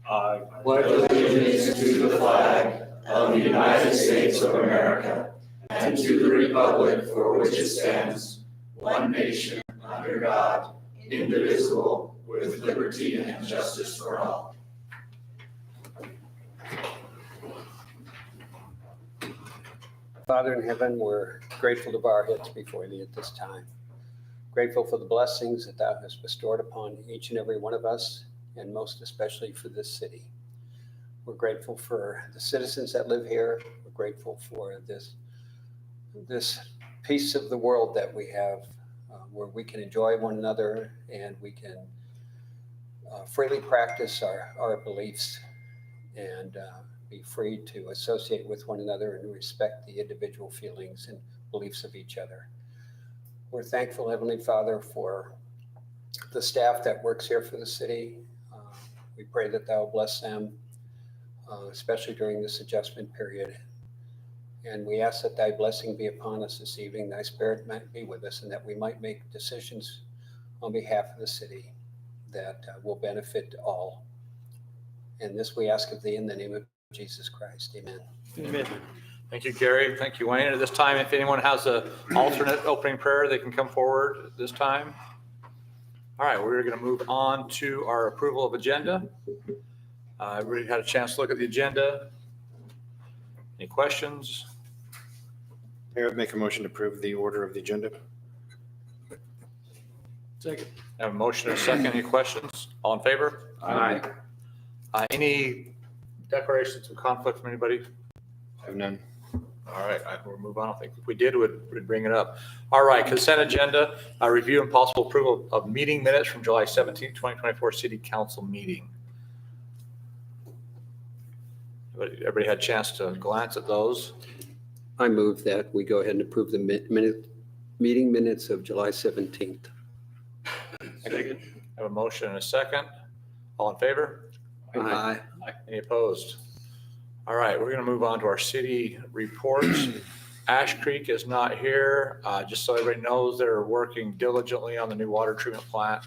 I pledge allegiance to the flag of the United States of America and to the republic for which it stands, one nation, under God, indivisible, with liberty and justice for all. Father in heaven, we're grateful to bow our heads before thee at this time. Grateful for the blessings that thou hast bestowed upon each and every one of us, and most especially for this city. We're grateful for the citizens that live here. We're grateful for this piece of the world that we have, where we can enjoy one another and we can freely practice our beliefs and be free to associate with one another and respect the individual feelings and beliefs of each other. We're thankful, Heavenly Father, for the staff that works here for the city. We pray that thou bless them, especially during this adjustment period. And we ask that thy blessing be upon us this evening, thy spirit might be with us, and that we might make decisions on behalf of the city that will benefit all. And this we ask of thee in the name of Jesus Christ. Amen. Amen. Thank you, Gary. Thank you, Wayne. At this time, if anyone has an alternate opening prayer, they can come forward at this time. All right, we're going to move on to our approval of agenda. Everybody had a chance to look at the agenda. Any questions? Mayor, I'd make a motion to approve the order of the agenda. Second. I have a motion and a second. Any questions? All in favor? Aye. Any declarations of conflict from anybody? I have none. All right, we'll move on. I think if we did, we'd bring it up. All right, consent agenda, review and possible approval of meeting minutes from July 17th, 2024 City Council meeting. Everybody had a chance to glance at those. I move that we go ahead and approve the meeting minutes of July 17th. Second. I have a motion and a second. All in favor? Aye. Any opposed? All right, we're going to move on to our city reports. Ash Creek is not here. Just so everybody knows, they're working diligently on the new water treatment plant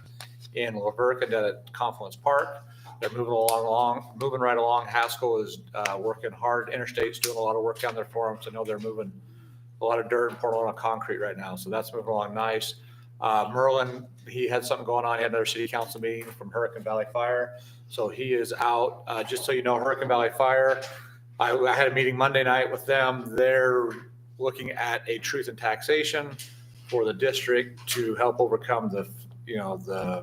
in Laverne and at Confluence Park. They're moving right along. Haskell is working hard. Interstate's doing a lot of work down there for them. So I know they're moving a lot of dirt and pouring a lot of concrete right now. So that's moving along nice. Merlin, he had something going on. He had another city council meeting from Hurricane Valley Fire. So he is out. Just so you know, Hurricane Valley Fire, I had a meeting Monday night with them. They're looking at a truth and taxation for the district to help overcome the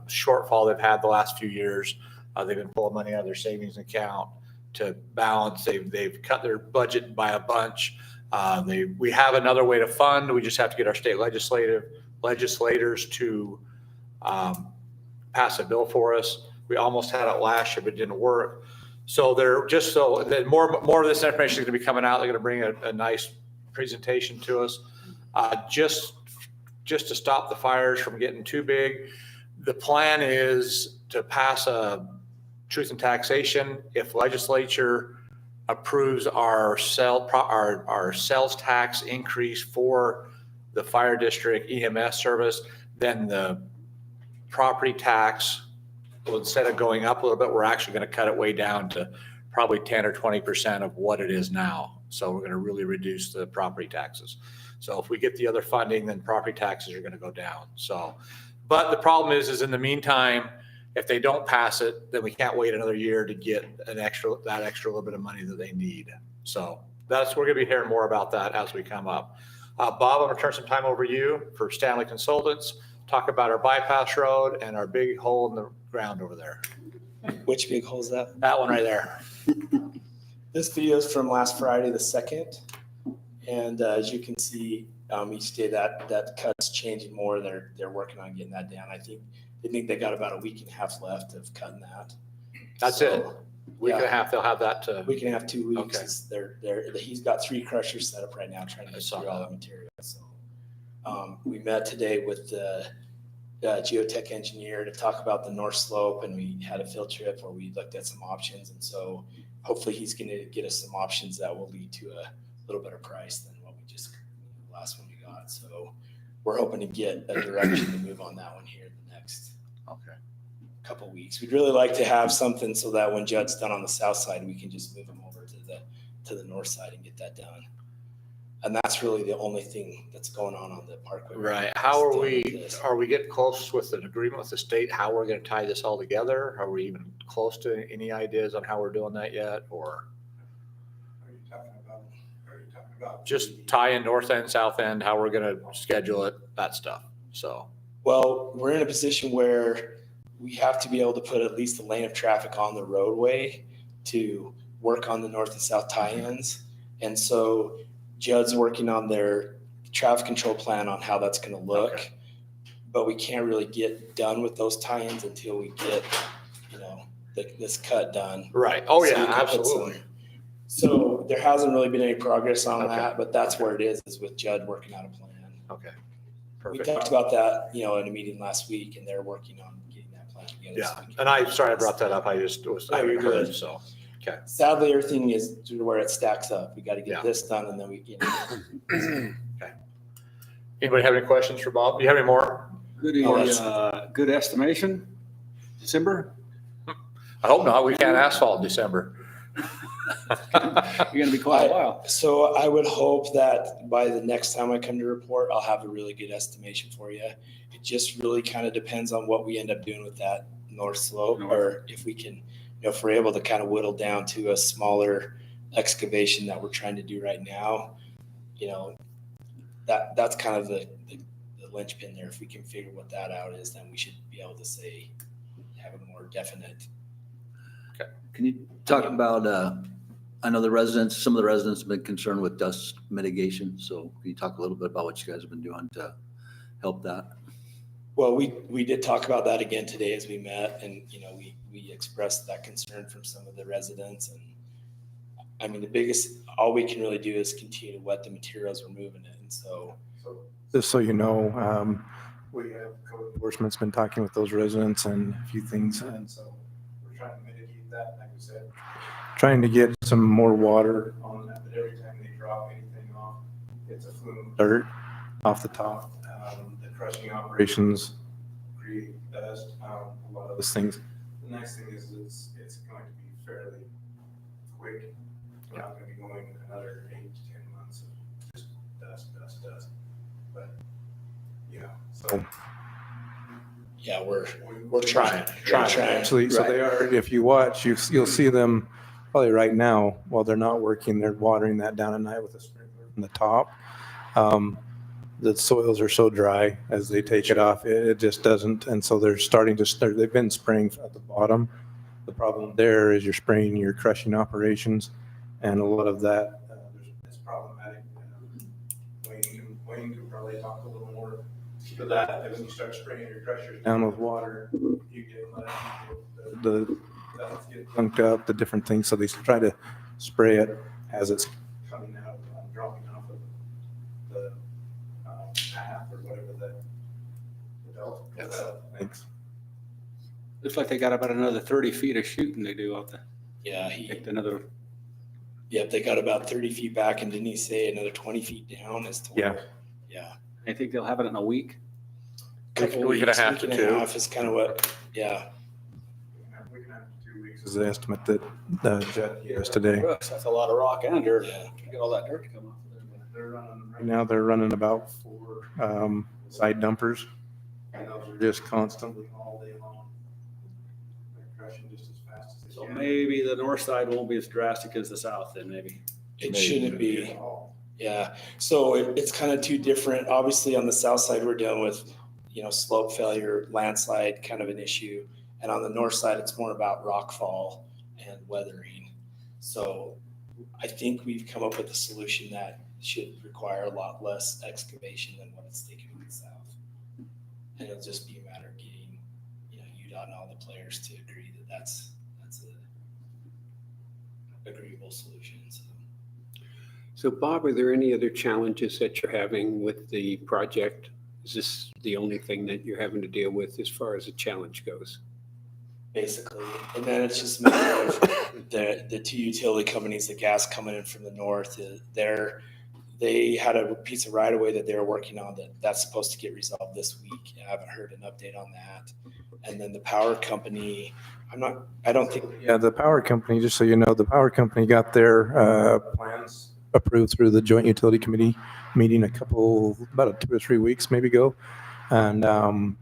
shortfall they've had the last few years. They've been pulling money out of their savings account to balance. They've cut their budget by a bunch. We have another way to fund. We just have to get our state legislators to pass a bill for us. We almost had it last year, but it didn't work. So then more of this information is going to be coming out. They're going to bring a nice presentation to us, just to stop the fires from getting too big. The plan is to pass a truth and taxation. If legislature approves our sales tax increase for the fire district EMS service, then the property tax, well, instead of going up a little bit, we're actually going to cut it way down to probably 10 or 20% of what it is now. So we're going to really reduce the property taxes. So if we get the other funding, then property taxes are going to go down. So, but the problem is in the meantime, if they don't pass it, then we can't wait another year to get that extra little bit of money that they need. So we're going to be hearing more about that as we come up. Bob, I'm going to turn some time over to you for Stanley Consultants. Talk about our bypass road and our big hole in the ground over there. Which big hole is that? That one right there. This video is from last Friday, the 2nd. And as you can see, each day that cut's changing more. They're working on getting that down. They think they got about a week and a half left of cutting that. That's it. Week and a half, they'll have that. Week and a half, 2 weeks. Okay. He's got 3 crushers set up right now trying to get through all that material. So we met today with the geotech engineer to talk about the north slope, and we had a field trip where we looked at some options. And so hopefully he's going to get us some options that will lead to a little better price than what we just the last one we got. So we're hoping to get a direction to move on that one here the next. Okay. couple weeks. We'd really like to have something so that when Judd's done on the south side, we can just move him over to the north side and get that done. And that's really the only thing that's going on the parkway. Right. How are Still we, with this. are we getting close with an agreement with the state, how we're gonna tie this all together? Are we even close to any ideas on how we're doing that yet, or Are you talking about? just tie in north end, south end, how we're gonna schedule it, that stuff, so. Well, we're in a position where we have to be able to put at least a lane of traffic on the roadway to work on the north and south tie-ins. And so Judd's working on their traffic control plan on how that's gonna look. Okay. But we can't really get done with those tie-ins until we get, this cut done. Right, oh So yeah, we can put some- absolutely. So there hasn't really been any progress on Okay. that, but that's where it is with Judd working out a plan. Okay, We perfect. talked about that, in a meeting last week, and they're working on getting that plan together. Yeah, so we can- and sorry I brought that up, I just was, I Oh, you're haven't heard, good. so. Sadly, everything is to where it stacks up. We got to Yeah. get this done, and then we get. Anybody have any questions for Bob? Do you have any more? Good estimation, December? I hope not, we can't asphalt in December. You're gonna be quite a while. So I would hope that by the next time I come to report, I'll have a really good estimation for you. It just really kind of depends on what we end up doing with that north slope, or if we can, if we're able to kind of whittle down to a smaller excavation that we're trying to do right now, that's kind of the linchpin there. If we can figure what that out is, then we should be able to say, have a more definite. Can you talk about, I know some of the residents have been concerned with dust mitigation, so can you talk a little bit about what you guys have been doing to help that? Well, we did talk about that again today as we met, and, we expressed that concern from some of the residents. And I mean, all we can really do is continue to wet the materials we're moving in. So, Just so you know, we have code enforcement's been talking with those residents and a few things, and so we're trying to mitigate that, like we said. Trying to get some more water on that, but every time they drop anything off, it's a flume of dirt off the top. The crushing operations create dust, a lot of those things. The nice thing is it's going to be fairly quick. We're not going to be going another 8 to 10 months of just dust. But, so. yeah, we're Trying. Actually, so they are, if you watch, you'll see them probably right now, while they're not working, they're watering that down at night with a sprinkler from the top. The soils are so dry as they take it off, it just doesn't. And so they've been spraying at the bottom. The problem there is you're spraying your crushing operations, and a lot of that is problematic. Wayne could probably talk a little more to that. When you start spraying your crushers down with water, you get the pellets get dunked up, the different things. So they try to spray it as it's coming out, dropping off of the path or whatever the belt. Yes. Thanks. Looks like they got about another 30 feet of shooting they do out there. Yeah, they got about 30 feet back, and didn't he say another 20 feet down as to where? Yeah. I think they'll have it in a week. Week and a half to week and two. a half is kind of what, yeah. We can have 2 weeks is the estimate that Judd gave us today. That's a lot of rock and dirt. Yeah. Get all that dirt to come off of there. Right now, they're running about 4 side dumpers, and those are just constantly all day long. They're crushing just as fast as they So can. maybe the north side won't be as drastic as the south then, maybe. It shouldn't be. Yeah, so it's kind of two different. Obviously, on the south side, we're dealing with, slope failure, landslide kind of an issue. And on the north side, it's more about rockfall and weathering. So I think we've come up with a solution that should require a lot less excavation than what it's taking in the south. And it'll just be a matter of getting, UDOT and all the players to agree that that's a agreeable solution. So Bob, are there any other challenges that you're having with the project? Is this the only thing that you're having to deal with as far as the challenge goes? Basically, and then it's just a matter of the two utility companies, the gas coming in from the north, they're, they had a piece of right of way that they were working on that's supposed to get resolved this week. I haven't heard an update on that. And then the power company, I don't think. Yeah, the power company, just so you know, the power company got their plans approved through the Joint Utility Committee meeting about 2 or 3 weeks maybe ago. And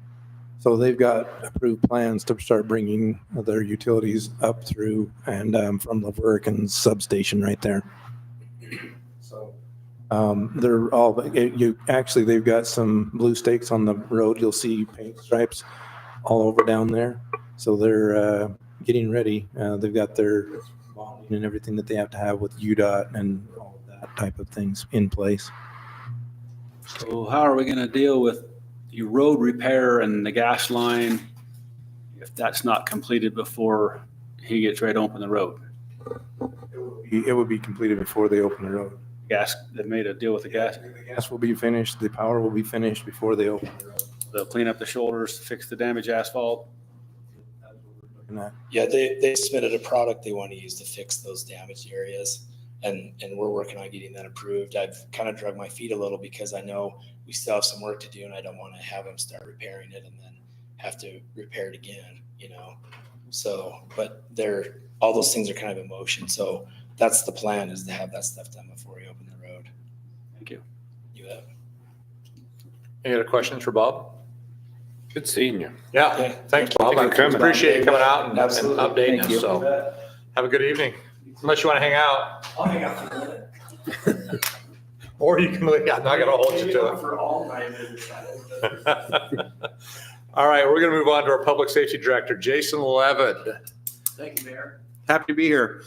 so they've got approved plans to start bringing their utilities up through and from Laverne and substation right there. So they're all, they've got some blue stakes on the road. You'll see paint stripes all over down there. So they're getting ready. They've got their bonding and everything that they have to have with UDOT and all of that type of things in place. So how are we going to deal with the road repair and the gas line if that's not completed before he gets ready to open the road? It would be completed before they open the road. Gas, they made a deal with the gas. The gas will be finished, the power will be finished before they open the road. They'll clean up the shoulders, fix the damaged asphalt. And that- Yeah, they submitted a product they want to use to fix those damaged areas. And we're working on getting that approved. I've kind of drug my feet a little because I know we still have some work to do and I don't want to have them start repairing it and then have to repair it again, you know? So, but all those things are kind of in motion. So that's the plan, is to have that stuff done before we open the road. Thank you. You have. Any other questions for Bob? Good seeing you. Yeah, Okay. thanks, Bob. I Thank you for coming. appreciate you coming out and Absolutely. updating Thank us. you. So have a good evening. Unless you want to hang out, I'll hang out for a minute. or you can leave. I'm not going to hold you to it. For all my visits. All right, we're going to move on to our Public Safety Director, Jason Levitt. Thank you, Mayor. Happy to be here.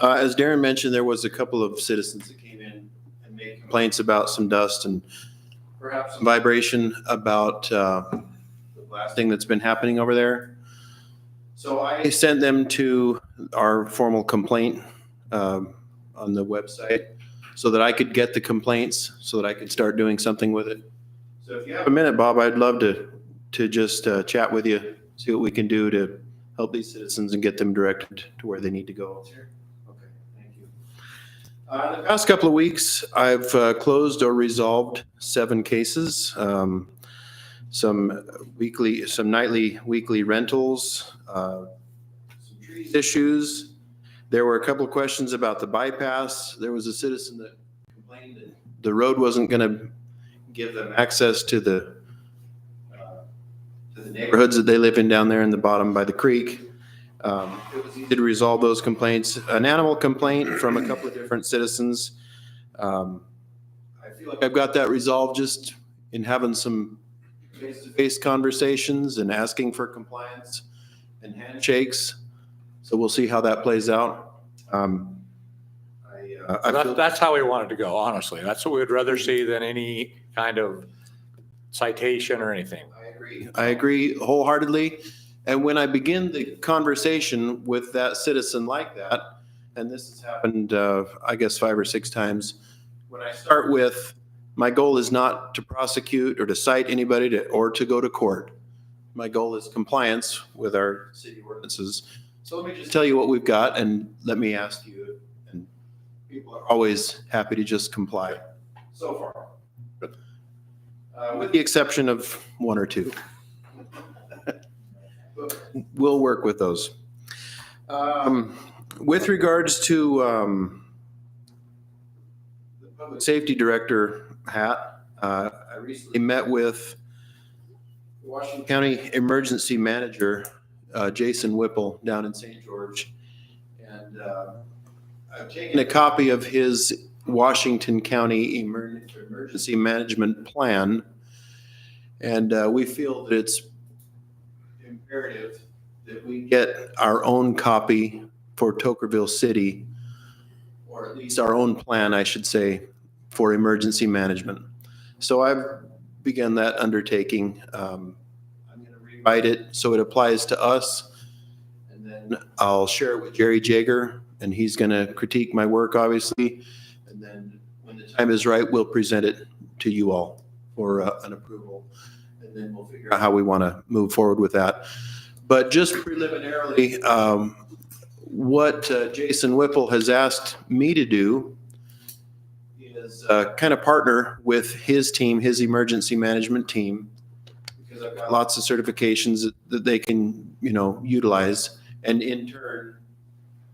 As Darren mentioned, there was a couple of citizens that came in and made complaints about some dust and perhaps some vibration about the blasting that's been happening over there. So I sent them to our formal complaint on the website so that I could get the complaints, so that I could start doing something with it. So if you have a minute, Bob, I'd love to just chat with you, see what we can do to help these citizens and get them directed to where they need to go. Okay, thank you. In the past couple of weeks, I've closed or resolved 7 cases. Some nightly, weekly rentals, some tree issues. There were a couple of questions about the bypass. There was a citizen that complained that the road wasn't going to give them access to the neighborhoods that they live in down there in the bottom by the creek. It was easy to resolve those complaints. An animal complaint from a couple of different citizens. I feel like I've got that resolved just in having some face-to-face conversations and asking for compliance and handshakes. So we'll see how that plays out. That's how we want it to go, honestly. That's what we'd rather see than any kind of citation or anything. I agree wholeheartedly. And when I begin the conversation with that citizen like that, and this has happened, I guess 5 or 6 times, when I start with, my goal is not to prosecute or to cite anybody or to go to court. My goal is compliance with our city ordinances. So let me just tell you what we've got and let me ask you. And people are always happy to just comply so far. With the exception of 1 or 2. We'll work with those. With regards to the Public Safety Director hat, I recently met with Washington County Emergency Manager, Jason Whipple, down in St. George. And I've taken a copy of his Washington County Emergency Management Plan. And we feel that it's imperative that we get our own copy for Tokerville City, or at least our own plan, I should say, for emergency management. So I've begun that undertaking. I'm going to rewrite it so it applies to us, and then I'll share it with Jerry Jager, and he's going to critique my work, obviously. And then when the time is right, we'll present it to you all for an approval. And then we'll figure out how we want to move forward with that. But just preliminarily, what Jason Whipple has asked me to do is kind of partner with his team, his emergency management team, because I've got lots of certifications that they can, utilize. And in turn,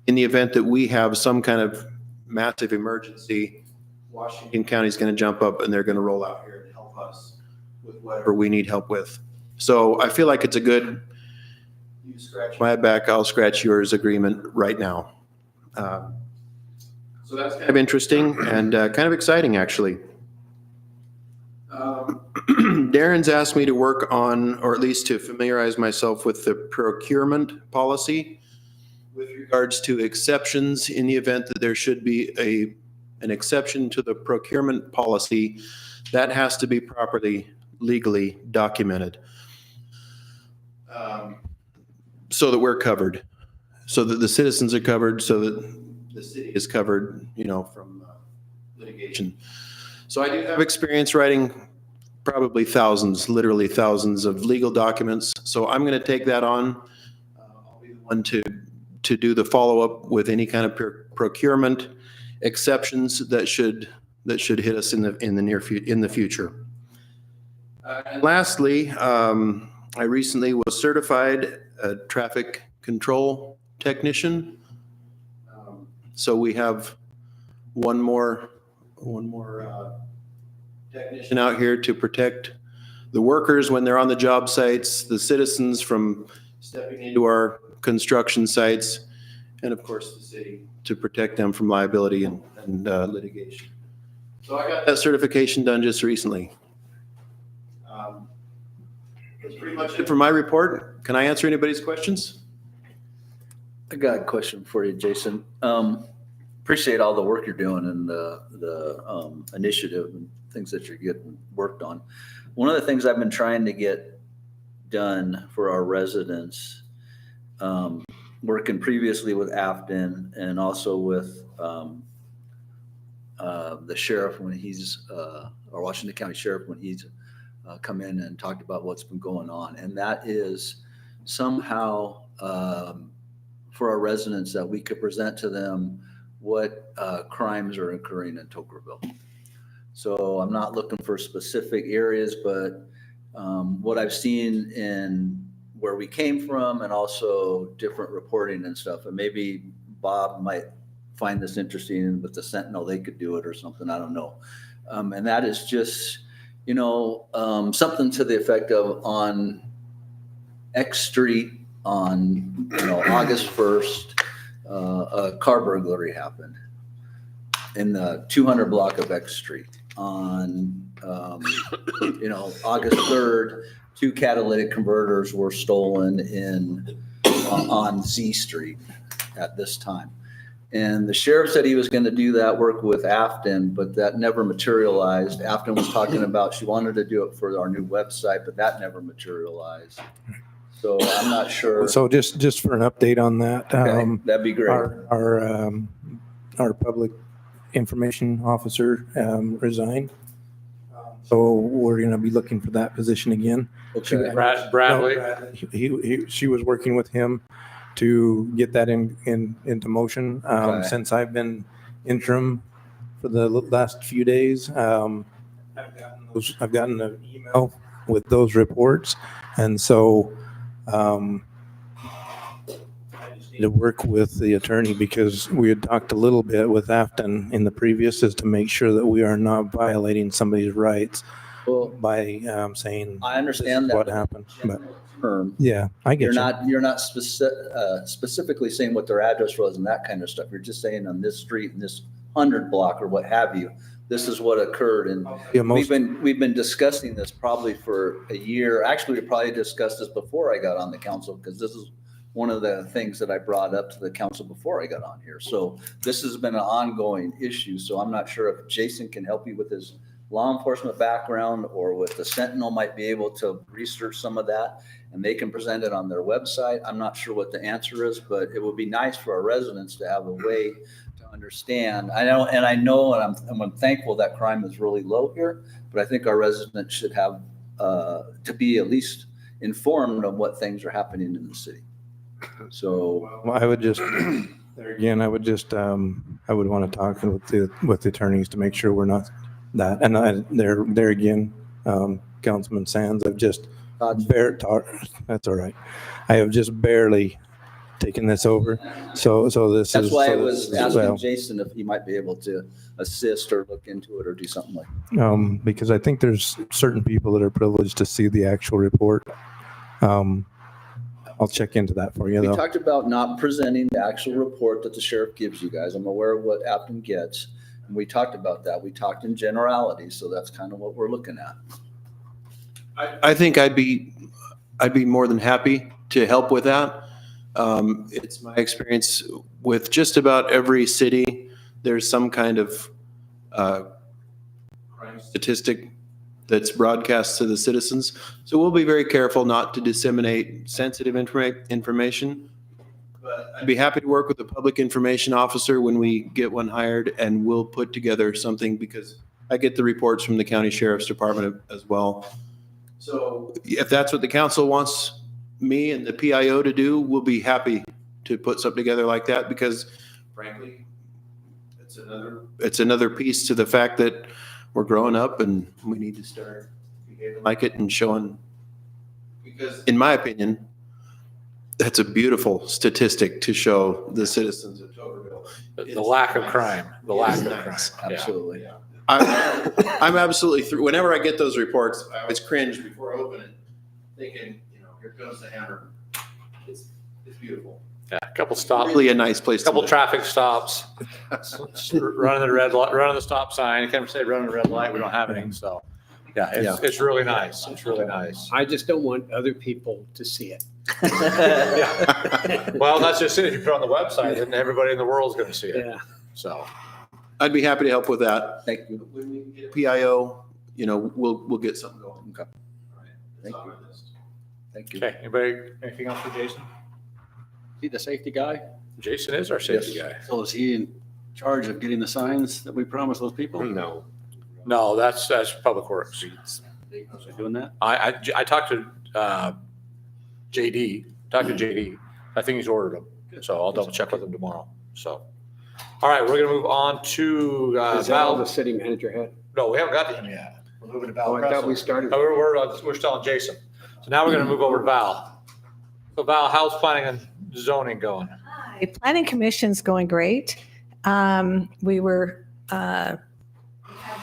in the event that we have some kind of massive emergency, Washington County is going to jump up and they're going to roll out here and help us with whatever we need help with. So I feel like it's a good, you scratch my back, I'll scratch yours agreement right now. So that's kind of interesting and kind of exciting, actually. Darren's asked me to work on, or at least to familiarize myself with the procurement policy with regards to exceptions in the event that there should be an exception to the procurement policy. That has to be properly legally documented so that we're covered, so that the citizens are covered, so that the city is covered, from litigation. So I do have experience writing probably thousands, literally thousands of legal documents. So I'm going to take that on. I'll be the one to do the follow-up with any kind of procurement exceptions that should hit us in the future. And lastly, I recently was certified a traffic control technician. So we have one more technician out here to protect the workers when they're on the job sites, the citizens from stepping into our construction sites, and of course the city to protect them from liability and litigation. So I got that certification done just recently. That's pretty much it for my report. Can I answer anybody's questions? I got a question for you, Jason. Appreciate all the work you're doing and the initiative and things that you're getting worked on. One of the things I've been trying to get done for our residents, working previously with Afton and also with the sheriff when he's, or Washington County Sheriff when he's come in and talked about what's been going on. And that is somehow for our residents that we could present to them what crimes are occurring in Toquerville. So I'm not looking for specific areas, but what I've seen in where we came from and also different reporting and stuff. And maybe Bob might find this interesting with the Sentinel, they could do it or something, I don't know. And that is just, something to the effect of on X Street on, August 1st, a car burglary happened in the 200 block of X Street. On, August 3rd, 2 catalytic converters were stolen on Z Street at this time. And the sheriff said he was going to do that work with Afton, but that never materialized. Afton was talking about she wanted to do it for our new website, but that never materialized. So I'm not sure. So just for an update on that, Okay, that'd be great. our public information officer resigned. So we're going to be looking for that position again. Okay. Bradley? She was working with him to get that into motion. Okay. Since I've been interim for the last few days, I've gotten an email with those reports. And so I just need to work with the attorney because we had talked a little bit with Afton in the previous is to make sure that we are not violating somebody's rights Well, by saying I understand this is what that happened. But term. yeah, I get You're not specifically saying what their address was and that kind of stuff. You're just saying on this street and this 100 block or what have you, this is what occurred. And Yeah, we've been discussing this probably for a year. Actually, we probably discussed this before I got on the council because this is one of the things that I brought up to the council before I got on here. So this has been an ongoing issue. So I'm not sure if Jason can help you with his law enforcement background or with the Sentinel might be able to research some of that and they can present it on their website. I'm not sure what the answer is, but it would be nice for our residents to have a way to understand. I know, and I'm thankful that crime is really low here, but I think our residents should have to be at least informed of what things are happening in the city. So Well, I would just There again, I would just, I would want to talk with the attorneys to make sure we're not that. And there again, Councilman Sands, I've just that's all right. I have just barely taken this over. So this is. That's why I so was this is- asking Jason if he might be able to assist or look into it or do something like because I think there's certain people that are privileged to see the actual report. I'll check into that for you We though. talked about not presenting the actual report that the sheriff gives you guys. I'm aware of what Apton gets. And we talked about that. We talked in generalities, so that's kind of what we're looking at. I think I'd be more than happy to help with that. It's my experience with just about every city, there's some kind of crime statistic that's broadcast to the citizens. So we'll be very careful not to disseminate sensitive information. But I'd be happy to work with the public information officer when we get one hired, and we'll put together something because I get the reports from the county sheriff's department as well. So if that's what the council wants me and the PIO to do, we'll be happy to put something together like that because frankly, it's another piece to the fact that we're growing up and we need to start behaving like it and showing, because in my opinion, that's a beautiful statistic to show the citizens of Toberville. The lack of crime, the lack of crime. Nice. Yeah. Absolutely. I'm absolutely through. Whenever I get those reports, I always cringe before I open it, thinking, here comes the hammer. It's beautiful. Yeah, a couple stops, Really a nice place a to couple live. traffic stops, running the red light, running the stop sign. You can't say running the red light. We don't have any. So, yeah, it's really nice. It's really nice. I just don't want other people to see it. Well, that's just it. If you put it on the website, then everybody in the world is going to see it. Yeah. So, I'd be happy to help with that. Thank you. When we get a PIO, we'll get something going. Okay. All right. Thank That's on you. my list. Thank you. okay. Anybody, anything else for Jason? He the safety guy? Jason is our safety guy. So is he in charge of getting the signs that we promised those people? No. No, that's Public Works. Is he doing that? I talked to JD. I think he's ordered them. So I'll double check with him tomorrow. So, all right, we're going to move on to Is that all Val. the city manager had? No, we haven't got to him yet. We're moving to Val. Oh, I thought we Kressel. started. No, we're still on Jason. So now we're going to move over to Val. So Val, how's planning and zoning going? Hi, Planning Commission's going great. We were 9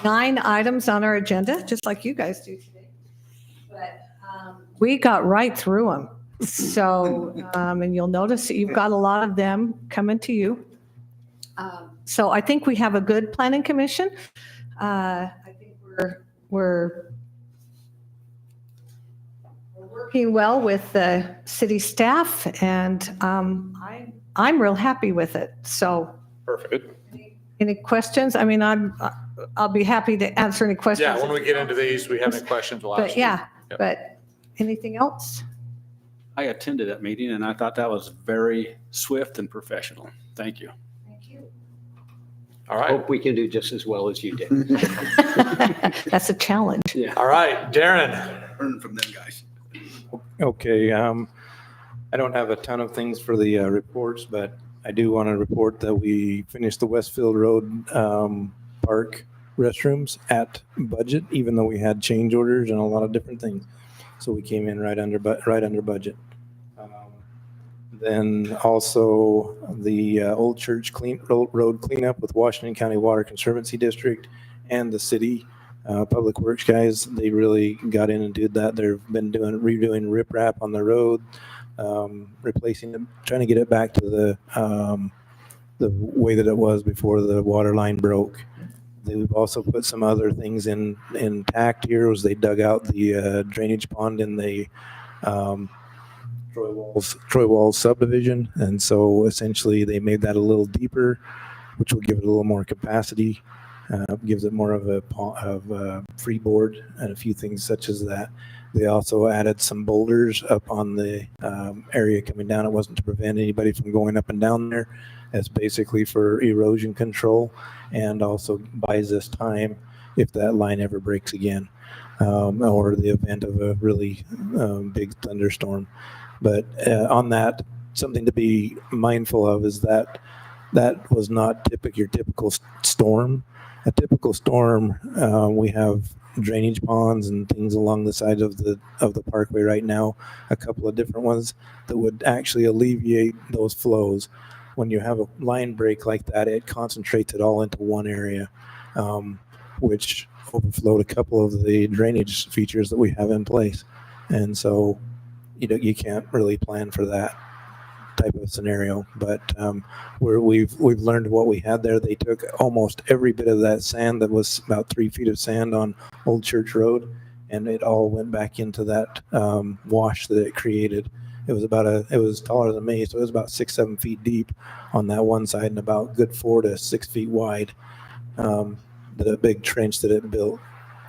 items on our agenda, just like you guys do today. But we got right through them. So, and you'll notice that you've got a lot of them coming to you. So I think we have a good Planning Commission. I think we're working well with the city staff, and I'm real happy with it. So, Perfect. any questions? I mean, I'll be happy to answer any questions. Yeah, when we get into these, we have any questions, we'll ask. But yeah, Yep. but anything else? I attended that meeting and I thought that was very swift and professional. Thank you. Thank you. All right, Hope we can do just as well as you did. That's a challenge. all right, Darren. Learn from them guys. Okay, I don't have a ton of things for the reports, but I do want to report that we finished the Westfield Road Park restrooms at budget, even though we had change orders and a lot of different things. So we came in right under budget. Then also the Old Church Road cleanup with Washington County Water Conservancy District and the city Public Works guys. They really got in and did that. They've been redoing riprap on the road, replacing them, trying to get it back to the way that it was before the water line broke. They've also put some other things intact here. Was they dug out the drainage pond in the Troy Walls subdivision, and so essentially they made that a little deeper, which will give it a little more capacity, gives it more of a freeboard and a few things such as that. They also added some boulders up on the area coming down. It wasn't to prevent anybody from going up and down there. It's basically for erosion control and also buys us time if that line ever breaks again, or the event of a really big thunderstorm. But on that, something to be mindful of is that that was not your typical storm. A typical storm, we have drainage ponds and things along the sides of the parkway right now, a couple of different ones that would actually alleviate those flows. When you have a line break like that, it concentrates it all into one area, which overflowed a couple of the drainage features that we have in place. And so, you can't really plan for that type of scenario. But we've learned what we had there. They took almost every bit of that sand that was about 3 feet of sand on Old Church Road, and it all went back into that wash that it created. It was taller than me, so it was about 6-7 feet deep on that one side and about good 4 to 6 feet wide. The big trench that it built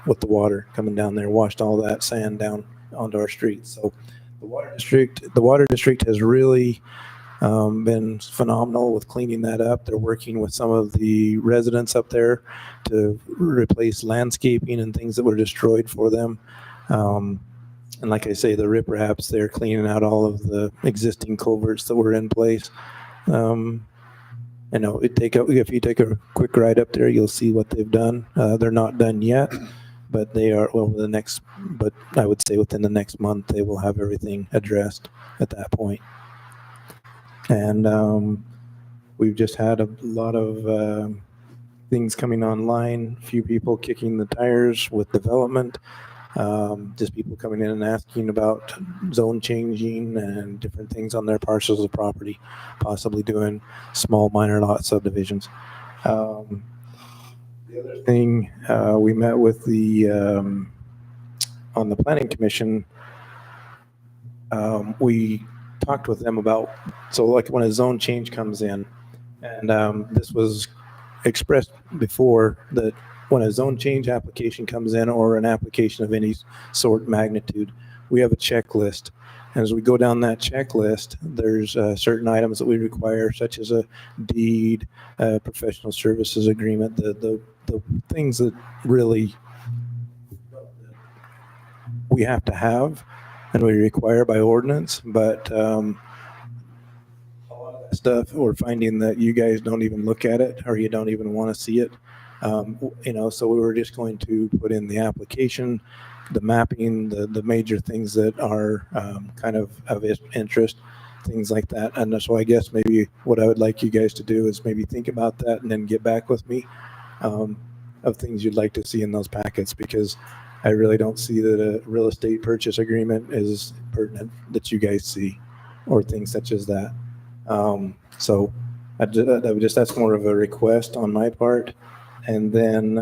with the water coming down there washed all that sand down onto our streets. So the water district has really been phenomenal with cleaning that up. They're working with some of the residents up there to replace landscaping and things that were destroyed for them. And like I say, the ripraps, they're cleaning out all of the existing culverts that were in place. If you take a quick ride up there, you'll see what they've done. They're not done yet, but they are but I would say within the next month, they will have everything addressed at that point. And we've just had a lot of things coming online, a few people kicking the tires with development, just people coming in and asking about zone changing and different things on their parcels of property, possibly doing small minor lot subdivisions. The other thing, we met with on the planning commission, we talked with them about, so like when a zone change comes in, and this was expressed before, that when a zone change application comes in or an application of any sort magnitude, we have a checklist. And as we go down that checklist, there's certain items that we require, such as a deed, professional services agreement, the things that really we have to have and we require by ordinance. But a lot of that stuff, we're finding that you guys don't even look at it, or you don't even want to see it. So we were just going to put in the application, the mapping, the major things that are kind of interest, things like that. And so I guess maybe what I would like you guys to do is maybe think about that and then get back with me of things you'd like to see in those packets, because I really don't see that a real estate purchase agreement is pertinent that you guys see, or things such as that. So that's more of a request on my part. And then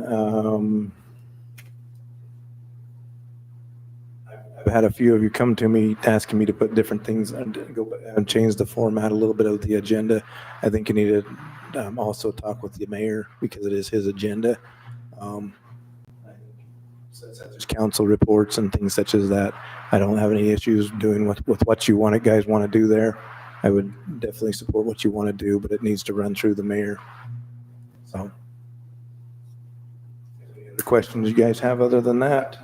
I've had a few of you come to me asking me to put different things and go and change the format a little bit of the agenda. I think you need to also talk with the mayor, because it is his agenda. Such as council reports and things such as that. I don't have any issues doing with what you guys want to do there. I would definitely support what you want to do, but it needs to run through the mayor. So. Any other questions you guys have other than that?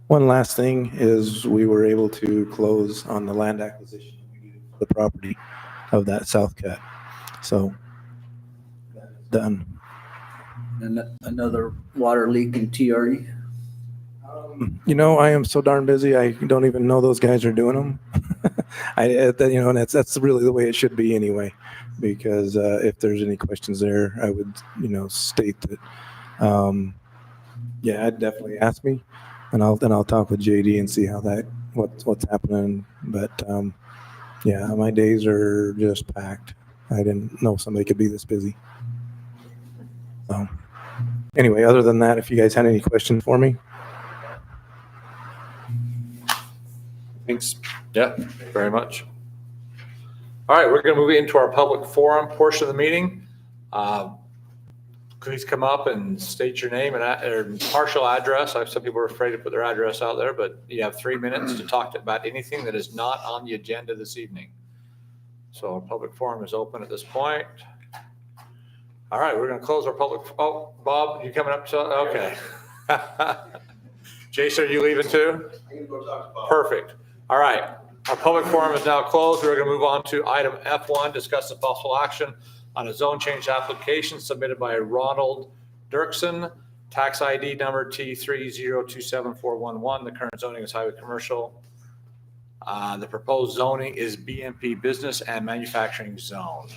One last thing is we were able to close on the land acquisition we needed for the property of that south cut. So that's done. And another water leak in TRE. I am so darn busy. I don't even know those guys are doing them. And that's really the way it should be anyway, because if there's any questions there, I would, state that. I'd definitely ask me, and I'll talk with JD and see how what's happening. But my days are just packed. I didn't know somebody could be this busy. So anyway, other than that, if you guys had any questions for me. Thanks. Yeah, very much. All right, we're going to move into our public forum portion of the meeting. Please come up and state your name and partial address. Some people are afraid to put their address out there, but you have 3 minutes to talk about anything that is not on the agenda this evening. So our public forum is open at this point. All right, we're going to close our public. Oh, Bob, you coming up? Okay. Jason, are you leaving too? I'm going to go talk to Bob. Perfect. All right. Our public forum is now closed. We're going to move on to item F1, discuss the possible action on a zone change application submitted by Ronald Dirksen, tax ID number T30274111. The current zoning is highway commercial. The proposed zoning is BMP business and manufacturing zone.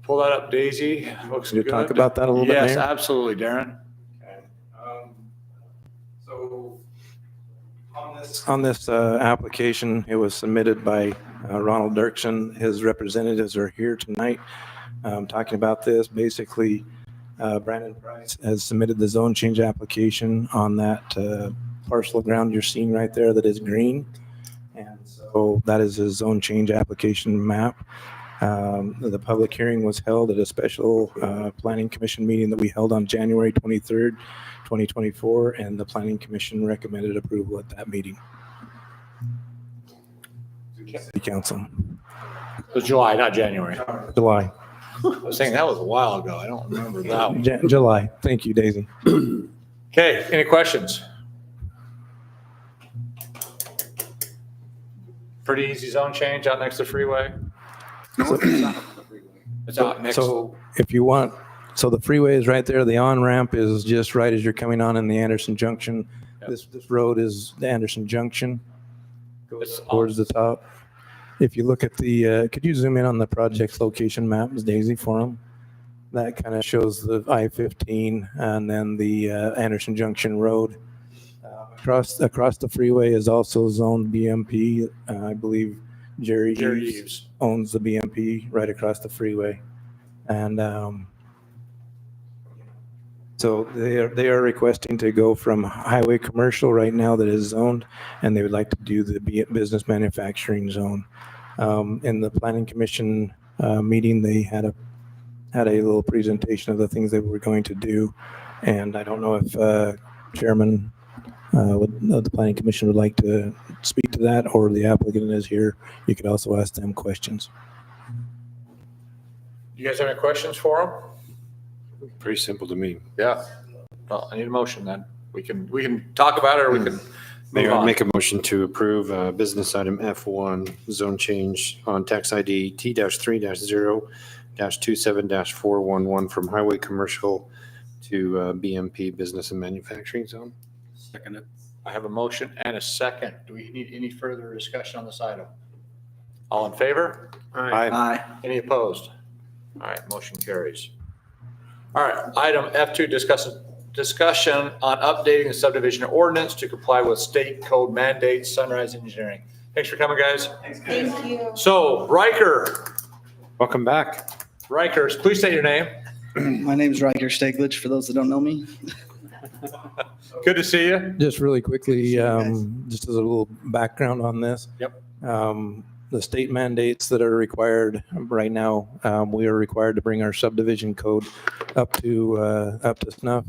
Pull that up, Daisy. Looks Can you good. talk about that a little bit, Yes, Mayor? absolutely, Darren. So on this application, it was submitted by Ronald Dirksen. His representatives are here tonight talking about this. Basically, Brandon Price has submitted the zone change application on that parcel of ground you're seeing right there that is green. And so that is his zone change application map. The public hearing was held at a special planning commission meeting that we held on January 23rd, 2024, and the planning commission recommended approval at that meeting. City Council. It was July, not January. July. I was saying that was a while ago. I don't remember that one. July. Thank you, Daisy. Okay, any questions? Pretty easy zone change out next to freeway. It's out next. So if you want, so the freeway is right there. The on-ramp is just right as you're coming on in the Anderson Junction. Yep. This road is the Anderson Junction. It's Towards the top. If you look at the, could you zoom in on the project's location maps, Daisy, for them? That kind of shows the I-15 and then the Anderson Junction Road. Across the freeway is also zoned BMP. I believe Jerry Eves owns the BMP right across the freeway. And so they are requesting to go from highway commercial right now that is zoned, and they would like to do the business manufacturing zone. In the planning commission meeting, they had a little presentation of the things they were going to do. And I don't know if Chairman of the planning commission would like to speak to that, or the applicant is here. You could also ask them questions. You guys have any questions for him? Pretty simple to me. Yeah. Well, I need a motion then. We can talk about it or we can move Mayor, I on. make a motion to approve business item F1 zone change on tax ID T-3-0-27-411 from highway commercial to BMP business and manufacturing zone. Second it. I have a motion and a second. Do we need any further discussion on this item? All in favor? Aye. Any opposed? All right, motion carries. All right, item F2, discussion on updating the subdivision ordinance to comply with state code mandates, Sunrise Engineering. Thanks for coming, guys. Thank you. So Riker, Welcome back. Rikers, please state your name. My name is Riker Steglich, for those that don't know me. Good to see you. Just really quickly, guys. just as a little background on this. Yep. The state mandates that are required right now, we are required to bring our subdivision code up to snuff.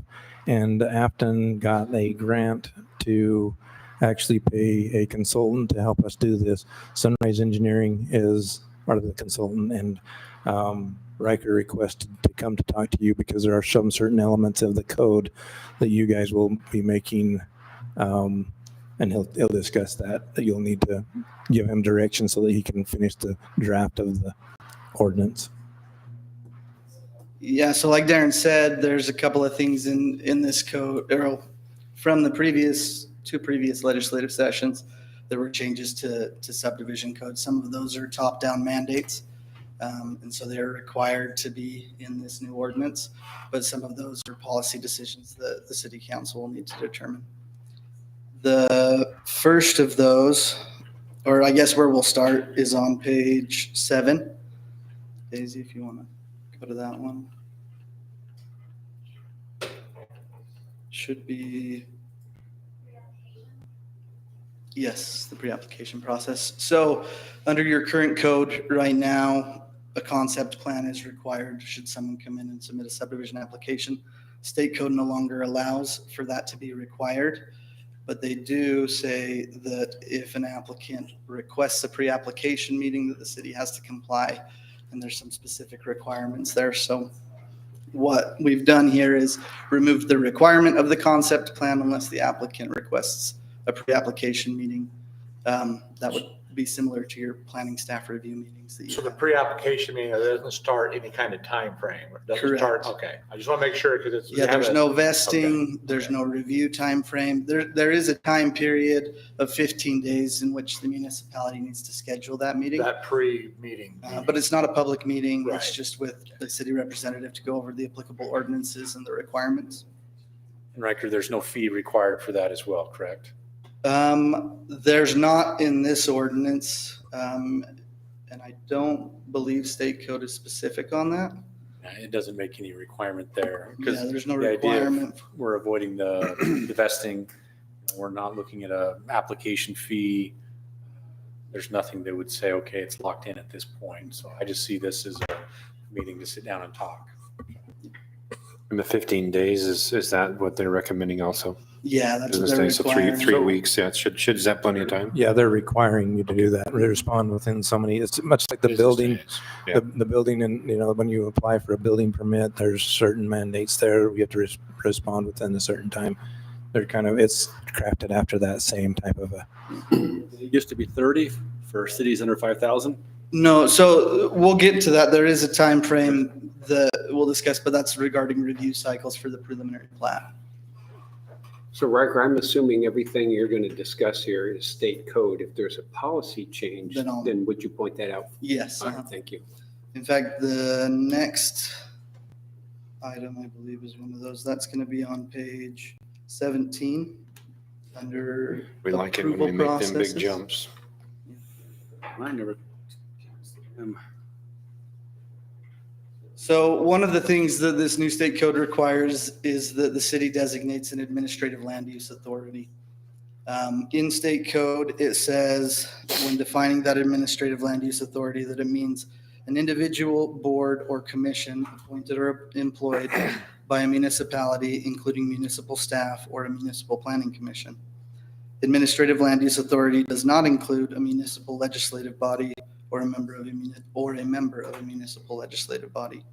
And Afton got a grant to actually pay a consultant to help us do this. Sunrise Engineering is part of the consultant, and Riker requested to come to talk to you because there are some certain elements of the code that you guys will be making, and he'll discuss that you'll need to give him direction so that he can finish the draft of the ordinance. Yeah, so like Darren said, there's a couple of things in this code, or from the two previous legislative sessions, there were changes to subdivision code. Some of those are top-down mandates, and so they're required to be in this new ordinance. But some of those are policy decisions that the city council will need to determine. The first of those, or I guess where we'll start, is on page 7. Daisy, if you want to go to that one. Should be, yes, the pre-application process. So under your current code right now, a concept plan is required should someone come in and submit a subdivision application. State code no longer allows for that to be required, but they do say that if an applicant requests a pre-application meeting, that the city has to comply, and there's some specific requirements there. So what we've done here is remove the requirement of the concept plan unless the applicant requests a pre-application meeting. That would be similar to your planning staff review meetings that you So the have. pre-application meeting, it doesn't start any kind of time frame. It doesn't start, Correct. okay. I just want to make sure because it's. we Yeah, have there's a- no vesting, there's okay. no review time frame. There is a time period of 15 days in which the municipality needs to schedule that meeting. That pre-meeting. But it's not a public meeting. It's Right. just with the city representative to go over the applicable ordinances and the requirements. And Riker, there's no fee required for that as well, correct? There's not in this ordinance, and I don't believe state code is specific on that. It doesn't make any requirement there. Yeah, Because there's no the idea of- requirement. we're avoiding the vesting. We're not looking at a application fee. There's nothing that would say, okay, it's locked in at this point. So I just see this as a meeting to sit down and talk. And the 15 days, is that what they're recommending also? Yeah, that's what Business they're days, so requiring. three weeks, yeah, is that plenty of time? Yeah, they're requiring you to do that. They respond within so many, it's much like the Business building, days. Yeah. the building and, when you apply for a building permit, there's certain mandates there. We have to respond within a certain time. They're it's crafted after that same type of a. It used to be 30 for cities under 5,000. No, so we'll get to that. There is a time frame that we'll discuss, but that's regarding review cycles for the preliminary plat. So Riker, I'm assuming everything you're going to discuss here is state code. If there's a policy change, Then I'll- then would you point that out? Yes. All right, thank you. In fact, the next item, I believe, is one of those. That's going to be on page 17 under We like it when approval we make them big processes. jumps. I never. So one of the things that this new state code requires is that the city designates an administrative land use authority. In state code, it says when defining that administrative land use authority, that it means an individual board or commission appointed or employed by a municipality, including municipal staff or a municipal planning commission. Administrative land use authority does not include a municipal legislative body or a member of a municipal legislative body.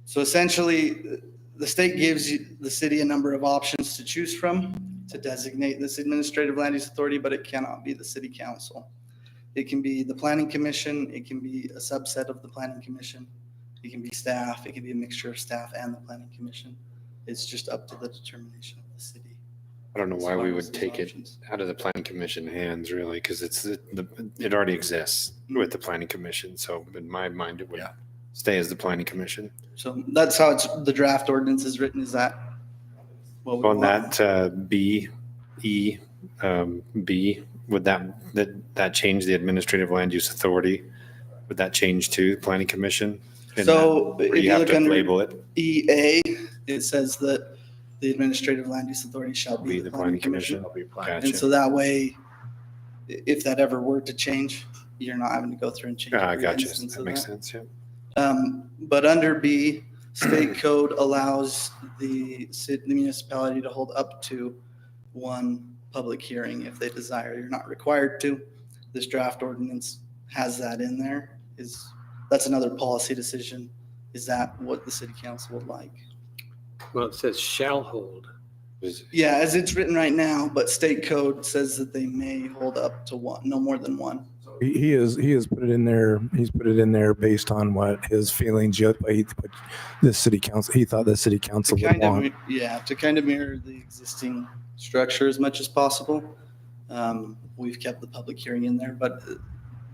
So essentially, the state gives the city a number of options to choose from to designate this administrative land use authority, but it cannot be the city council. It can be the planning commission, it can be a subset of the planning commission, it can be staff, it can be a mixture of staff and the planning commission. It's just up to the determination of the city. I don't know why we would Those take it options. out of the planning commission hands really, because it already exists with the planning commission. So in my mind, it would stay as the planning commission. So that's how the draft ordinance is written, is that what we On want? that B, would that change the administrative land use authority? Would that change to planning commission? In So that, or if you have look to under label it? EA, it says that the administrative land use authority shall be the planning commission. Gotcha. And so that way, if that ever were to change, you're not having to go through and change. every Gotcha. instance That of makes that. sense, yeah. But under B, state code allows the municipality to hold up to one public hearing if they desire. You're not required to. This draft ordinance has that in there. That's another policy decision. Is that what the city council would like? Well, it says shall hold. Yeah, as it's written right now, but state code says that they may hold up to one, no more than one. He has put it in there. He's put it in there based on what his feelings. What this city council. He thought the city council would want. To kind of mirror the existing structure as much as possible. We've kept the public hearing in there, but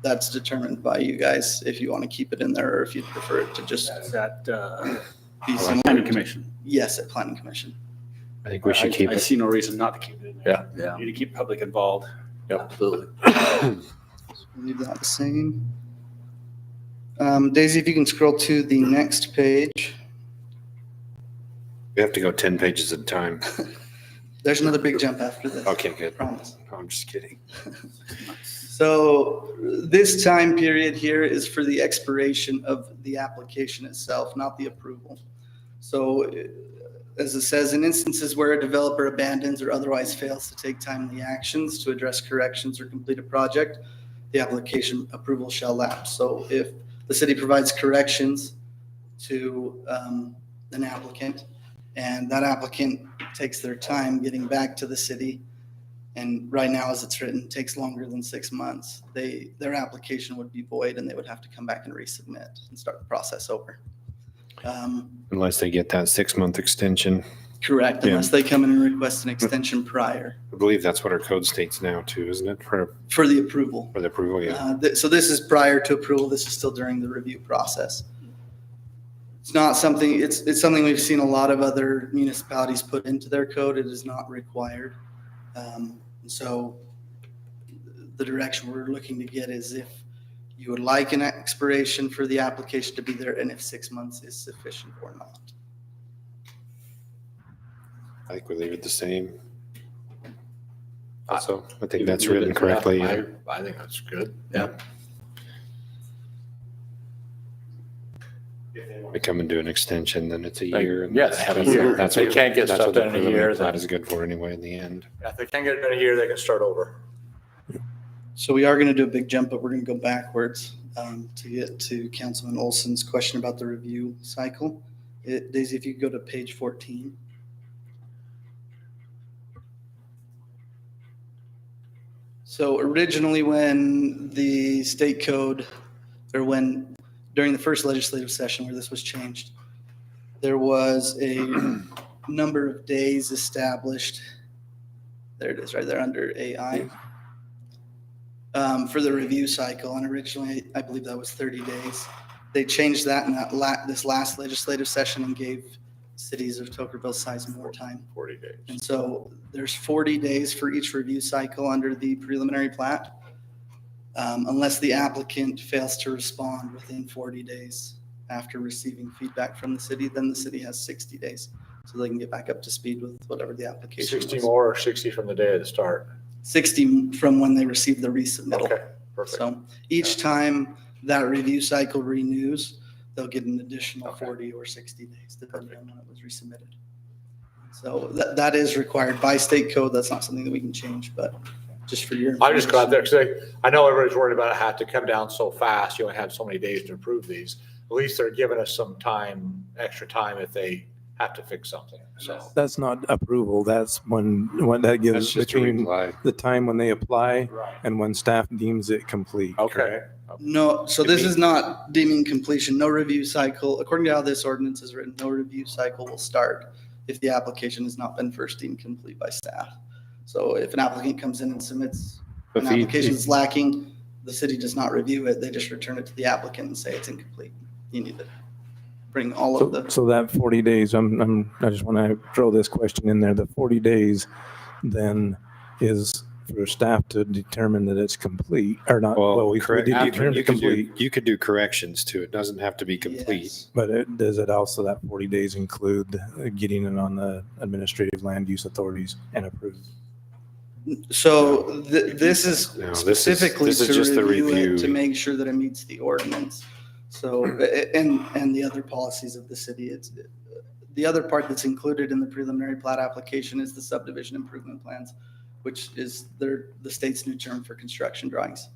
that's determined by you guys if you want to keep it in there or if you'd prefer it to just That's at be similar. planning to- commission. Yes, at planning commission. I think we should keep I it. see no reason not to keep it in there. Yeah, You need to keep public involved. absolutely. Leave that the same. Daisy, if you can scroll to the next page. We have to go 10 pages at a time. There's another big jump after this. Okay, good. Promise. I'm just kidding. So this time period here is for the expiration of the application itself, not the approval. So as it says, in instances where a developer abandons or otherwise fails to take timely actions to address corrections or complete a project, the application approval shall lapse. So if the city provides corrections to an applicant and that applicant takes their time getting back to the city, And right now, as it's written, it takes longer than 6 months. Their application would be void and they would have to come back and resubmit and start the process over. Unless they get that 6-month extension. Correct, Yeah. unless they come in and request an extension prior I believe that's what our code states now too, isn't it? for the approval. For the approval, yeah. So this is prior to approval. This is still during the review process. It's not something, it's something we've seen a lot of other municipalities put into their code. It is not required. So the direction we're looking to get is if you would like an expiration for the application to be there and if 6 months is sufficient or not. I think we leave it the same. Also, I think You- that's you- written correctly. Yeah. I think that's good. Yeah. We come and do an extension, then it's a Like, year. and yeah, they have a that's- year. That's They what- can't get that's stuff what the done in a preliminary year, plat then- is good for anyway in the end. If they can't get it in a year, they can start over. So we are going to do a big jump, but we're going to go backwards to get to Councilman Olson's question about the review cycle. Daisy, if you could go to page 14. So originally when the state code, or when, during the first legislative session where this was changed, there was a number of days established. There it is, right there under AI. For the review cycle, and originally, I believe that was 30 days. They changed that in this last legislative session and gave cities of Tokerville size more time. 40 days. And so there's 40 days for each review cycle under the preliminary plat. Unless the applicant fails to respond within 40 days after receiving feedback from the city, then the city has 60 days. So they can get back up to speed with whatever the application 60 was. more or 60 from the day of the start? 60 from when they receive the resubmittal. Okay, perfect. So each time that review cycle renews, they'll get an additional 40 or 60 days, depending on when it was resubmitted. So that is required by state code. That's not something that we can change, but just for your. I'm just glad there, because I know everybody's worried about it had to come down so fast. You only have so many days to approve these. At least they're giving us some time, extra time if they have to fix something, so. That's not approval. That's when that That's gives just a between reply. the time when they apply Right. and when staff deems it complete. Okay. No, so this is not deeming completion. No review cycle. According to how this ordinance is written, no review cycle will start if the application has not been first deemed complete by staff. So if an applicant comes in and submits an If he- application that's lacking, the city does not review it. They just return it to the applicant and say it's incomplete. You need to bring all of the. So that 40 days, I just want to throw this question in there. The 40 days then is for staff to determine that it's complete or not. Well, we correct. determine You it could do, complete, you could do corrections to it. It doesn't have to be complete. Yes. but does it also, that 40 days include getting it on the administrative land use authorities and approved? So this is No, this is- specifically this is to just the review review. it, to make sure that it meets the ordinance. So, and the other policies of the city. It's, the other part that's included in the preliminary plat application is the subdivision improvement plans, which is the state's new term for construction drawings.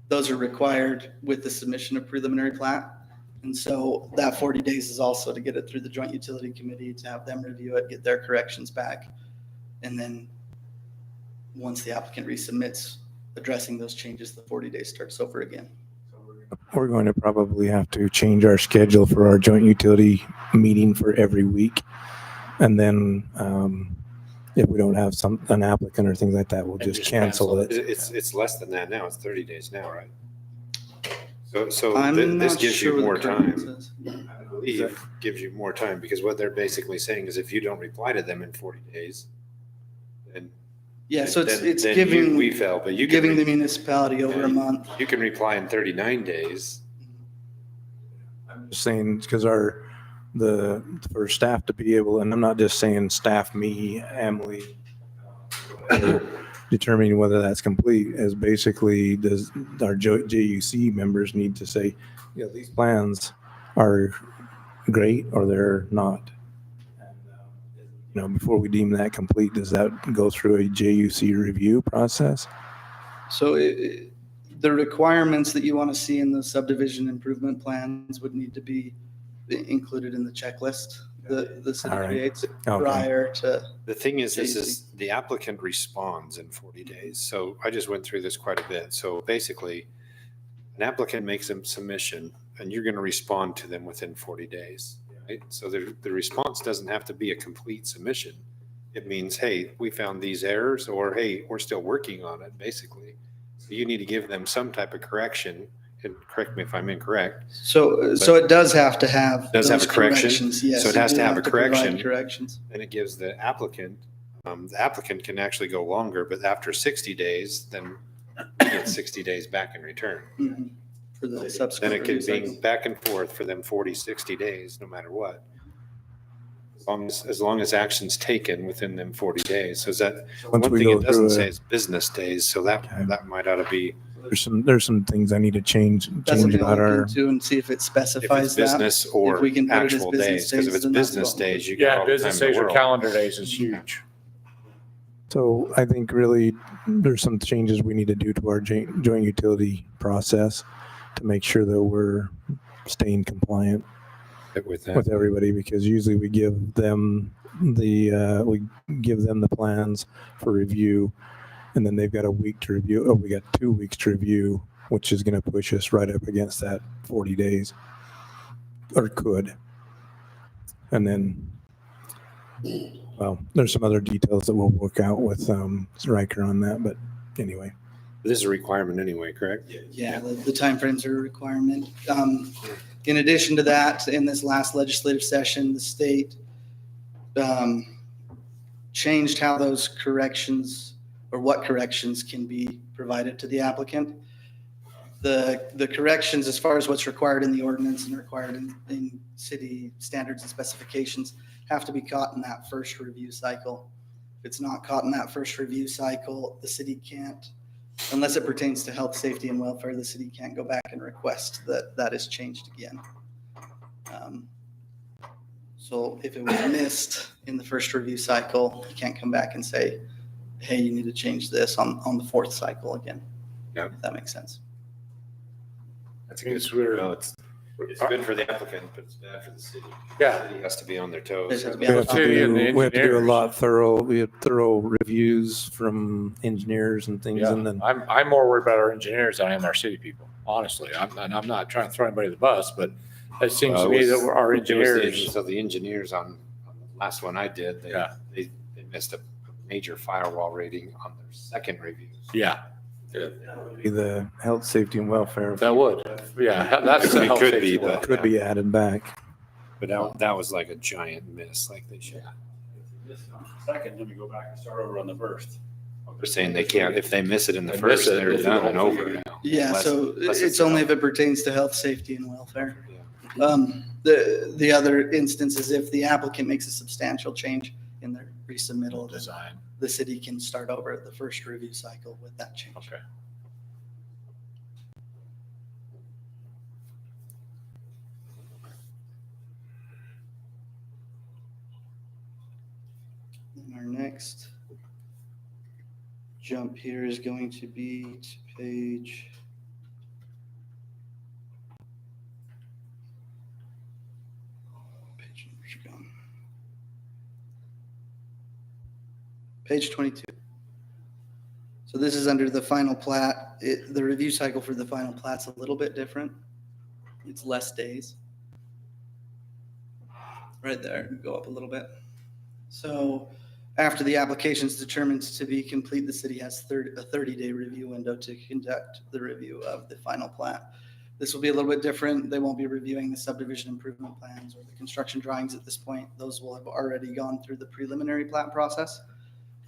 Those are required with the submission of preliminary plat. And so that 40 days is also to get it through the Joint Utility Committee, to have them review it, get their corrections back. And then once the applicant resubmits, addressing those changes, the 40 days starts over again. We're going to probably have to change our schedule for our joint utility meeting for every week. And then if we don't have an applicant or things like that, we'll just cancel it. It's less than that now. It's 30 days now, right? So I'm this not gives sure you what more the current time. says. I believe gives you more time because what they're basically saying is if you don't reply to them in 40 days, then. Yeah, so then- it's then giving, We fail, but you can. giving the municipality over a month. You can reply in 39 days. I'm just saying, because for staff to be able, and I'm not just saying staff, me, Emily, determining whether that's complete is basically, does our JUC members need to say, these plans are great or they're not. And, before we deem that complete, does that go through a JUC review process? So the requirements that you want to see in the subdivision improvement plans would need to be included in the checklist. the city All right. creates Okay. prior to. The thing is, the applicant responds in 40 days. So I just went through this quite a bit. So basically, an applicant makes a submission and you're going to respond to them within 40 days, right? So the response doesn't have to be a complete submission. It means, hey, we found these errors, or hey, we're still working on it, basically. So you need to give them some type of correction, and correct me if I'm incorrect. So it does have to have. Does have those a correction? corrections, yes, So it you has do to have a provide correction. Corrections. Then it gives the applicant can actually go longer, but after 60 days, then you get 60 days back in return. Mhm. For the Then subsequent. it can review be cycle. back and forth for them 40, 60 days, no matter what. As long as action's taken within them 40 days. So is that, one Once we thing go it doesn't through say it, is business days, so that might ought to be, there's some things I need to change That's something about we'll our. look into and see if it if specifies it's that. business or If we can put it as actual business days. Because if days, it's then that's business what we'll do. days, you get Yeah, all the time business in days the or world. calendar days is huge. So I think really there's some changes we need to do to our joint utility process to make sure that we're staying compliant With that. with everybody, because usually we give them the plans for review, and then they've got a week to review. Oh, we got 2 weeks to review, which is going to push us right up against that 40 days, or could. And then, well, there's some other details that we'll work out with Riker on that, but anyway. This is a requirement anyway, correct? Yeah, the timeframes are a requirement. In addition to that, in this last legislative session, the state changed how those corrections, or what corrections can be provided to the applicant. The corrections, as far as what's required in the ordinance and required in city standards and specifications, have to be caught in that first review cycle. If it's not caught in that first review cycle, the city can't, unless it pertains to health, safety, and welfare, the city can't go back and request that is changed again. So if it was missed in the first review cycle, you can't come back and say, hey, you need to change this on the fourth cycle again. Yeah. If that makes sense. I think it's weird. No, it's good for the applicant, but it's bad for the city. Yeah. The city has to be on their It toes. has to be We have to City and the do a engineers. lot we have thorough reviews from engineers and things, Yeah, and then I'm more worried about our engineers than I am our city people, honestly. I'm not trying to throw anybody under the bus, but it seems to me that our engineers, So the engineers on the last one I did, Yeah. they missed a major firewall rating on their second reviews. yeah, be the health, safety, and welfare that would. Yeah, that's the It health could safety be, one. but- could be added back. But that was like a giant miss, like they should. Second, then we go back and start over on the first. They're saying they can't, if they miss it in the They first, miss it, they're it's done and the whole over thing. now. Yeah, Unless- so unless it's only if it pertains to health, safety, and welfare. Yeah. The other instance is if the applicant makes a substantial change in their resubmittal, then Design, the city can start over at the first review cycle with that change. okay. And our next jump here is going to be to page. Page numbers are gone. Page 22. So this is under the final plat. The review cycle for the final plat's a little bit different. It's less days. Right there, go up a little bit. So after the application is determined to be complete, the city has a 30-day review window to conduct the review of the final plat. This will be a little bit different. They won't be reviewing the subdivision improvement plans or the construction drawings at this point. Those will have already gone through the preliminary plat process.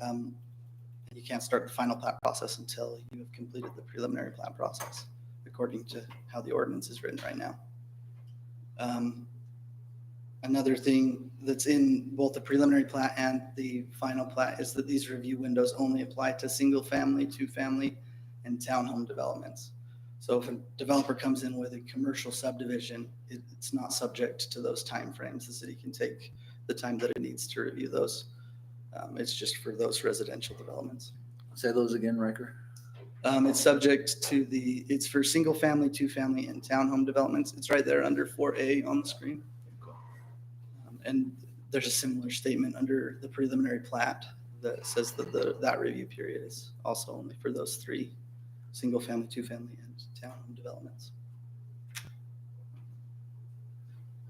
You can't start the final plat process until you have completed the preliminary plat process, according to how the ordinance is written right now. Another thing that's in both the preliminary plat and the final plat is that these review windows only apply to single family, two family, and townhome developments. So if a developer comes in with a commercial subdivision, it's not subject to those timeframes. The city can take the time that it needs to review those. It's just for those residential developments. Say those again, Riker. It's subject to it's for single family, two family, and townhome developments. It's right there under 4A on the screen. And there's a similar statement under the preliminary plat that says that that review period is also only for those 3 single-family, 2-family, and townhome developments.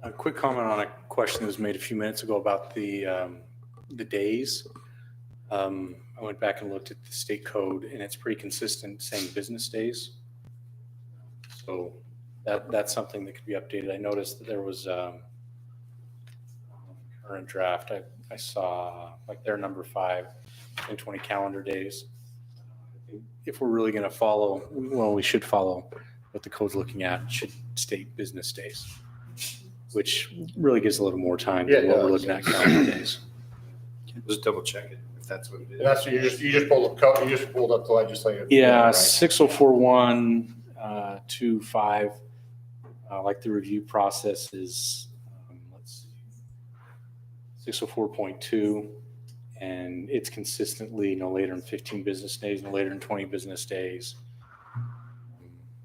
A quick comment on a question that was made a few minutes ago about the days. I went back and looked at the state code, and it's pretty consistent saying business days. So that's something that could be updated. I noticed that there was current draft. I saw like their number 5 and 20 calendar days. If we're really going to follow, well, we should follow what the code's looking at. It should state business days, which really gives a little more time Yeah, than it what we're does. looking at calendar days. Just double check it if that's what it is. That's, you just pulled up, you just pulled up the legislative. Yeah, right? 6041, 25, like the review process is, let's see, 604.2, and it's consistently no later than 15 business days, no later than 20 business days.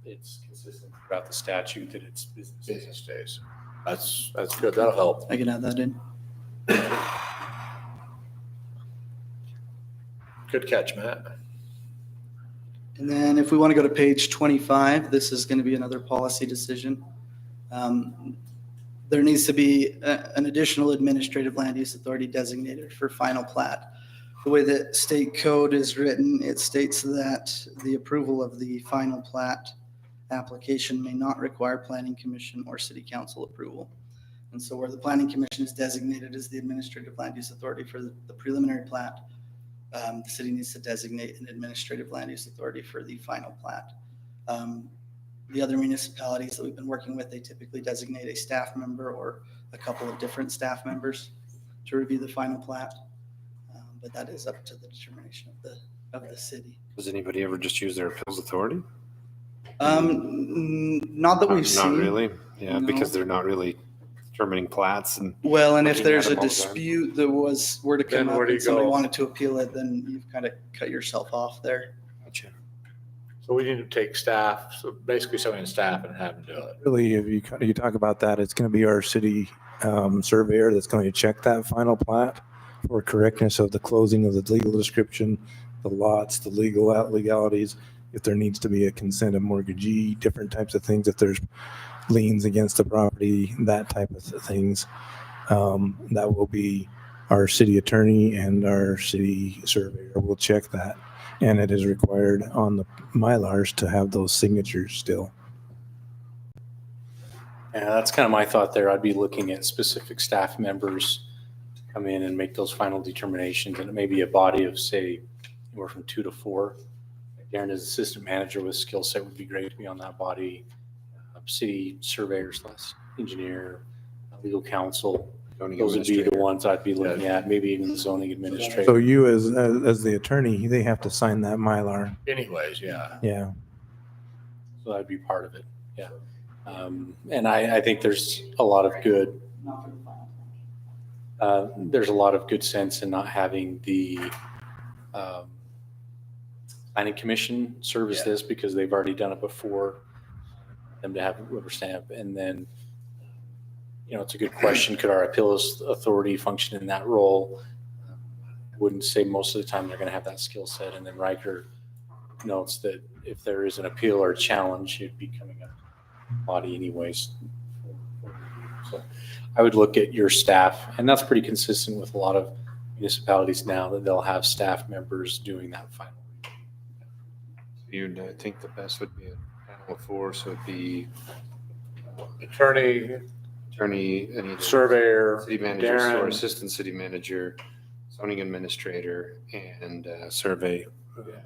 It's consistent throughout the statute that it's business days. That's good. That'll help. I can add that in. Good catch, Matt. And then if we want to go to page 25, this is going to be another policy decision. There needs to be an additional administrative land use authority designated for final plat. The way that state code is written, it states that the approval of the final plat application may not require planning commission or city council approval. And so where the planning commission is designated as the administrative land use authority for the preliminary plat, the city needs to designate an administrative land use authority for the final plat. The other municipalities that we've been working with, they typically designate a staff member or a couple of different staff members to review the final plat. But that is up to the determination of the city. Does anybody ever just use their appeals authority? Not that we've seen. Not really, yeah, No. because they're not really determining plats and. Well, and if looking at there's a them all the time. dispute that were to come Then up where do you and somebody go? wanted to appeal it, then you've kind of cut yourself off there. Gotcha. So we need to take staff, so basically somebody in staff and have them do it. Really, if you talk about that, it's going to be our city surveyor that's going to check that final plat for correctness of the closing of the legal description, the lots, the legalities, if there needs to be a consent of mortgagee, different types of things, if there's liens against the property, that type of things. That will be our city attorney and our city surveyor will check that. And it is required on the Mylars to have those signatures still. Yeah, that's kind of my thought there. I'd be looking at specific staff members to come in and make those final determinations, and it may be a body of, say, anywhere from 2 to 4. Darren, as assistant manager with skill set, would be great to be on that body. City surveyors, engineer, legal counsel. Zoning Those would be the administrator. ones I'd be looking at, maybe even the zoning administrator. So you as the attorney, they have to sign that Mylar. Anyways, yeah. Yeah. So that'd be part of it, yeah. And I think there's a lot of good, there's a lot of good sense in not having the planning commission service Yeah. this because they've already done it before. Them to have a rubber stamp, and then, it's a good question. Could our appeals authority function in that role? I wouldn't say most of the time they're going to have that skill set. And then Riker notes that if there is an appeal or a challenge, it'd be coming up body anyways. So I would look at your staff, and that's pretty consistent with a lot of municipalities now that they'll have staff members doing that final. You'd think the best would be a panel of 4, so it'd be Attorney, attorney, any surveyor, city manager or Darren. assistant city manager, zoning administrator, and survey.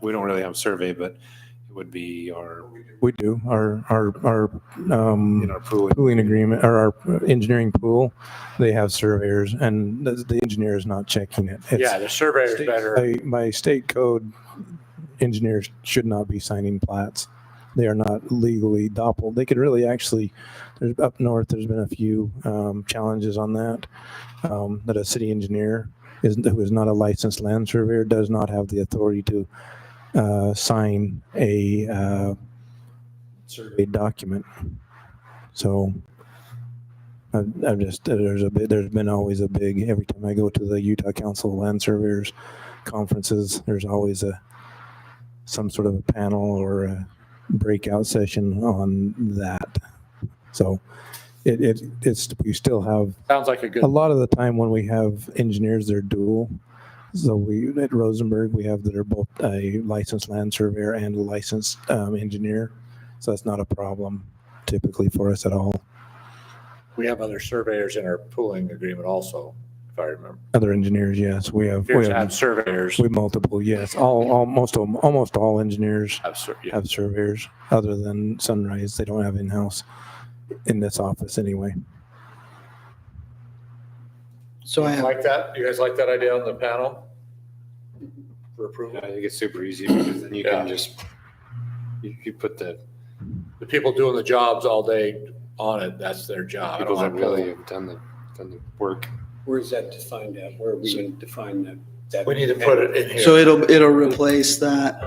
We don't really have survey, but it would be our, We do. Our in our pool. pooling agreement or our engineering pool, they have surveyors and the engineer is not checking it. It's- Yeah, the surveyor's better. By state code, engineers should not be signing plats. They are not legally doppel. They could really actually, there's up north, there's been a few challenges on that. That a city engineer who is not a licensed land surveyor does not have the authority to sign a survey document. So I've just, there's been always a big, every time I go to the Utah Council of Land Surveyors conferences, there's always some sort of a panel or a breakout session on that. So it's, we still have, Sounds like a good. a lot of the time when we have engineers, they're dual. So we, at Rosenberg, we have that are both a licensed land surveyor and a licensed engineer. So that's not a problem typically for us at all. We have other surveyors in our pooling agreement also, if I remember. Other engineers, yes, we have Surveyors. we multiple, yes. Almost all engineers Yeah. have surveyors other than Sunrise. They don't have in-house in this office anyway. So I You have, like that? You guys like that idea on the panel? For approval? I think it's super easy because then you can Yeah. just, you put the The people doing the jobs all day on it, that's their job. I don't people that want to really pull. have done the work. Where is that defined at? Where are we going to define that? We need to put it in here. so it'll replace that,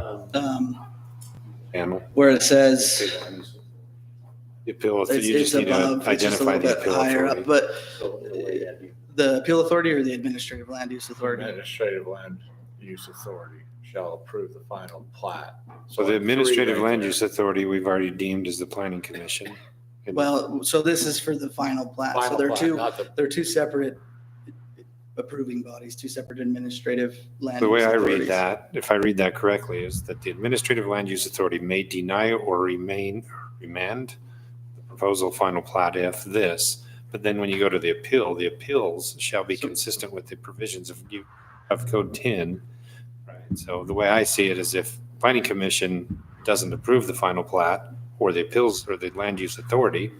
Panel. where it says The appeal, you it's just need above, to it's just a identify little the bit appeal higher up, authority. but the appeal authority or the administrative land use authority? Administrative Land Use Authority shall approve the final plat. So the three administrative right land there. use authority, we've already deemed as the planning commission. And Well, so this is for the final plat. So Final they're plat, two, not the- they're two separate approving bodies, two separate administrative land. the way use I authorities. read that, if I read that correctly, is that the administrative land use authority may deny or remand the proposal final plat if this, but then when you go to the appeal, the appeals shall be consistent with the provisions of Code 10. Right. So the way I see it is if planning commission doesn't approve the final plat or the appeals or the land use authority,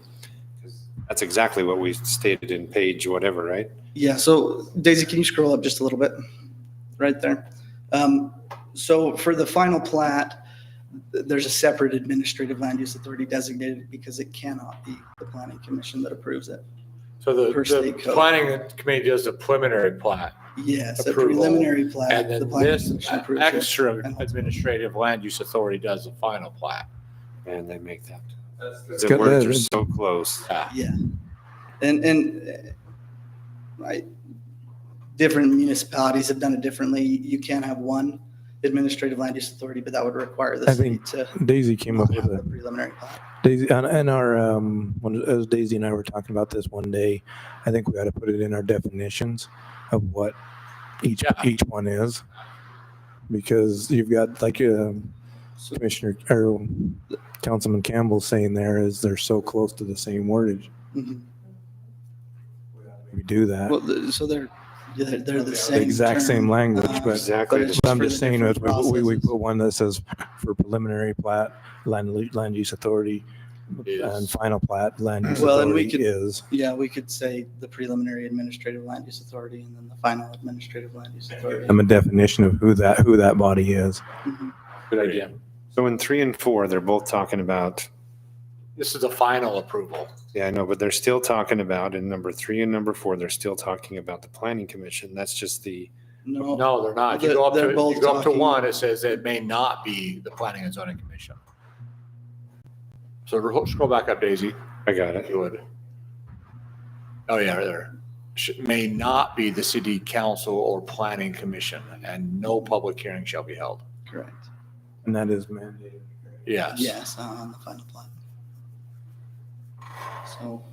'cause that's exactly what we stated in page whatever, right? Yeah, so Daisy, can you scroll up just a little bit? Right there. So for the final plat, there's a separate administrative land use authority designated because it cannot be the planning commission that approves it. So the per state code. planning committee does a preliminary plat. Yes, a Approval. preliminary plat. And the then planning this commission approves it. extra And- administrative land use authority does the final plat. And they make that. It's The good. words are so close. Yeah. And different municipalities have done it differently. You can't have one administrative land use authority, but that would require the I city think to Daisy came up not with have a the preliminary plat. Daisy, and our, when, as Daisy and I were talking about this one day, I think we ought to put it in our definitions of what each one is. Because you've got like Commissioner or Councilman Campbell saying there is they're so close to the same wordage. Mhm. We do that. Well, so they're the same. The exact same term, language, but Exactly. it's I'm for just the saying different that we processes. put one that says for preliminary plat, land use authority, and final plat, land use Well, and we authority could- is. Yeah, we could say the preliminary administrative land use authority and then the final administrative land use authority. I'm a definition of who that body is. Mhm. Good idea. So in 3 and 4, they're both talking about, This is the final approval. yeah, I know, but they're still talking about in number 3 and number 4, they're still talking about the planning commission. That's just the, No, No, they're not. You They're- go up to, they're both you go up to talking- one, it says it may not be the planning and zoning commission. So scroll back up, Daisy, I got if it. you would. Oh, yeah, right there. May not be the city council or planning commission, and no public hearing shall be held. correct. And that is mandated. Yes. Yes, on the final plat. So,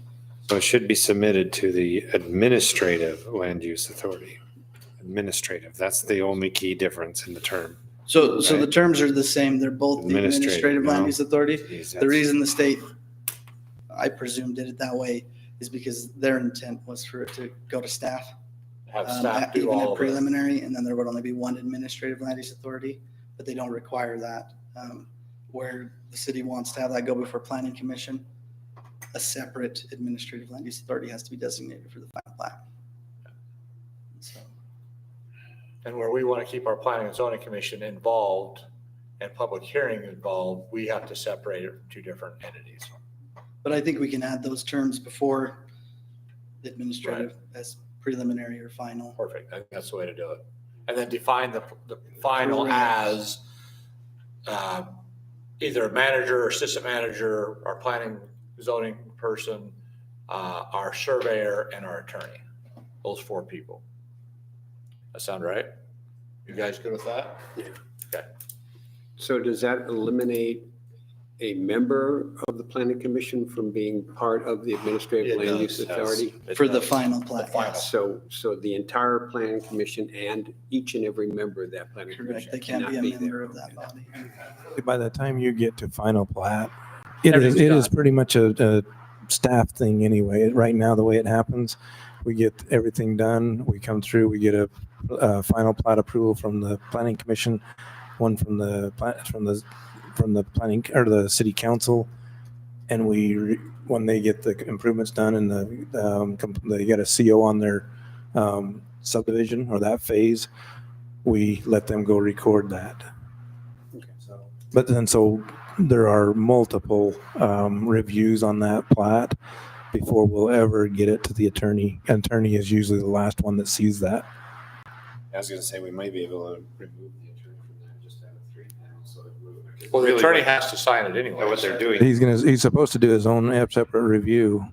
So it should be submitted to the administrative land use authority. Administrative, that's the only key difference in the term. so the Right. terms are the same. They're both the Administrative, administrative land no. use authority. Geez, The that's- reason the state, I presume, did it that way is because their intent was for it to go to staff. Have staff do Even all at of it. preliminary, and then there would only be one administrative land use authority, but they don't require that. Where the city wants to have that go before planning commission, a separate administrative land use authority has to be designated for the final plat. So, And where we want to keep our planning and zoning commission involved and public hearing involved, we have to separate two different entities. but I think we can add those terms before the administrative as preliminary or final. Perfect. I think that's the way to do it. And then define the final Correct. as either a manager or assistant manager or planning zoning person our surveyor, and our attorney. Those 4 people. That sound right? You guys good with that? So does that eliminate a member of the planning commission from being part of the administrative land use authority? For the final plat, yes. So the entire planning commission and each and every member of that planning commission Correct. They can't cannot be a there. member of that body. By the time you get to final plat, it Everything's is pretty much a staff thing anyway. Right now, the way it happens, we get everything done, we come through, we get a final plat approval from the planning commission, one from the planning or the city council, and when they get the improvements done and they get a CO on their subdivision or that phase, we let them go record that. But then, so there are multiple reviews on that plat before we'll ever get it to the attorney. Attorney is usually the last one that sees that. I was gonna say, we might be able to remove the attorney from that, just have a 3-panel, so it would. Well, the attorney has to sign it anyway. What they're doing. He's supposed to do his own separate review.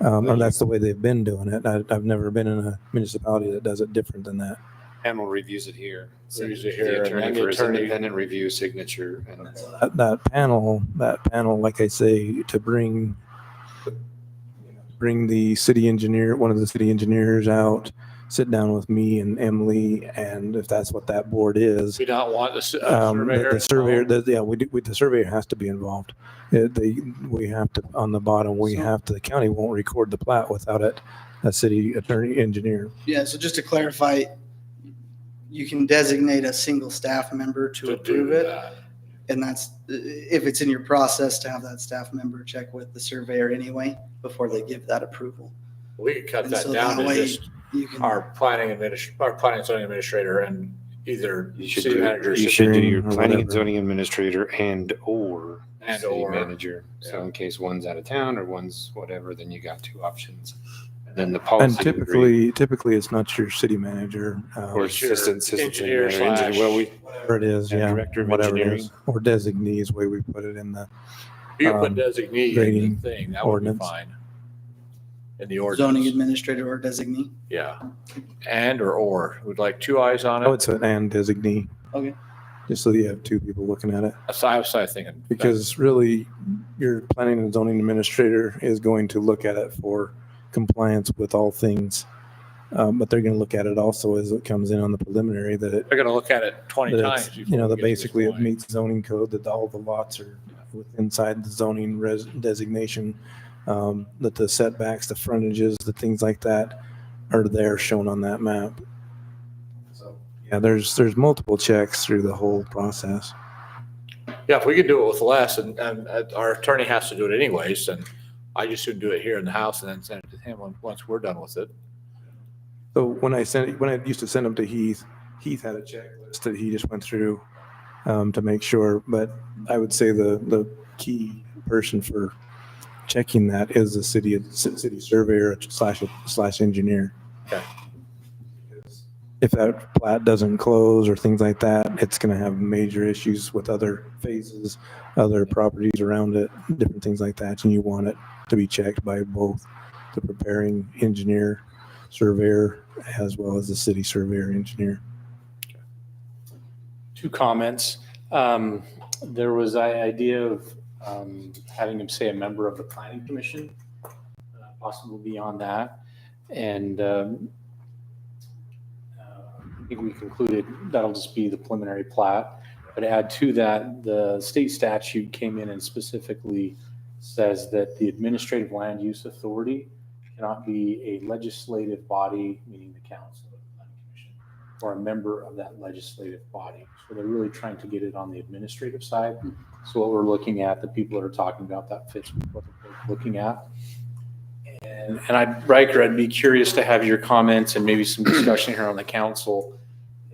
And that's the way they've been doing it. I've never been in a municipality that does it different than that. Panel reviews it here. Reviews it The here, and attorney then the for his attorney- independent review signature. And That panel, like I say, to bring the city engineer, one of the city engineers out, sit down with me and Emily, and if that's what that board is, We don't want the surveyor. the surveyor, the surveyor has to be involved. We have to, on the bottom, the county won't record the plat without a city attorney engineer. Yeah, so just to clarify, you can designate a single staff member to approve it. And that's, if it's in your process to have that staff member check with the surveyor anyway, before they give that approval. We could cut And that so down that to way just you can, our planning and zoning administrator and either you should city do, manager. you should do your or planning and whatever. zoning administrator and/or And city or, manager. So yeah. in case one's out of town or one's whatever, then you got 2 options. And then the And policy. would read, typically it's not your city manager. Or It's your assistant engineer engineer. Well, we, Whatever it is, and yeah. director of whatever it engineering. is. Or designees, way we put it in the, You could put um, designee in grading the thing, that would be ordinance. fine. In the zoning ordinance, administrator or designee. yeah. And or, would like 2 eyes on oh, it. it's an and designee. Okay. Just so you have 2 people looking at it. I was thinking. Because really, your planning and zoning administrator is going to look at it for compliance with all things. But they're going to look at it also as it comes in on the preliminary that it, They're gonna look at it 20 that times. it's, before we that get to this basically it point. meets zoning code, that all the lots are inside the zoning designation, that the setbacks, the frontages, the things like that are there shown on that map. So, yeah, there's multiple checks through the whole process. Yeah, if we could do it with less and our attorney has to do it anyways, and I just should do it here in the house and then send it to him once we're done with it. So when I used to send them to Heath had a checklist that he just went through to make sure. But I would say the key person for checking that is the city surveyor slash engineer. Okay. If that plat doesn't close or things like that, it's going to have major issues with other phases, other properties around it, different things like that. And you want it to be checked by both the preparing engineer, surveyor, as well as the city surveyor engineer. 2 comments. There was an idea of having him say a member of the planning commission, possibly beyond that. And I think we concluded that'll just be the preliminary plat. But add to that, the state statute came in and specifically says that the administrative land use authority cannot be a legislative body, meaning the council or the planning commission, or a member of that legislative body. So they're really trying to get it on the administrative side. So what we're looking at, the people that are talking about, that fits with what they're looking at. And Riker, I'd be curious to have your comments and maybe some discussion here on the council.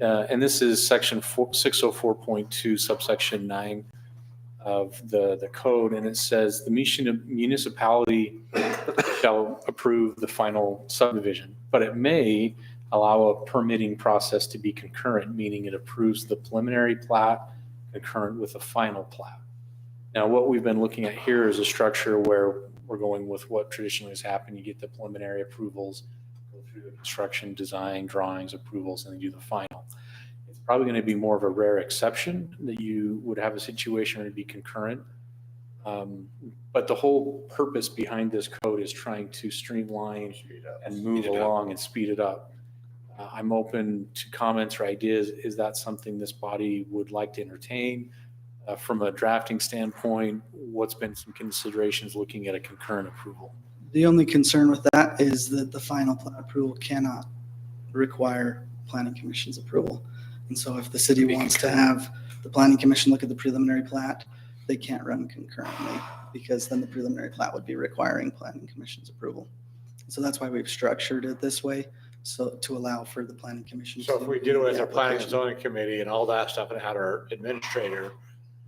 And this is section 604.2 subsection 9 of the code. And it says the municipality shall approve the final subdivision, but it may allow a permitting process to be concurrent, meaning it approves the preliminary plat concurrent with the final plat. Now, what we've been looking at here is a structure where we're going with what traditionally has happened. You get the preliminary approvals, go through the construction, design, drawings, approvals, and then do the final. It's probably going to be more of a rare exception that you would have a situation where it'd be concurrent. But the whole purpose behind this code is trying to streamline and move along and speed it up. I'm open to comments or ideas. Is that something this body would like to entertain? From a drafting standpoint, what's been some considerations looking at a concurrent approval? The only concern with that is that the final plat approval cannot require planning commission's approval. And so if the city wants to have the planning commission look at the preliminary plat, they can't run concurrently because then the preliminary plat would be requiring planning commission's approval. So that's why we've structured it this way, so to allow for the planning commission. So if we did it with the our planning and application. zoning committee and all that stuff and had our administrator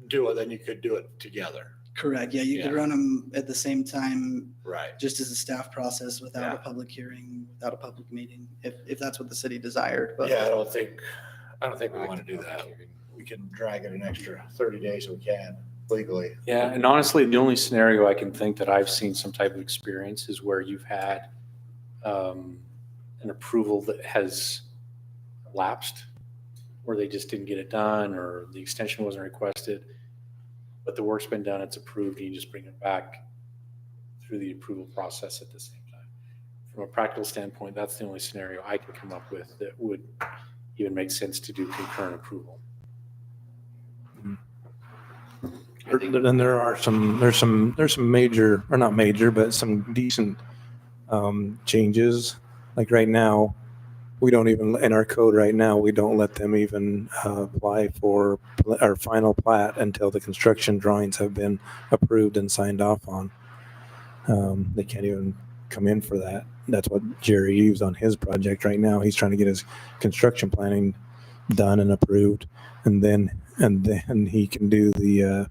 do it, then you could do it together. Correct, yeah, you could Yeah. run them at the same time, Right. just as a staff process without Yeah. a public hearing, without a public meeting, if that's what the city desired, but. Yeah, I don't think we want to do that. We can drag it an extra 30 days if we can legally. Yeah, and honestly, the only scenario I can think that I've seen some type of experience is where you've had an approval that has lapsed, where they just didn't get it done or the extension wasn't requested, but the work's been done, it's approved, and you just bring it back through the approval process at the same time. From a practical standpoint, that's the only scenario I can come up with that would even make sense to do concurrent approval. Then there's some major, or not major, but some decent changes. Like right now, we don't even, in our code right now, we don't let them even apply for our final plat until the construction drawings have been approved and signed off on. They can't even come in for that. That's what Jerry used on his project right now. He's trying to get his construction planning done and approved, and then he can do the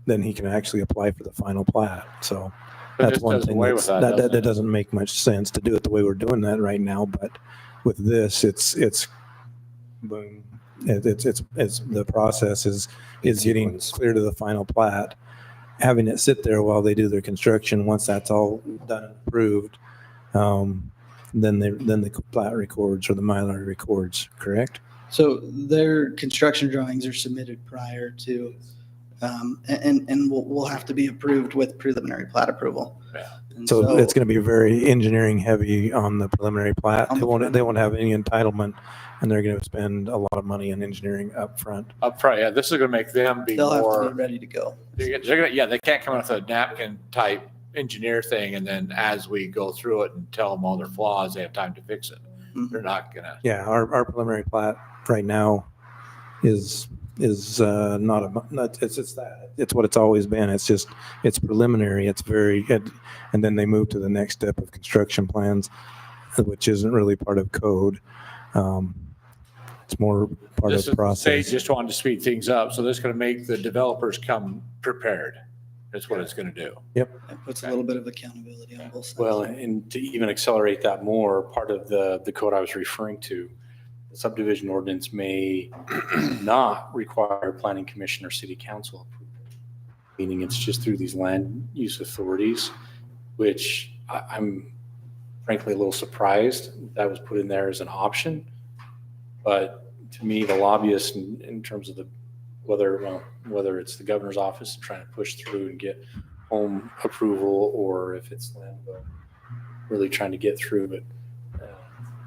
then he can actually apply for the final plat. So But that's this one does thing away with that, doesn't that it? doesn't make much sense to do it the way we're doing that right now. But with this, it's boom. It's the process is getting clear to the final plat, having it sit there while they do their construction. Once that's all done and approved, then the plat records or the Mylar records. Correct? So their construction drawings are submitted prior to, and will have to be approved with preliminary plat approval. Yeah. And So it's going to be very engineering heavy on the preliminary plat. On the They won't have any entitlement, and they're going to spend a lot of money on engineering up front. Up front, yeah, this is going to make them be They'll have to more, be ready to go. they're gonna, yeah, they can't come up with a napkin type engineer thing and then as we go through it and tell them all their flaws, they have time to fix it. Mhm. They're not gonna, Yeah, our preliminary plat right now is it's what it's always been. It's preliminary. It's and then they move to the next step of construction plans, which isn't really part of code. It's more part this of is, the the process. state just wanted to speed things up. So this is going to make the developers come prepared. That's what it's going to do. It puts a little bit of accountability on both sides. Well, and to even accelerate that more, part of the code I was referring to, the subdivision ordinance may not require planning commission or city council approval, meaning it's just through these land use authorities, which I'm frankly a little surprised that was put in there as an option. But to me, the lobbyists in terms of whether it's the governor's office trying to push through and get home approval, or if it's Landville really trying to get through, but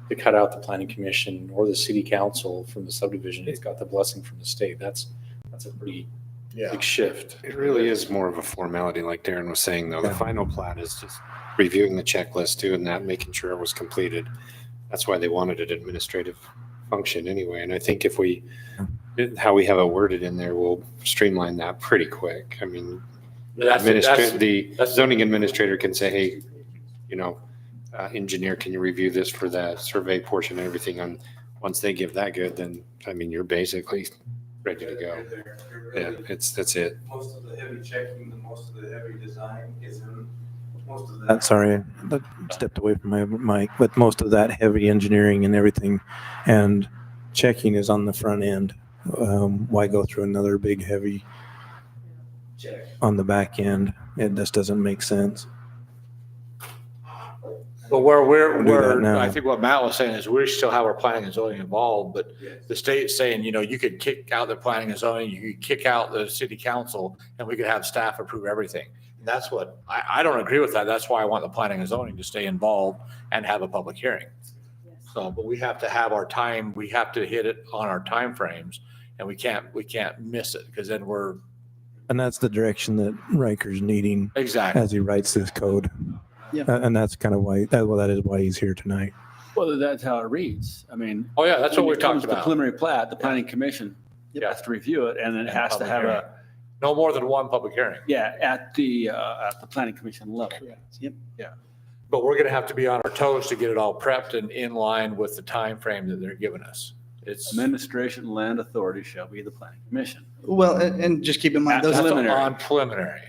to cut out the planning commission or the city council from the subdivision, it's got the blessing from the state. That's a pretty big shift. It really is more of a formality, like Darren was saying, though. The Yeah. final plat is just reviewing the checklist too, and that making sure it was completed. That's why they wanted an administrative function anyway. And I think if how we have it worded in there will streamline that pretty quick. I mean, the zoning administrator can say, hey, engineer, can you review this for the survey portion and everything? And once they give that good, then, I mean, you're basically ready to go. Yeah, that's it. Most of the heavy checking, most of the heavy design is in most of that. Sorry, I stepped away from my mic, but most of that heavy engineering and everything and checking is on the front end. Why go through another big heavy on the back end. It just doesn't make sense. But where We'll do that where now. I think what Matt was saying is we still have our planning and zoning involved, but the state's saying, you know, you could kick out the planning and zoning, you could kick out the city council, and we could have staff approve everything. And that's what, I don't agree with that. That's why I want the planning and zoning to stay involved and have a public hearing. So, but we have to have our time, we have to hit it on our timeframes, and we can't miss it, because then we're, And that's the direction that Riker's needing exactly. as he writes this code. Yeah. And that's kind of why, that is why he's here tonight. Well, that's how it reads. I mean. Oh, yeah, that's what when we it comes talked to about. Preliminary plat, the planning commission Yeah. has to review it, and then it And has to public have hearing. No more than one public hearing. at the planning commission level. Yep. But we're gonna have to be on our toes to get it all prepped and in line with the time frame that they're giving us. It's Administration and land authority shall be the planning commission. Well, and just keep in mind, that's those, preliminary. on preliminary.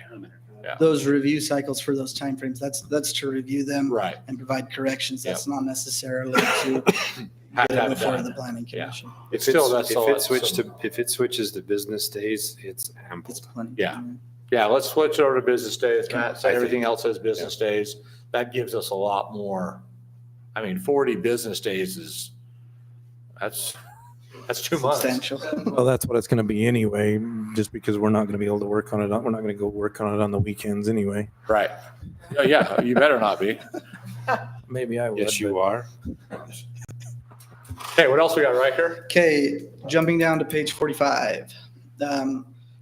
Yeah. those review cycles for those timeframes, that's to review them Right. and provide corrections. That's not necessarily to Have get to it have it before done. the planning Yeah. commission. It's still, that's all. If it switches to business days, it's ample. It's plenty. Yeah. Yeah, let's switch over to business days. Matt said I think- everything else says business days. That gives us a lot more. I mean, 40 business days that's too much. Substantial. Well, that's what it's going to be anyway, just because we're not going to be able to work on it. We're not going to go work on it on the weekends anyway. Right. Yeah, you better not be. Maybe I would. Yes, you are. Okay, what else we got right here? Okay, jumping down to page 45.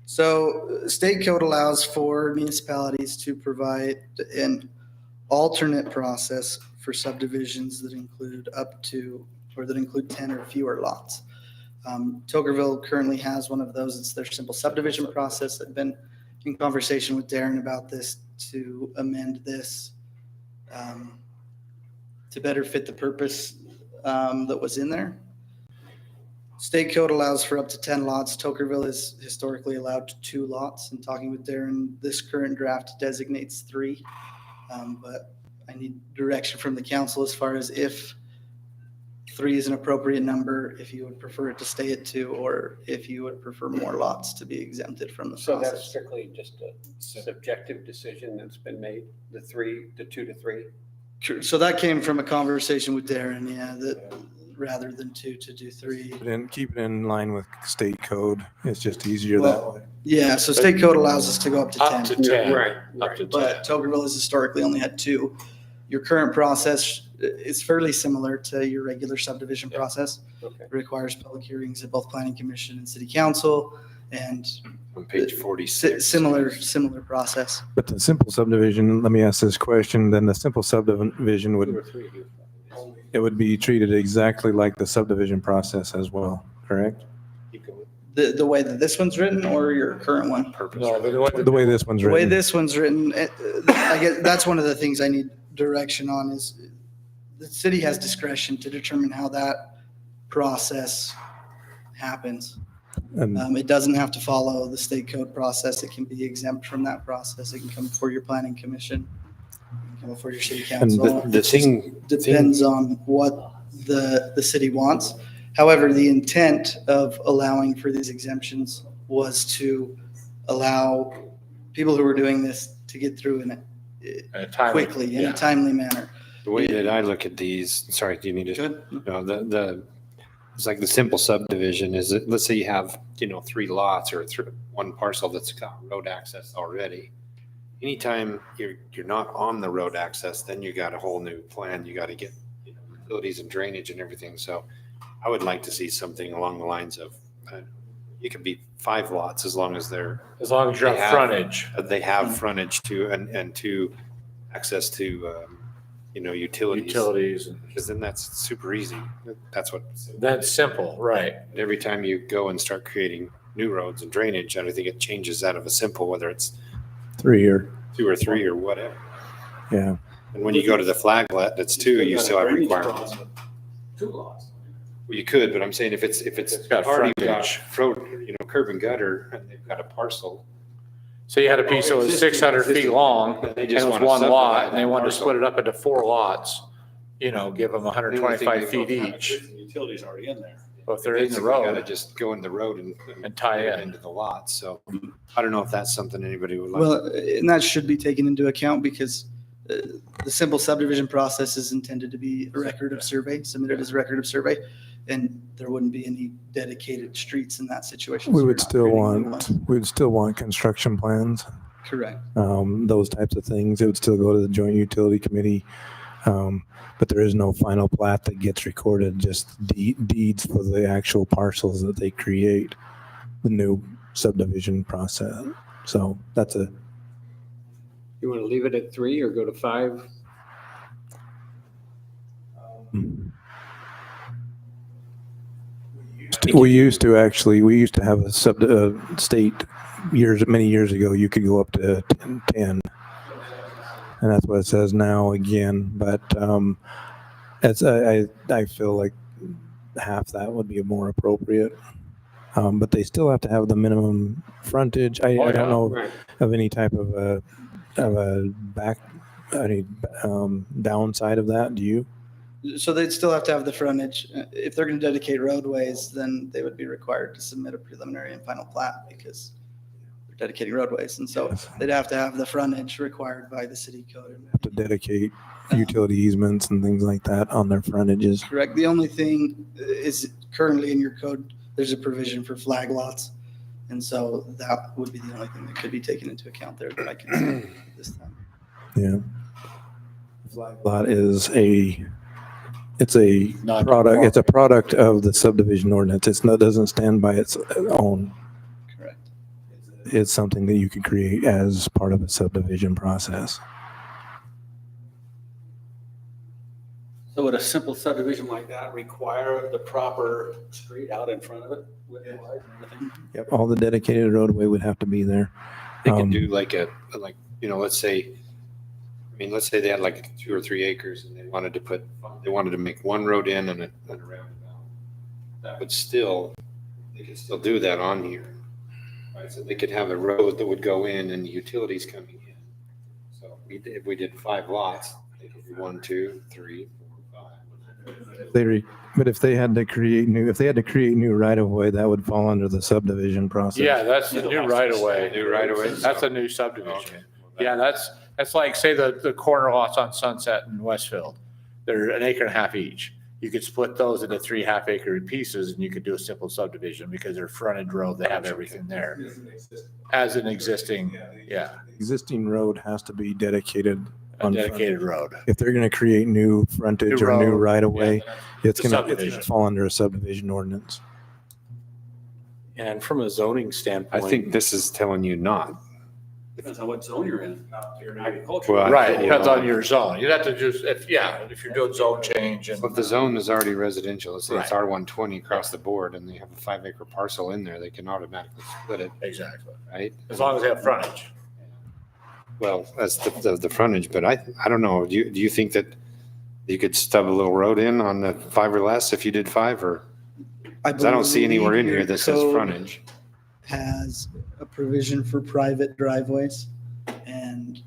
So state code allows for municipalities to provide an alternate process for subdivisions that include up to, or that include 10 or fewer lots. Tokerville currently has one of those. It's their simple subdivision process. I've been in conversation with Darren about this to amend this to better fit the purpose that was in there. State code allows for up to 10 lots. Tokerville is historically allowed 2 lots. And talking with Darren, this current draft designates 3. But I need direction from the council as far as if 3 is an appropriate number, if you would prefer it to stay at 2, or if you would prefer more lots to be exempted from the So that's process. strictly just a subjective decision that's been made, the 2 to 3? True. So that came from a conversation with Darren, yeah, that rather than 2 to do 3. And keep it in line with state code. It's just easier Well, that way. Yeah, so state code allows us to go up to 10. Up to 10. Right, Up to 10. But Tokerville has historically only had 2. Your current process is fairly similar to your regular subdivision process. Okay. It requires public hearings at both planning commission and city council, and On page 46. similar process. But the simple subdivision, let me ask this question, then the simple subdivision 2 would, or 3. it would be treated exactly like the subdivision process as well, correct? The way that this one's written, or your current one? No, The way this one's The way written. this one's written, I guess that's one of the things I need direction on is the city has discretion to determine how that process happens. And It doesn't have to follow the state code process. It can be exempt from that process. It can come before your planning commission, it can come before your city council. The thing, Depends on what the city wants. However, the intent of allowing for these exemptions was to allow people who are doing this to get through in quickly, in a timely manner. the way that I look at these, sorry, do you need to? Good. No, it's like the simple subdivision is that, let's say you have, 3 lots or 1 parcel that's got road access already. Anytime you're not on the road access, then you got a whole new plan. You got to get utilities and drainage and everything. So I would like to see something along the lines of, it could be 5 lots as long as you have they have- frontage. they have frontage to, and to access to, utilities. Utilities, and Because then that's super easy. That's what, that's simple, right? every time you go and start creating new roads and drainage, I don't think it changes out of a simple, whether it's 3 or, 2 or 3 or whatever. yeah. And when you go to the flaglet, that's 2, you still have requirements. 2 lots. Well, you could, but I'm saying if it's got already frontage. got curb and gutter, and they've got a parcel. So you had a piece that was 600 feet long, They and just it was wanna 1 lot, subdivide and they that wanted to parcel. split it up into 4 lots, give them 125 feet each. Utilities already in there. Well, if they're in the Basically, gotta road just go in the road and tie it in. into the lot. So I don't know if that's something anybody would like. Well, and that should be taken into account because the simple subdivision process is intended to be a record of survey, submitted as a record of survey, and there wouldn't be any dedicated streets in that situation. We so you're would not still creating new want, ones. we'd still want construction plans, Correct. those types of things. It would still go to the Joint Utility Committee. But there is no final plat that gets recorded, just deeds for the actual parcels that they create, the new subdivision process. So that's a, You want to leave it at 3 or go to 5? we used to have a state many years ago, you could go up to 10. And that's what it says now again, but I feel like half that would be more appropriate. But they still have to have the minimum frontage. I don't know Right. of any type of a downside of that. Do you? So they'd still have to have the frontage. If they're going to dedicate roadways, then they would be required to submit a preliminary and final plat because they're dedicating roadways. And so they'd have to have the frontage required by the city code. Have to dedicate utility easements and things like that on their frontages. Correct. The only thing is currently in your code, there's a provision for flag lots. And so that would be the only thing that could be taken into account there that I can see at this time. Yeah. Flag lot is it's a Not product. It's a product of the subdivision ordinance. Doesn't stand by its own. Correct. It's something that you can create as part of a subdivision process. So would a simple subdivision like that require the proper street out in front of it? Width wise and everything? Yep. All the dedicated roadway would have to be there. They could do like let's say they had like 2 or 3 acres and they wanted to make one road in and a roundabout. That would they could still do that on here. Right, so they could have a road that would go in and the utilities coming in. So if we did 5 lots, they could do 1, 2, 3, 4, 5. But if they had to create new right of way, that would fall under the subdivision process. Yeah, that's the new right of way. New right of way. That's a new subdivision. Okay. Yeah, that's like, say the corner lots on Sunset and Westfield. They're an acre and a half each. You could split those into 3 half-acre pieces and you could do a simple subdivision because they're frontage road, they have everything there. As an existing, yeah, Existing road has to be dedicated. a dedicated road. If they're going to create new frontage or new road, right of way, it's It's a going to subdivision. fall under a subdivision ordinance. And from a zoning I standpoint. think this is telling you not. Depends on what zone you're in. You're in agriculture. Well, Right, it depends on your zone. You'd have to just, if you're doing zone change and. If the zone is already residential, let's say it's Right. R120 across the board and they have a 5-acre parcel in there, they can automatically split it, Exactly. right? As long as they have frontage. Well, that's the frontage, but I don't know. Do you think that you could stub a little road in on the 5 or less if you did 5 or? 'Cause I don't see anywhere in here that says Code frontage. Has a provision for private driveways and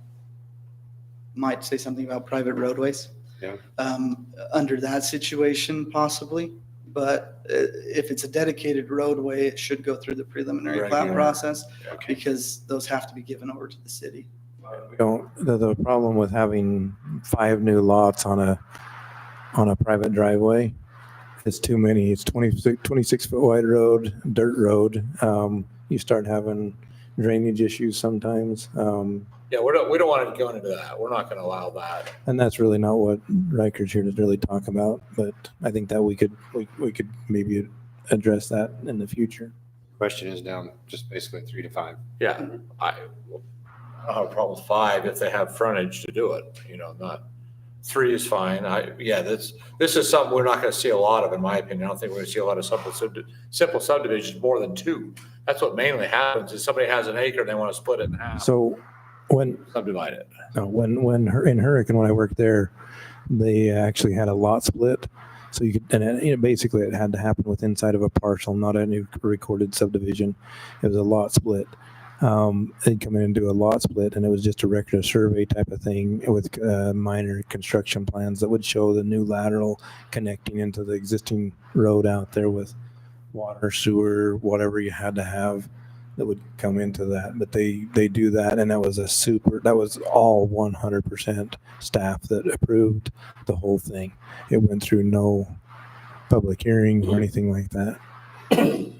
might say something about private roadways. Yeah. Under that situation possibly, but if it's a dedicated roadway, it should go through the preliminary plat Regular. process Okay. because those have to be given over to the city. We don't, the problem with having 5 new lots on a private driveway, it's too many. It's 26 foot wide road, dirt road. You start having drainage issues sometimes. Yeah, we don't want to go into that. We're not going to allow that. And that's really not what Riker's here to really talk about, but I think that we could maybe address that in the future. Question is down just basically 3 to 5. Yeah, I don't have a problem with 5 if they have frontage to do it, not 3 is fine. This is something we're not going to see a lot of, in my opinion. I don't think we're going to see a lot of simple subdivisions more than 2. That's what mainly happens is somebody has an acre and they want to split it in half, So when subdivide it. in Hurricane, when I worked there, they actually had a lot split. So you could, and basically it had to happen with inside of a parcel, not a new recorded subdivision. It was a lot split. They'd come in and do a lot split, and it was just a record of survey type of thing with minor construction plans that would show the new lateral connecting into the existing road out there with water, sewer, whatever you had to have that would come into that. But they do that, and that was all 100% staff that approved the whole thing. It went through no public hearing or anything like that. And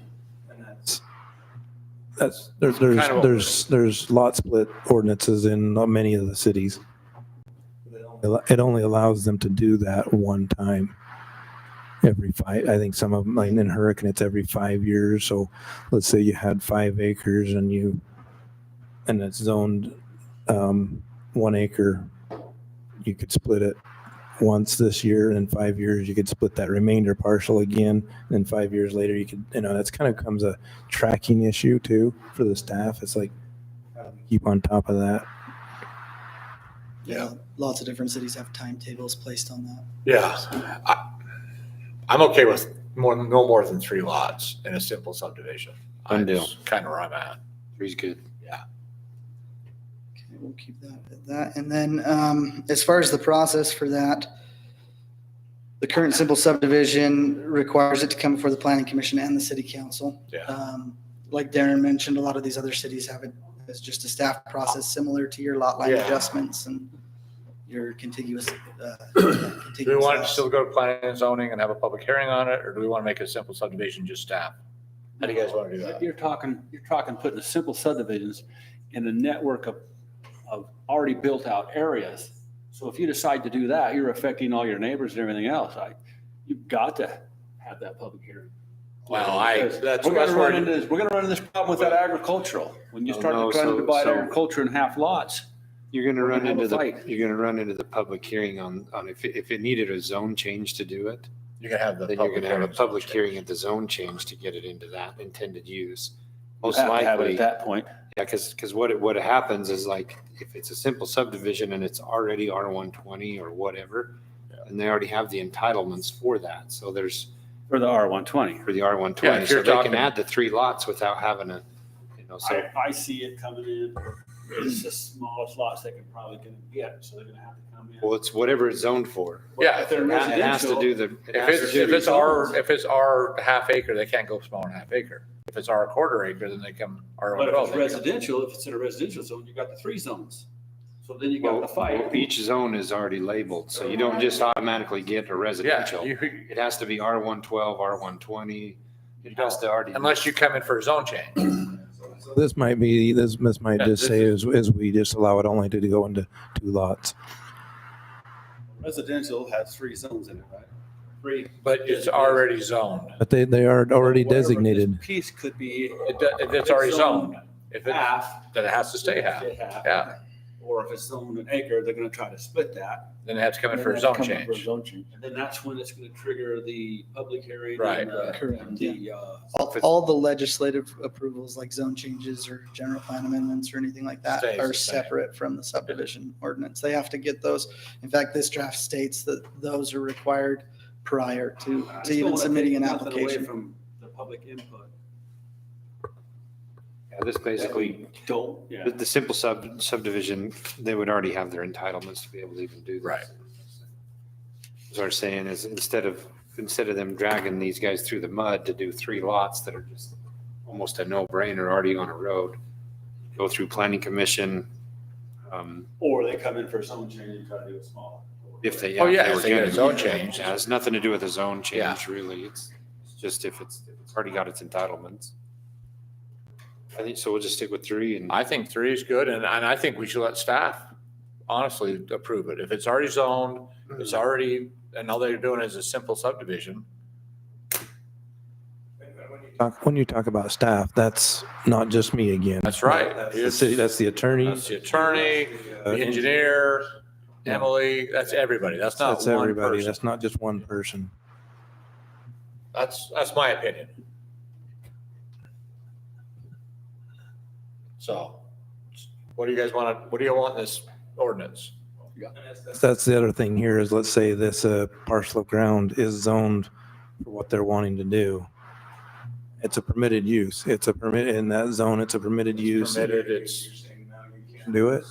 there's lot split ordinances in many of the cities. It only allows them to do that one time every five. I think some of them, like in Hurricane, it's every 5 years. So let's say you had 5 acres and it's zoned 1 acre, you could split it once this year, and in 5 years you could split that remainder parcel again. And then 5 years later you could, that's kind of becomes a tracking issue too for the staff. It's like, how do we keep on top of that? Yeah, lots of different cities have timetables placed on that. Yeah. I'm okay with no more than 3 lots in a simple subdivision. Done deal. That's kind of where I'm at. 3's good. Yeah. Okay, we'll keep that at that. And then as far as the process for that, the current simple subdivision requires it to come before the planning commission and the city council. Yeah. Like Darren mentioned, a lot of these other cities have it as just a staff process similar to your lot line Yeah. adjustments and your contiguous. Do we want to still go to planning and zoning and have a public hearing on it, or do we want to make a simple subdivision just staff? How do you guys want to do that? You're talking putting the simple subdivisions in a network of already built out areas. So if you decide to do that, you're affecting all your neighbors and everything else. You've got to have that public hearing. Well, We're gonna run into this problem with that agricultural. When you start trying to divide agriculture in half lots. You're gonna We're run gonna have into a fight. you're gonna run into the public hearing on if it needed a zone change to do it, You're gonna have the then you're public gonna have a hearings. public hearing at the zone change to get it into that intended use. Most You have to have it likely, at that point. yeah, because what happens is like, if it's a simple subdivision and it's already R120 or whatever, and they already have the entitlements for that, so there's For the R120. for the Yeah, R120, if so you're they talking- can add the 3 lots without having a, so. I see it coming in. It's the smallest lots they can probably get, so they're gonna have to come in. Well, it's whatever it's zoned for. Yeah, If they're It has to residential, do the. it has to do If it's our half acre, they can't go smaller than half acre. If it's our quarter acre, then they come but if R12. it's residential, if it's in a residential zone, you got the 3 zones. So then you got the fight. Each zone is already labeled, so you don't just automatically get a Yeah, residential. It has to be R112, R120. It has to already. unless you come in for a zone change. So this might Yeah, just this say is we just allow it only to go into 2 lots. Residential has 3 zones in it, right? 3. But it's already zoned. But they are already Whatever this designated. Piece could be If it's already zoned. If it, half. then it has to stay half. Yeah. Or if it's zoned an acre, they're gonna try to split that. Then they have to come in for a And zone then come up for a change. zone change. And then that's when it's gonna trigger the public hearing. Right. Correct, And yeah. the, All the legislative approvals like zone changes or general plan amendments or anything like that Stays are the same. separate from the subdivision ordinance. They have to get those. In fact, this draft states that those are required prior to I just even don't wanna submitting take an nothing away application. From the public input. Yeah, this basically, Don't, yeah. the simple subdivision, they would already have their entitlements to be able to even do this. Right. What I'm saying is instead of them dragging these guys through the mud to do 3 lots that are just almost a no-brainer already on a road, go through planning commission, Or they come in for a zone change and try to do it smaller. if they. Oh, yeah, they if were they get a gonna- zone change. Yeah, it has nothing to do with a zone Yeah. change, really. It's just if it's already got its entitlements. I think, so we'll just stick with 3 and. I think 3 is good, and I think we should let staff honestly approve it. If it's already zoned, it's already, and all they're doing is a simple subdivision. When you talk about staff, that's not just me again. That's right. That's the city, that's the attorney. That's the attorney, the engineer, Emily, that's everybody. That's not That's one everybody. person. That's not just one person. That's my opinion. So, what do you guys want what do you want in this ordinance? That's the other thing here is, let's say this parcel of ground is zoned for what they're wanting to do. It's a permitted use. It's a permit in that zone. It's a permitted use. Permitted, it's, Do it.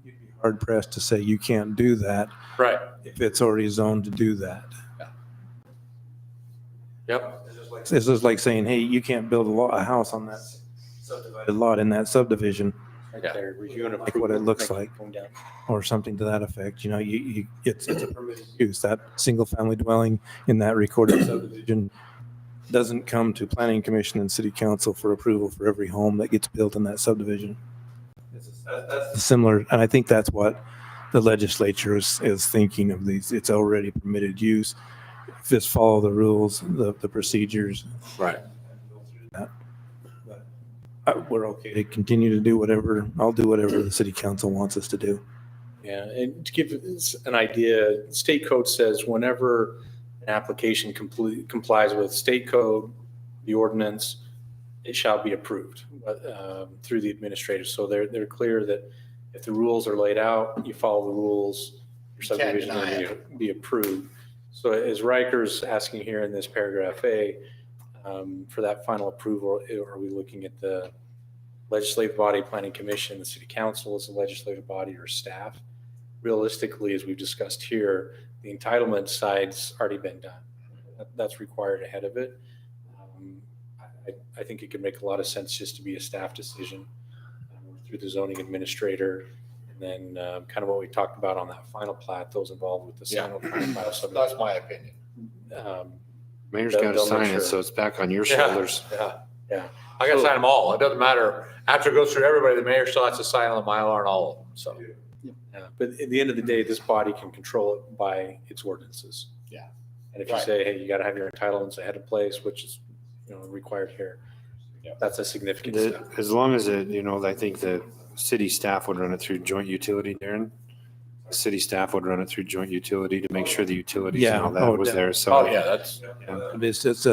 You'd be hard pressed to say you can't do that right, if it's already zoned to do that. yep. this is like saying, hey, you can't build a house on that subdivided lot in that subdivision, Right there, review and like what it approval, looks make it like. come down. or something to that effect. You know, it's a permitted use. That single family dwelling in that recorded subdivision doesn't come to planning commission and city council for approval for every home that gets built in that subdivision. That's similar, and I think that's what the legislature is thinking of these. It's already permitted use. Just follow the rules, the procedures. Right. We're okay to continue to do whatever, I'll do whatever the city council wants us to do. Yeah, and to give us an idea, state code says whenever an application complies with state code, the ordinance, it shall be approved through the administrator. So they're clear that if the rules are laid out, you follow the rules, your subdivision will be approved. So as Riker's asking here in this paragraph A, for that final approval, are we looking at the legislative body, planning commission, the city council as a legislative body, or staff? Realistically, as we've discussed here, the entitlement side's already been done. That's required ahead of it. I think it could make a lot of sense just to be a staff decision through the zoning administrator. And then kind of what we talked about on that final plat, those involved with the final plat. That's my opinion. Mayor's They'll got to make sign sure. it, so it's back on your Yeah. shoulders. Yeah. I gotta sign them all. It doesn't matter. After it goes through everybody, the mayor still has to sign on the Mylar and all of them, so. Yeah, but at the end of the day, this body can control it by its ordinances. Yeah. And if you Right. say, hey, you got to have your entitlements ahead of place, which is, required here, that's a significant step. As long as I think the city staff would run it through joint utility, Darren. The city staff would run it through joint utility to make sure the utilities and Yeah. all that Oh, was there. So Oh, yeah, that's, It's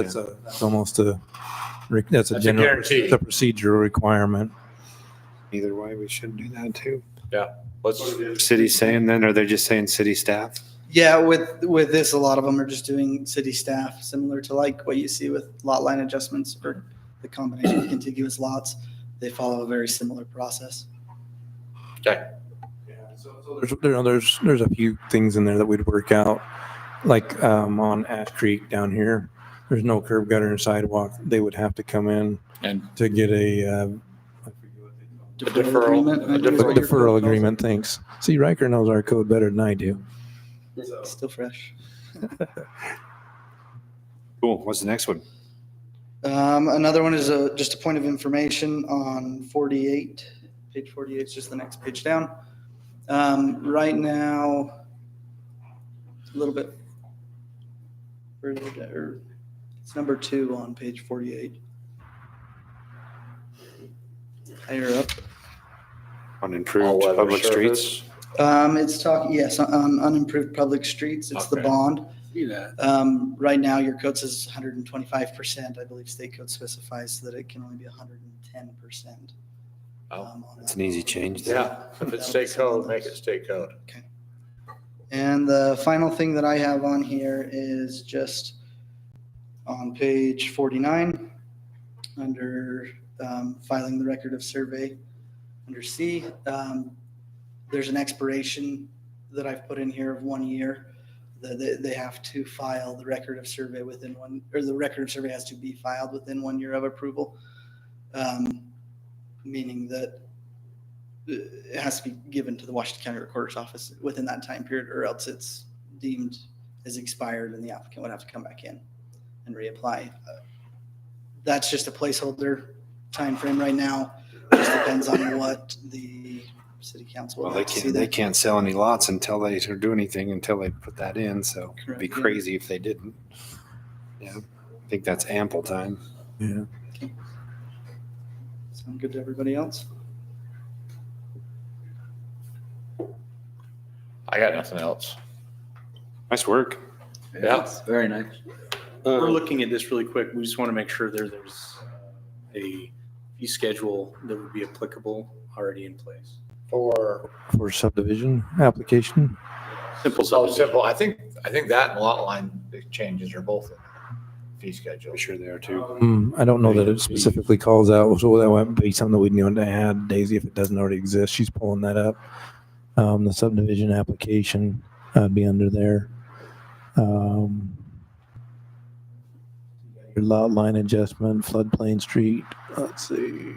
almost that's a That's a general, guarantee. it's a procedural requirement. either way, we should do that too. let's, City saying then, or they're just saying city staff? Yeah, with this, a lot of them are just doing city staff, similar to like what you see with lot line adjustments or the combination of contiguous lots. They follow a very similar process. okay. There's a few things in there that we'd work out, like on Ash Creek down here. There's no curb gutter and sidewalk. They would have to come in And to get a Deferral agreement, I think is what you're- deferral agreement. Thanks. See, Riker knows our code better than I do. Still fresh. Cool. What's the next one? Another one is just a point of information on 48. Page 48 is just the next page down. Right now, a little bit further down, or it's number 2 on page 48. Higher up. On all improved weather public streets? surface. It's talking, yes, on unimproved public streets. It's the Okay. bond. See that? Right now, your code says 125%. I believe state code specifies that it can only be 110%. Oh, That's an easy change. Yeah, if it's state code, make it state code. And the final thing that I have on here is just on page 49, under filing the record of survey, under C, there's an expiration that I've put in here of 1 year. They have to file the record of survey within the record of survey has to be filed within 1 year of approval. Meaning that it has to be given to the Washington County Recorder's Office within that time period, or else it's deemed as expired and the applicant would have to come back in and reapply. That's just a placeholder time frame right now. It just depends on what the city council Well, would they like to see can't, there. they can't sell any lots until they do anything until they put that in. So it'd be Correct, yeah. crazy if they didn't. Yeah. I think that's ample time. Yeah. Sound good to everybody else? I got nothing else. Nice work. Yeah. Very nice. We're looking at this really quick. We just want to make sure there's a fee schedule that would be applicable already in place. For, subdivision application. Simple so subdivision. simple, I think that and lot line changes are both in the fee schedule. I'm sure they are too. I don't know that it specifically calls out, so that might be something that we'd need to add, Daisy, if it doesn't already exist. She's pulling that up. The subdivision application be under there. Your lot line adjustment, floodplain street, let's see.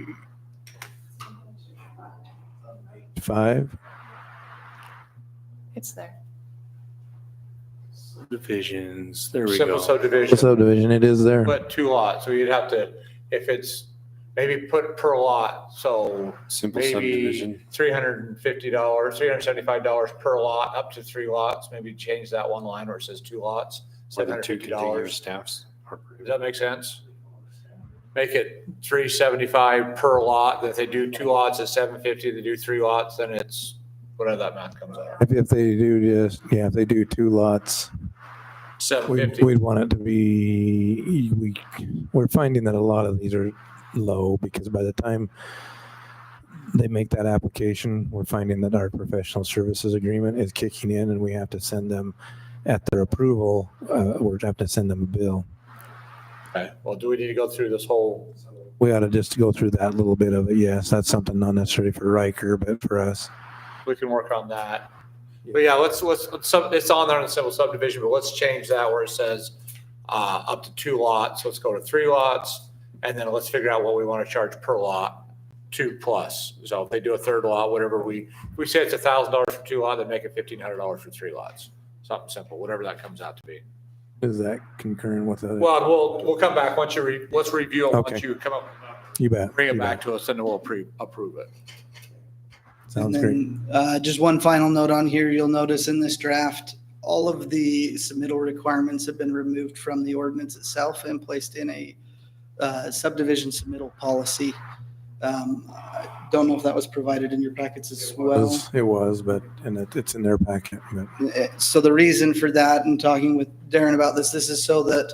5. It's there. Divisions, there we Simple go. subdivision, Subdivision, it is there. but 2 lots. So you'd have to, if it's, maybe put per lot. So Simple maybe subdivision. $350, $375 per lot, up to 3 lots. Maybe change that one line where it says 2 lots, More than 2 contiguous $750. staffs. Does that make sense? Make it $375 per lot. If they do 2 lots at $750, they do 3 lots, then it's whatever that math comes out. If they do if they do 2 lots, $750. we'd want it to be, we're finding that a lot of these are low because by the time they make that application, we're finding that our professional services agreement is kicking in and we have to send them at their approval, we're have to send them a bill. Okay. Well, do we need to go through this whole? We ought to just go through that little bit of it. Yes, that's something not necessarily for Riker, but for us. We can work on that. But yeah, let's, it's on there in the simple subdivision, but let's change that where it says up to 2 lots. Let's go to 3 lots. And then let's figure out what we want to charge per lot, 2 plus. So if they do a 3rd lot, whatever if we say it's $1,000 for 2 lots, then make it $1,500 for 3 lots. Something simple, whatever that comes out to be. Is that concurrent with the? Well, we'll come back once let's review it. Okay. Once you come up, You bet. bring it you back bet. to us and then we'll approve it. Sounds And great. then, just one final note on here, you'll notice in this draft, all of the submittal requirements have been removed from the ordinance itself and placed in a subdivision submittal policy. I don't know if that was provided in your packets as well. It was, but, and it's in their packet, but So the reason for that, and talking with Darren about this is so that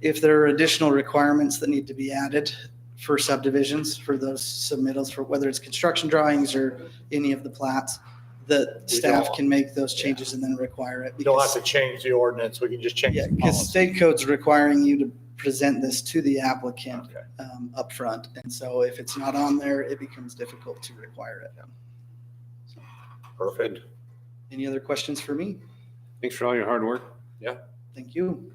if there are additional requirements that need to be added for subdivisions, for those submittals, for whether it's construction drawings or any of the plats, that We staff don't- can make those changes and then require it. You don't have because- to change the ordinance. We can just change Yeah, the because policy. state code's requiring you to present this to the applicant Okay. upfront. And so if it's not on there, it becomes difficult to require it. Perfect. Any other questions for me? Thanks for all your hard work. Thank you.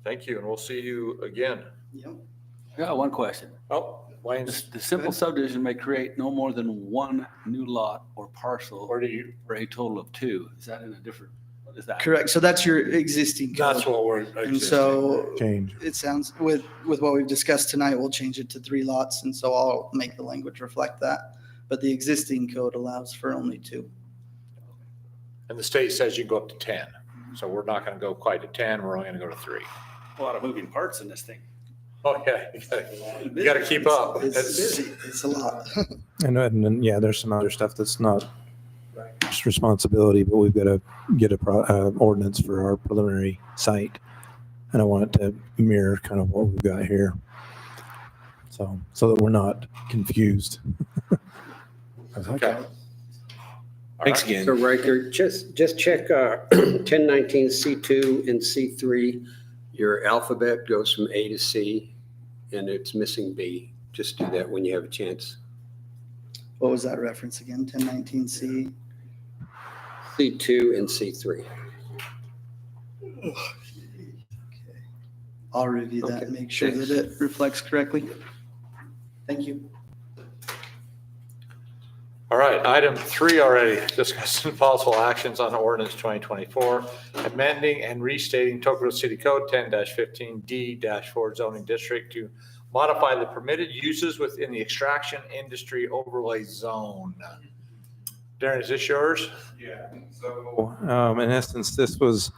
Thank you. And we'll see you again. Yep. I got one question. Oh, Wayne's, The simple subdivision may create no more than 1 new lot or parcel where do you, for a total of 2. Is that in a different, what is that? Correct. So that's your existing code. that's what we're. And so change. it sounds, with what we've discussed tonight, we'll change it to 3 lots. And so I'll make the language reflect that. But the existing code allows for only 2. And the state says you can go up to 10. So we're not going to go quite to 10. We're only going to go to 3. A lot of moving parts in this thing. Oh, yeah. You got to keep up. It's It's- busy. It's a lot. And then, yeah, there's some other stuff that's not just responsibility, but we've got to get ordinance for our preliminary site. And I want it to mirror kind of what we've got here. So that we're not confused. Okay. Thanks again. So Riker, just check 1019 C2 and C3. Your alphabet goes from A to C and it's missing B. Just do that when you have a chance. What was that reference again? 1019C? C2 and C3. I'll review that and Okay, make sure thanks. that it reflects correctly. Thank you. All right, item 3 already, discussing possible actions on ordinance 2024, amending and restating Tocqueville City Code 10-15D-4 zoning district to modify the permitted uses within the extraction industry overlay zone. Darren, is this yours? Yeah. So, in essence, this was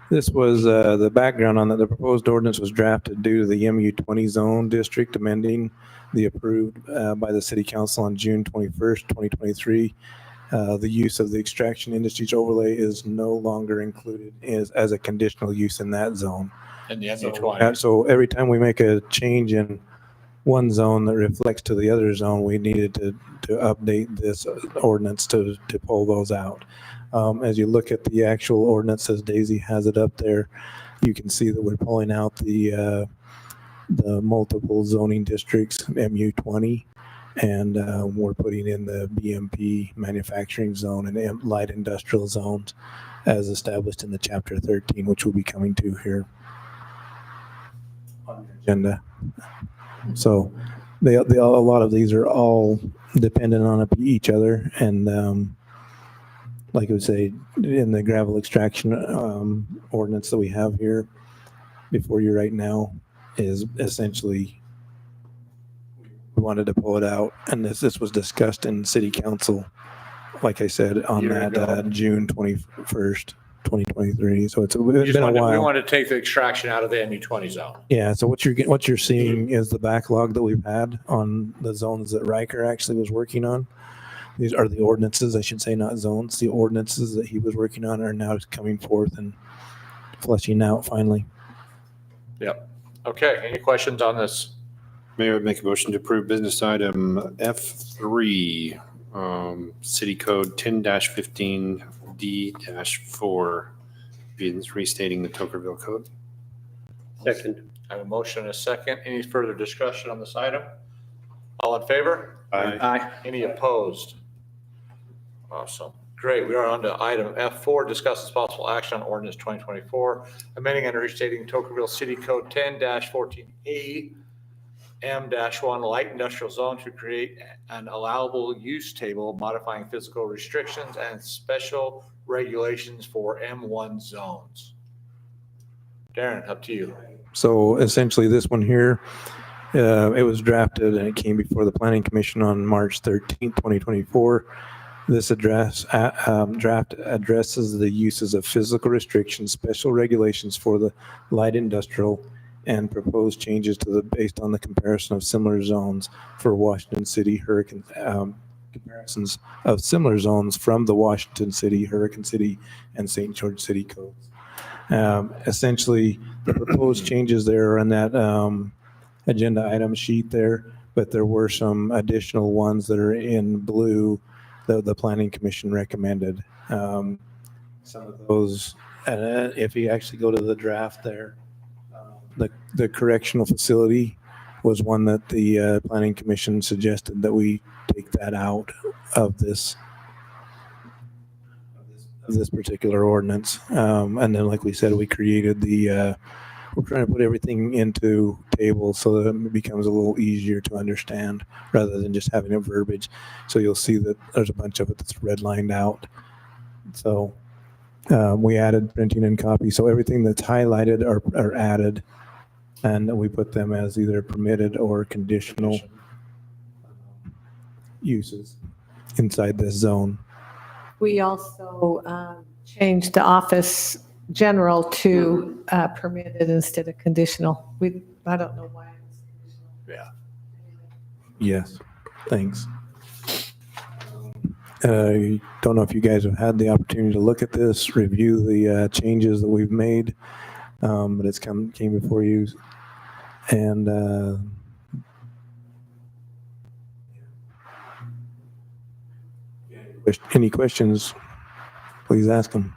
the background on that. The proposed ordinance was drafted due to the MU20 zone district amending the approved by the city council on June 21st, 2023. The use of the extraction industries overlay is no longer included as a conditional use in that zone. In the MU20. So every time we make a change in one zone that reflects to the other zone, we needed to update this ordinance to pull those out. As you look at the actual ordinance, as Daisy has it up there, you can see that we're pulling out the multiple zoning districts, MU20, and we're putting in the BMP manufacturing zone and light industrial zones as established in the chapter 13, which we'll be coming to here. agenda. So a lot of these are all dependent on each other. And like I would say, in the gravel extraction ordinance that we have here before you right now is essentially, we wanted to pull it out. And this was discussed in city council, like I said, on Year that ago. June 21st, 2023. So it's We been just a wanted, we while. wanted to take the extraction out of the MU20 zone. Yeah, so what you're seeing is the backlog that we've had on the zones that Riker actually was working on. These are the ordinances, I should say, not zones. The ordinances that he was working on are now coming forth and fleshing out finally. Yep. Okay, any questions on this? Mayor would make a motion to approve business item F3, City Code 10-15D-4, restating the Tokerville Code. Second. I have a motion and a second. Any further discussion on this item? All in favor? Aye. Any opposed? Awesome. Great. We are on to item F4, discuss possible action on ordinance 2024, amending and restating Tokerville City Code 10-14A M-1 light industrial zone to create an allowable use table, modifying physical restrictions and special regulations for M1 zones. Darren, up to you. So essentially this one here, it was drafted and it came before the Planning Commission on March 13th, 2024. This draft addresses the uses of physical restrictions, special regulations for the light industrial, and proposed changes to based on the comparison of similar zones for Washington City Hurricane, comparisons of similar zones from the Washington City, Hurricane City, and St. George City codes. Essentially, the proposed changes there are in that agenda item sheet there, but there were some additional ones that are in blue that the Planning Commission recommended. Some of those, if you actually go to the draft there, the correctional facility was one that the Planning Commission suggested that we take that out of this particular ordinance. And then, like we said, we created we're trying to put everything into tables so that it becomes a little easier to understand rather than just having a verbiage. So you'll see that there's a bunch of it that's redlined out. So we added printing and copy. So everything that's highlighted are added, and we put them as either permitted or conditional uses inside this zone. We also changed the office general to permitted instead of conditional. I don't know why it's conditional. Yeah. Yes, thanks. I don't know if you guys have had the opportunity to look at this, review the changes that we've made, but it's came before you. And any questions, please ask them.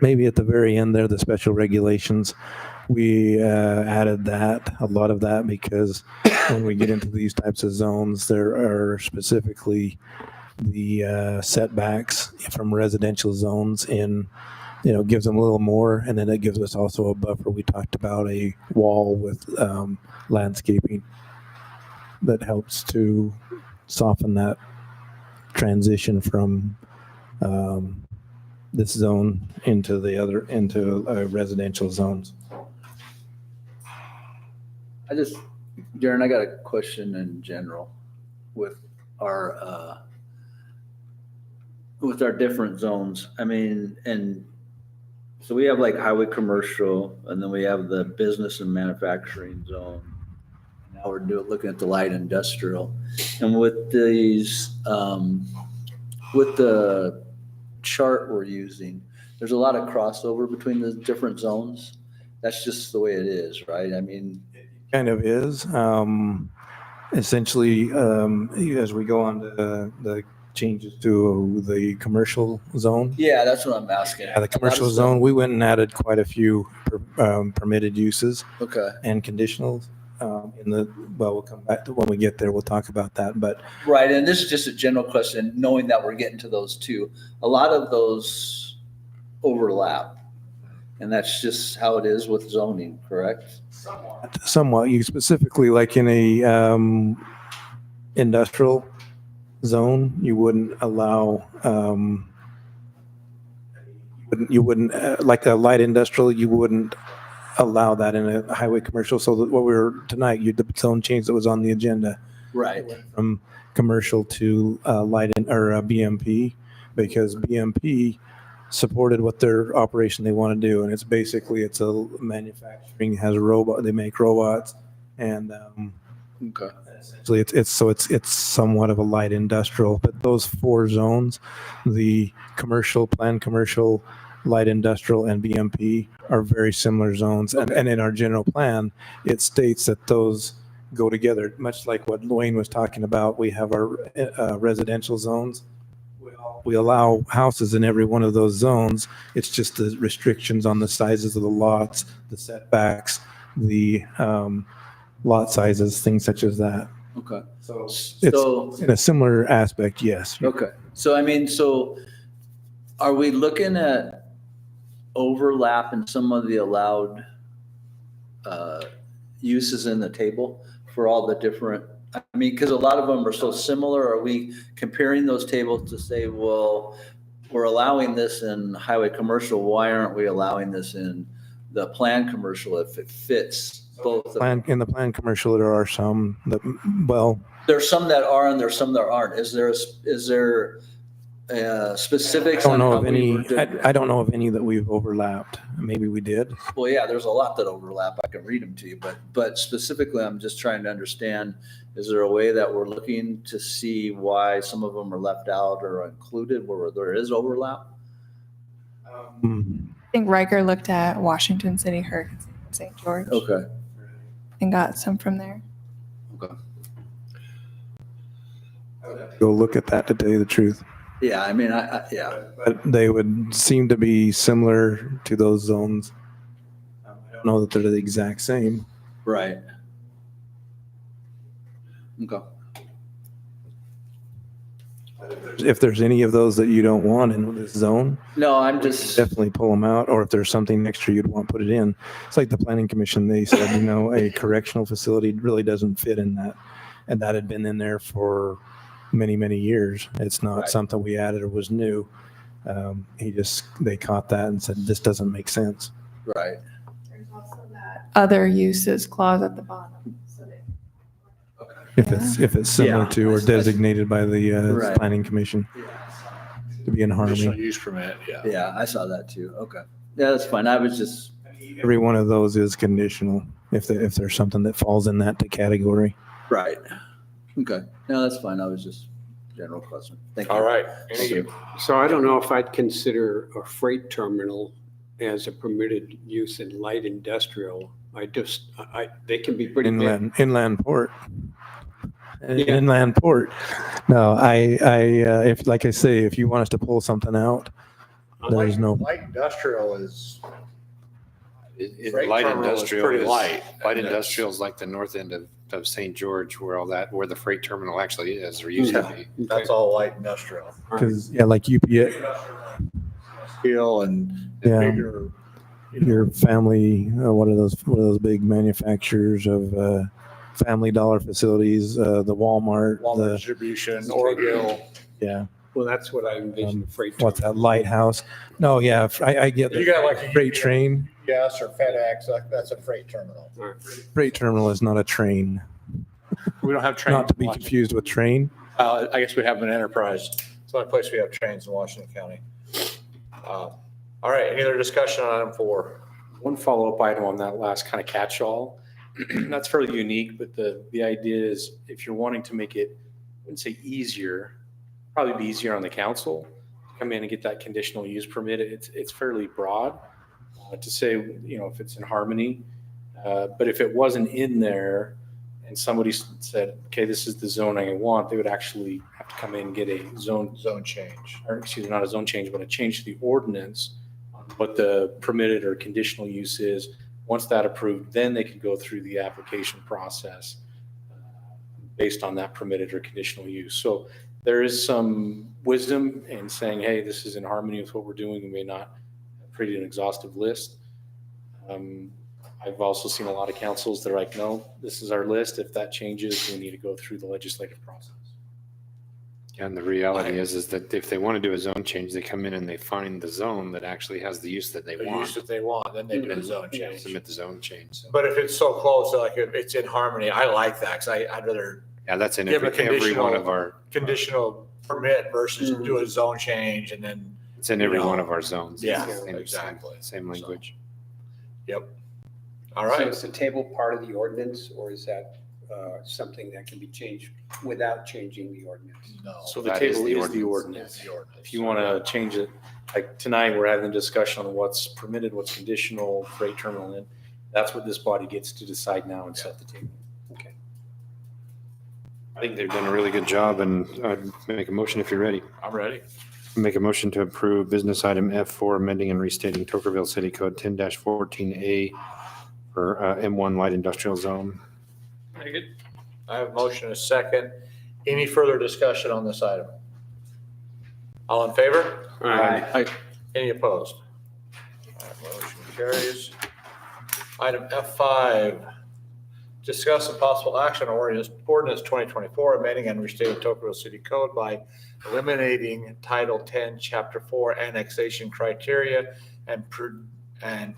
Maybe at the very end there, the special regulations, we added a lot of that, because when we get into these types of zones, there are specifically the setbacks from residential zones gives them a little more, and then it gives us also a buffer. We talked about a wall with landscaping that helps to soften that transition from this zone into residential zones. Darren, I got a question in general with our different zones. I mean, and so we have like highway commercial, and then we have the business and manufacturing zone. Now we're looking at the light industrial, and with these, with the chart we're using, there's a lot of crossover between the different zones. That's just the way it is, right? I mean, Kind of is. Essentially, as we go on to the changes to the commercial zone. yeah, that's what I'm asking. The commercial zone, we went and added quite a few permitted uses Okay. and conditionals. We'll come back to when we get there, we'll talk about that. But Right, and this is just a general question, knowing that we're getting to those two. A lot of those overlap. And that's just how it is with zoning, correct? Somewhat, you specifically like in a industrial zone, you wouldn't allow, you wouldn't like a light industrial, you wouldn't allow that in a highway commercial. So that what we were tonight, the zone change that was on the agenda Right. from commercial to light or BMP, because BMP supported what their operation they want to do, and it's a manufacturing, has a robot, they make robots, and Okay. essentially it's somewhat of a light industrial. But those four zones, the commercial, planned commercial, light industrial, and BMP, are very similar zones. And in our general plan, it states that those go together, much like what Wayne was talking about. We have our residential zones. We allow houses in every one of those zones. It's just the restrictions on the sizes of the lots, the setbacks, the lot sizes, things such as that. Okay. So So, it's in a similar aspect, yes. okay. So, I mean, so are we looking at overlap in some of the allowed uses in the table for all the different, I mean, because a lot of them are so similar. Are we comparing those tables to say, well, we're allowing this in highway commercial, why aren't we allowing this in the planned commercial if it fits both? In the planned commercial, there are some that, well, There's some that are and there's some that aren't. Is there specifics I don't on know how of we any, were doing? I don't know of any that we've overlapped. Maybe we did. Well, yeah, there's a lot that overlap. I can read them to you, but specifically, I'm just trying to understand, is there a way that we're looking to see why some of them are left out or included where there is overlap? Hmm. I think Riker looked at Washington City, Hurricane St. George, Okay. and got some from there. Go look at that to tell you the truth. Yeah, I mean, yeah. But they would seem to be similar to those zones. I don't know that they're the exact same. Right. Okay. If there's any of those that you don't want in this zone, No, I'm just, definitely pull them out. Or if there's something extra you'd want put it in. It's like the planning commission, they said, a correctional facility really doesn't fit in that. And that had been in there for many, many years. It's not Right. something we added or was new. They caught that and said, this doesn't make sense. right. There's also that other uses clause at the bottom. So that If it's similar Yeah. to or designated by the Right. planning commission to be in Conditional harmony. use permit, yeah. Yeah, I saw that too. Okay. Yeah, that's fine. I was just, Every one of those is conditional if there's something that falls in that category. right. Okay. No, that's fine. I was just general question. Thank you. All right. So I don't know if I'd consider a freight terminal as a permitted use in light industrial. They can be pretty big. Inland port. Yeah. Inland port. No, if, like I say, if you want us to pull something out, there's no, Light industrial is, Freight Light terminal is industrial pretty light. Light And industrial is like the north end of St. George where where the freight terminal actually is, or used to be. that's all light industrial. because, yeah, like UPS, Steel and Yeah. bigger, your family, one of those big manufacturers of Family Dollar facilities, the Walmart, Walmart distribution, Orgill. yeah, Well, that's what I envision freight. what's that, Lighthouse? No, yeah, I get You the got like a freight train. Yes, or FedEx, that's a freight terminal. Freight terminal is not a train, We don't have trains. not to in be Washington. confused with train. I guess we have an enterprise. It's the only place we have trains in Washington County. All right, any other discussion on item 4? One follow-up item on that last kind of catch-all. That's fairly unique, but the idea is if you're wanting to make it, I wouldn't say easier, probably be easier on the council, to come in and get that conditional use permit. It's fairly broad to say, if it's in harmony. But if it wasn't in there and somebody said, okay, this is the zone I want, they would actually have to come in and get a zone change. or excuse me, not a zone change, but a change to the ordinance on what the permitted or conditional use is. Once that approved, then they could go through the application process based on that permitted or conditional use. So there is some wisdom in saying, hey, this is in harmony with what we're doing. We may not have created an exhaustive list. I've also seen a lot of councils that are like, no, this is our list. If that changes, we need to go through the legislative process. And the reality is that if they want to do a zone change, they come in and they find the zone that actually has the use that they The use want. that they want, then they do the zone change. Submit the zone change. So, But if it's so close, like if it's in harmony, I like that, because I'd rather yeah, that's in give a every one of our, conditional permit versus do a zone change and then, it's in every you know, one of our zones. yeah, Same- exactly. Same language. Yep. All So right. is the table part of the ordinance, or is that something that can be changed without changing the ordinance? No. So the That is table the is the ordinance. ordinance. If you want to change it, like tonight, we're having a discussion on what's permitted, what's conditional, freight terminal in. That's what this body gets to decide now and set the table. Okay. I think they've done a really good job, and I'd make a motion if you're ready. I'm ready. Make a motion to approve business item F4, amending and restating Tokerville City Code 10-14A for M1 light industrial zone. Very good. I have a motion and a second. Any further discussion on this item? All in favor? Any opposed? All right, motion carries. Item F5, discuss the possible action on ordinance 2024, amending and restating Tocqueville City Code by eliminating Title 10, Chapter 4 annexation criteria and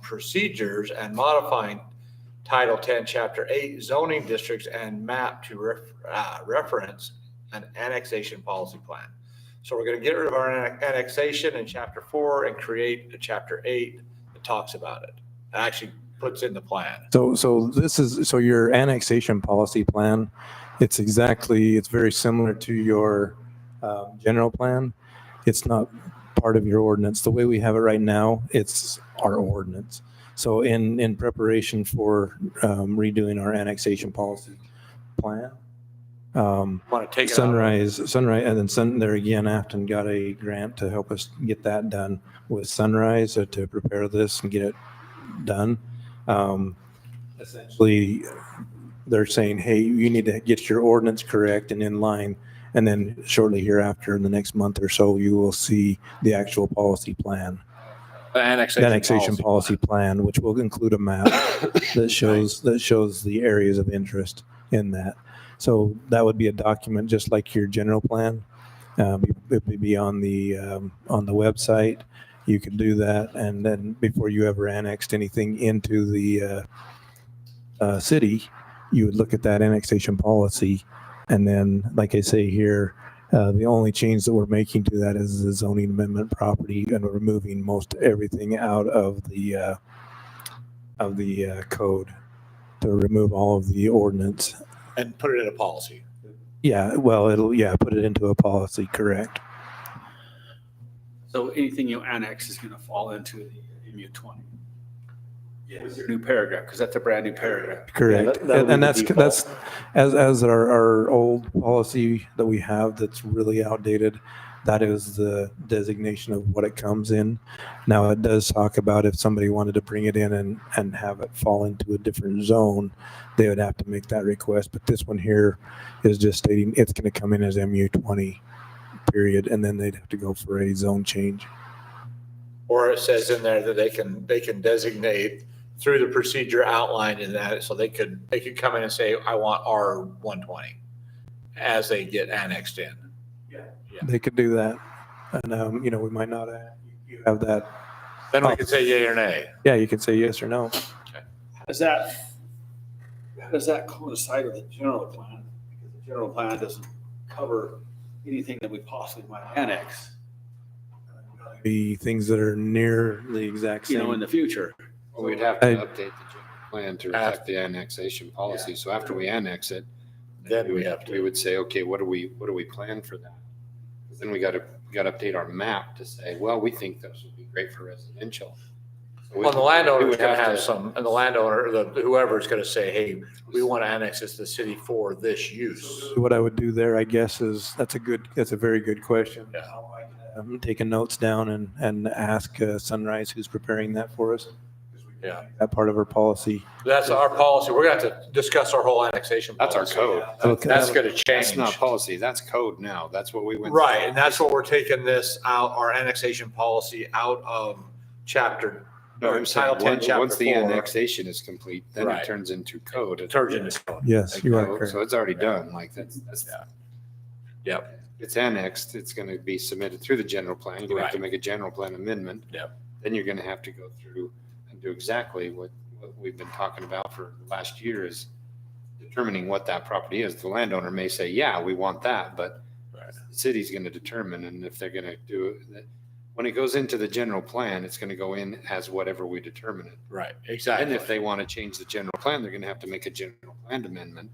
procedures, and modifying Title 10, Chapter 8 zoning districts and map to reference an annexation policy plan. So we're going to get rid of our annexation in Chapter 4 and create a Chapter 8 that talks about it. It actually puts in the plan. So your annexation policy plan, it's very similar to your general plan. It's not part of your ordinance. The way we have it right now, it's our ordinance. So in preparation for redoing our annexation policy plan, Want to take it out? Sunrise, and then there again, Afton got a grant to help us get that done with Sunrise to prepare this and get it done. Essentially, they're saying, hey, you need to get your ordinance correct and in line. And then shortly hereafter, in the next month or so, you will see the actual policy plan. The Annexation policy plan, which will include a map that shows the areas of interest in that. So that would be a document just like your general plan. It would be on the website. You can do that, and then before you ever annexed anything into the city, you would look at that annexation policy, and then, like I say here, the only change that we're making to that is the zoning amendment property, and we're removing most everything out of the code to remove all of the ordinance. And put it in a policy. Yeah, well, put it into a policy, correct. So anything you annex is going to fall into the MU 20. With your new paragraph, because that's a brand new paragraph. Correct. And that's as our old policy that we have that's really outdated, that is the designation of what it comes in. Now, it does talk about if somebody wanted to bring it in and have it fall into a different zone, they would have to make that request. But this one here is just stating it's going to come in as MU 20, period, and then they'd have to go for a zone change. Or it says in there that they can designate through the procedure outlined in that, so they could come in and say, I want R120 as they get annexed in. They could do that. And, we might not have that. Then we could say yay or nay. Yeah, you could say yes or no. How does that coincide with the general plan? Because the general plan doesn't cover anything that we possibly might annex, Be things that are near the exact same. in the future. Well, we'd have to update the general plan to reflect the annexation policy. So after we annex it, Then we would say, okay, what do we plan for that? Then we got to update our map to say, well, we think this would be great for residential. So Well, the landowner's would gonna have to- some, and the landowner, whoever's gonna say, hey, we want to annex this to the city for this use. What I would do there, I guess, is that's a very good question. Yeah. I'm taking notes down and ask Sunrise, who's preparing that for us. Yeah. That part of our policy. That's our policy. We're gonna have to discuss our whole annexation. That's our policy. code. Okay. That's gonna That's not change. policy, that's code now. That's what we went. Right, through. and that's what we're taking this out, our annexation policy out of chapter No, I'm saying, Title 10, Chapter once the 4. annexation is complete, then Right. it turns into code. It turns into code. Yes, you are So correct. it's already done, like that's, Yep. it's annexed, it's gonna be submitted through the general plan. You're gonna have to Right. make a general plan amendment. Yep. Then you're gonna have to go through and do exactly what we've been talking about for the last year, is determining what that property is. The landowner may say, yeah, we want that, but Right. the city's gonna determine, and if they're gonna do it, when it goes into the general plan, it's gonna go in as whatever we determine it. Right, And exactly. if they want to change the general plan, they're going to have to make a general plan amendment.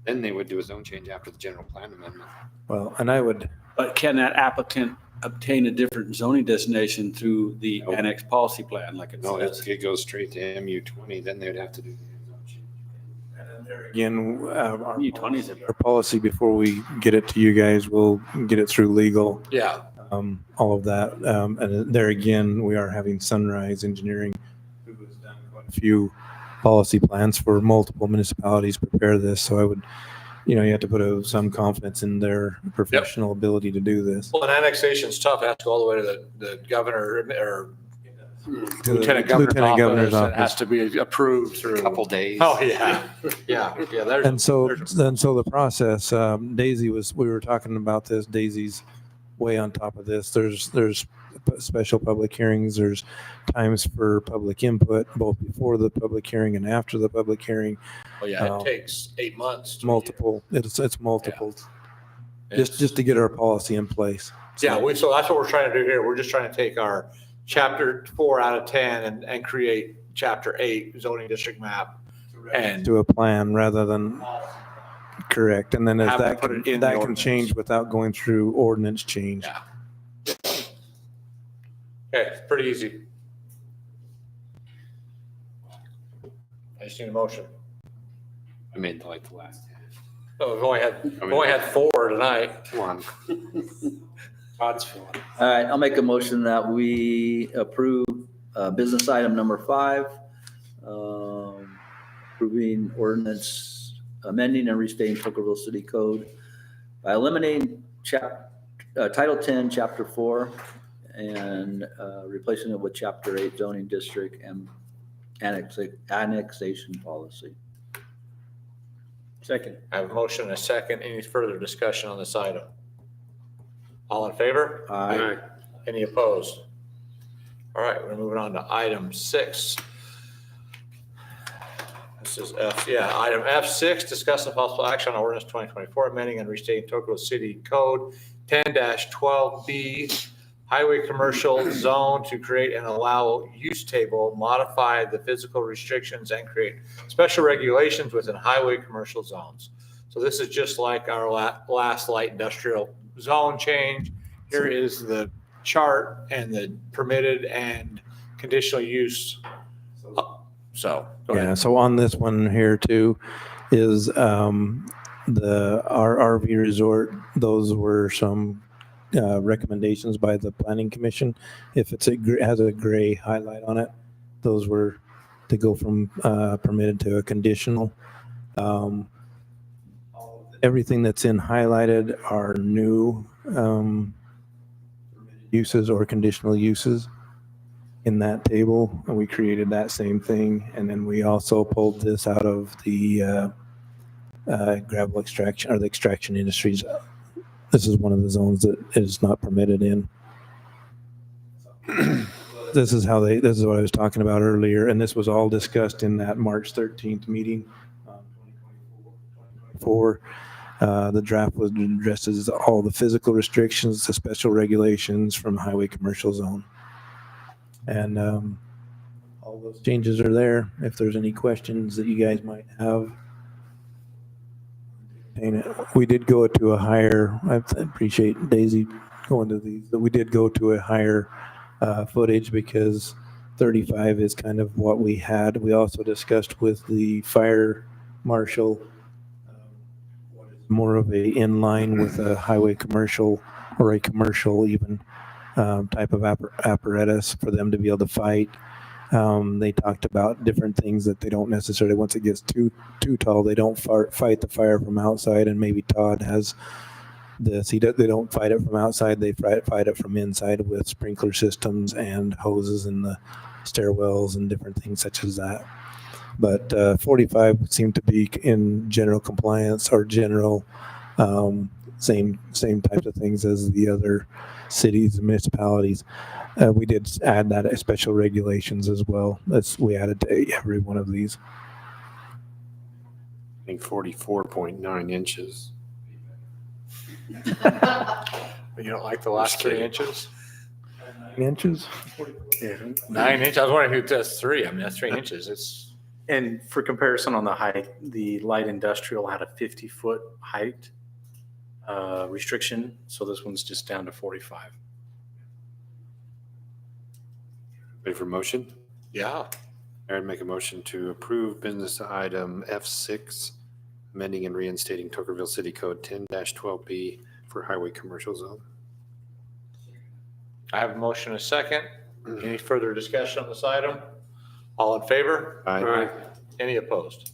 Then they would do a zone change after the general plan amendment. Well, and I would, But can that applicant obtain a different zoning designation through the No. annex policy plan like it No, says? it goes straight to MU 20, then they'd have to do the zone change. again, our U20 is a our policy before we get it to you guys, we'll get it through legal, Yeah, all of that. And there again, we are having Sunrise Engineering, who has done quite a few policy plans for multiple municipalities prepare this. So I would, you have to put some confidence in their professional ability to do this. well, and annexation's tough. It has to go all the way to the governor or To the lieutenant governor's office. It has to be approved through. Couple days. Oh, yeah, yeah, there's. And so the process, we were talking about this, Daisy's way on top of this. There's special public hearings, there's times for public input, both before the public hearing and after the public hearing. Oh, yeah, it takes 8 months. to- Multiple, it's multiple, It's- just to get our policy in place. Yeah, so that's what we're trying to do here. We're just trying to take our chapter 4 out of 10 and create chapter 8 zoning district map. And To a plan rather than, correct, and then as Have to that, put it in the that can ordinance. change without going through ordinance change. Yeah. Okay, it's pretty easy. I just need a motion. I made like the last 10. Oh, we've only had 4 tonight. Come on. Todd's feeling. All right, I'll make a motion that we approve business item number 5, approving ordinance amending and restating Pocketville City Code by eliminating Title 10, Chapter 4, and replacing it with Chapter 8 zoning district and annexation policy. Second. I have a motion and a second. Any further discussion on this item? All in favor? Aye. Any opposed? All right, we're moving on to item 6. This is item F6, discuss the possible action on ordinance 2024, amending and restating Pocketville City Code 10-12B, highway commercial zone to create and allow use table, modify the physical restrictions and create special regulations within highway commercial zones. So this is just like our last light industrial zone change. Here is the chart and the permitted and conditional use. So, go Yeah, ahead. so on this one here too is our RV resort, those were some recommendations by the planning commission. If has a gray highlight on it, those were to go from permitted to a conditional. Everything that's in highlighted are new uses or conditional uses in that table, and we created that same thing. And then we also pulled this out of the gravel extraction or the extraction industries. This is one of the zones that is not permitted in. This is what I was talking about earlier, and this was all discussed in that March 13th meeting. The draft was addresses all the physical restrictions, the special regulations from highway commercial zone. And all those changes are there. If there's any questions that you guys might have. And we did go to a higher, I appreciate Daisy going to these, but we did go to a higher footage because 35 is kind of what we had. We also discussed with the fire marshal more of a in line with a highway commercial or a commercial even type of apparatus for them to be able to fight. They talked about different things that they don't necessarily, once it gets too tall, they don't fight the fire from outside. And maybe Todd has they don't fight it from outside. They fight it from inside with sprinkler systems and hoses in the stairwells and different things such as that. But 45 seemed to be in general compliance or general same types of things as the other cities and municipalities. We did add that as special regulations as well. We added to every one of these. I think 44.9 inches. You don't like the last 3 inches? 9 inches? Yeah. 9 inches? I was wondering who does 3. I mean, that's 3 inches. It's, And for comparison on the height, the light industrial had a 50-foot height restriction. So this one's just down to 45. Ready for motion? yeah. Aaron, make a motion to approve business item F6, amending and reinstating Tokerville City Code 10-12B for highway commercial zone. I have a motion and a second. Any further discussion on this item? All in favor? Aye. Any opposed?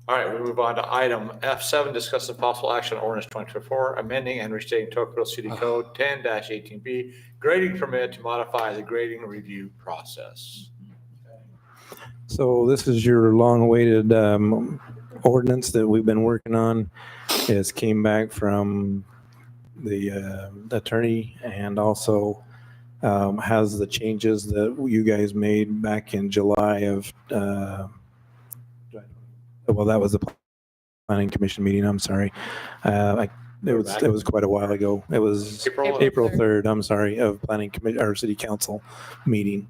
All right, we move on to item F7, discuss the possible action on ordinance 2024, amending and restating Tocqueville City Code 10-18B, grading permit to modify the grading review process. So this is your long-awaited ordinance that we've been working on. It came back from the attorney and also has the changes that you guys made back in July of, well, that was the planning commission meeting, I'm sorry. It was quite a while ago. It was April 3rd, I'm sorry, of planning commission or city council meeting.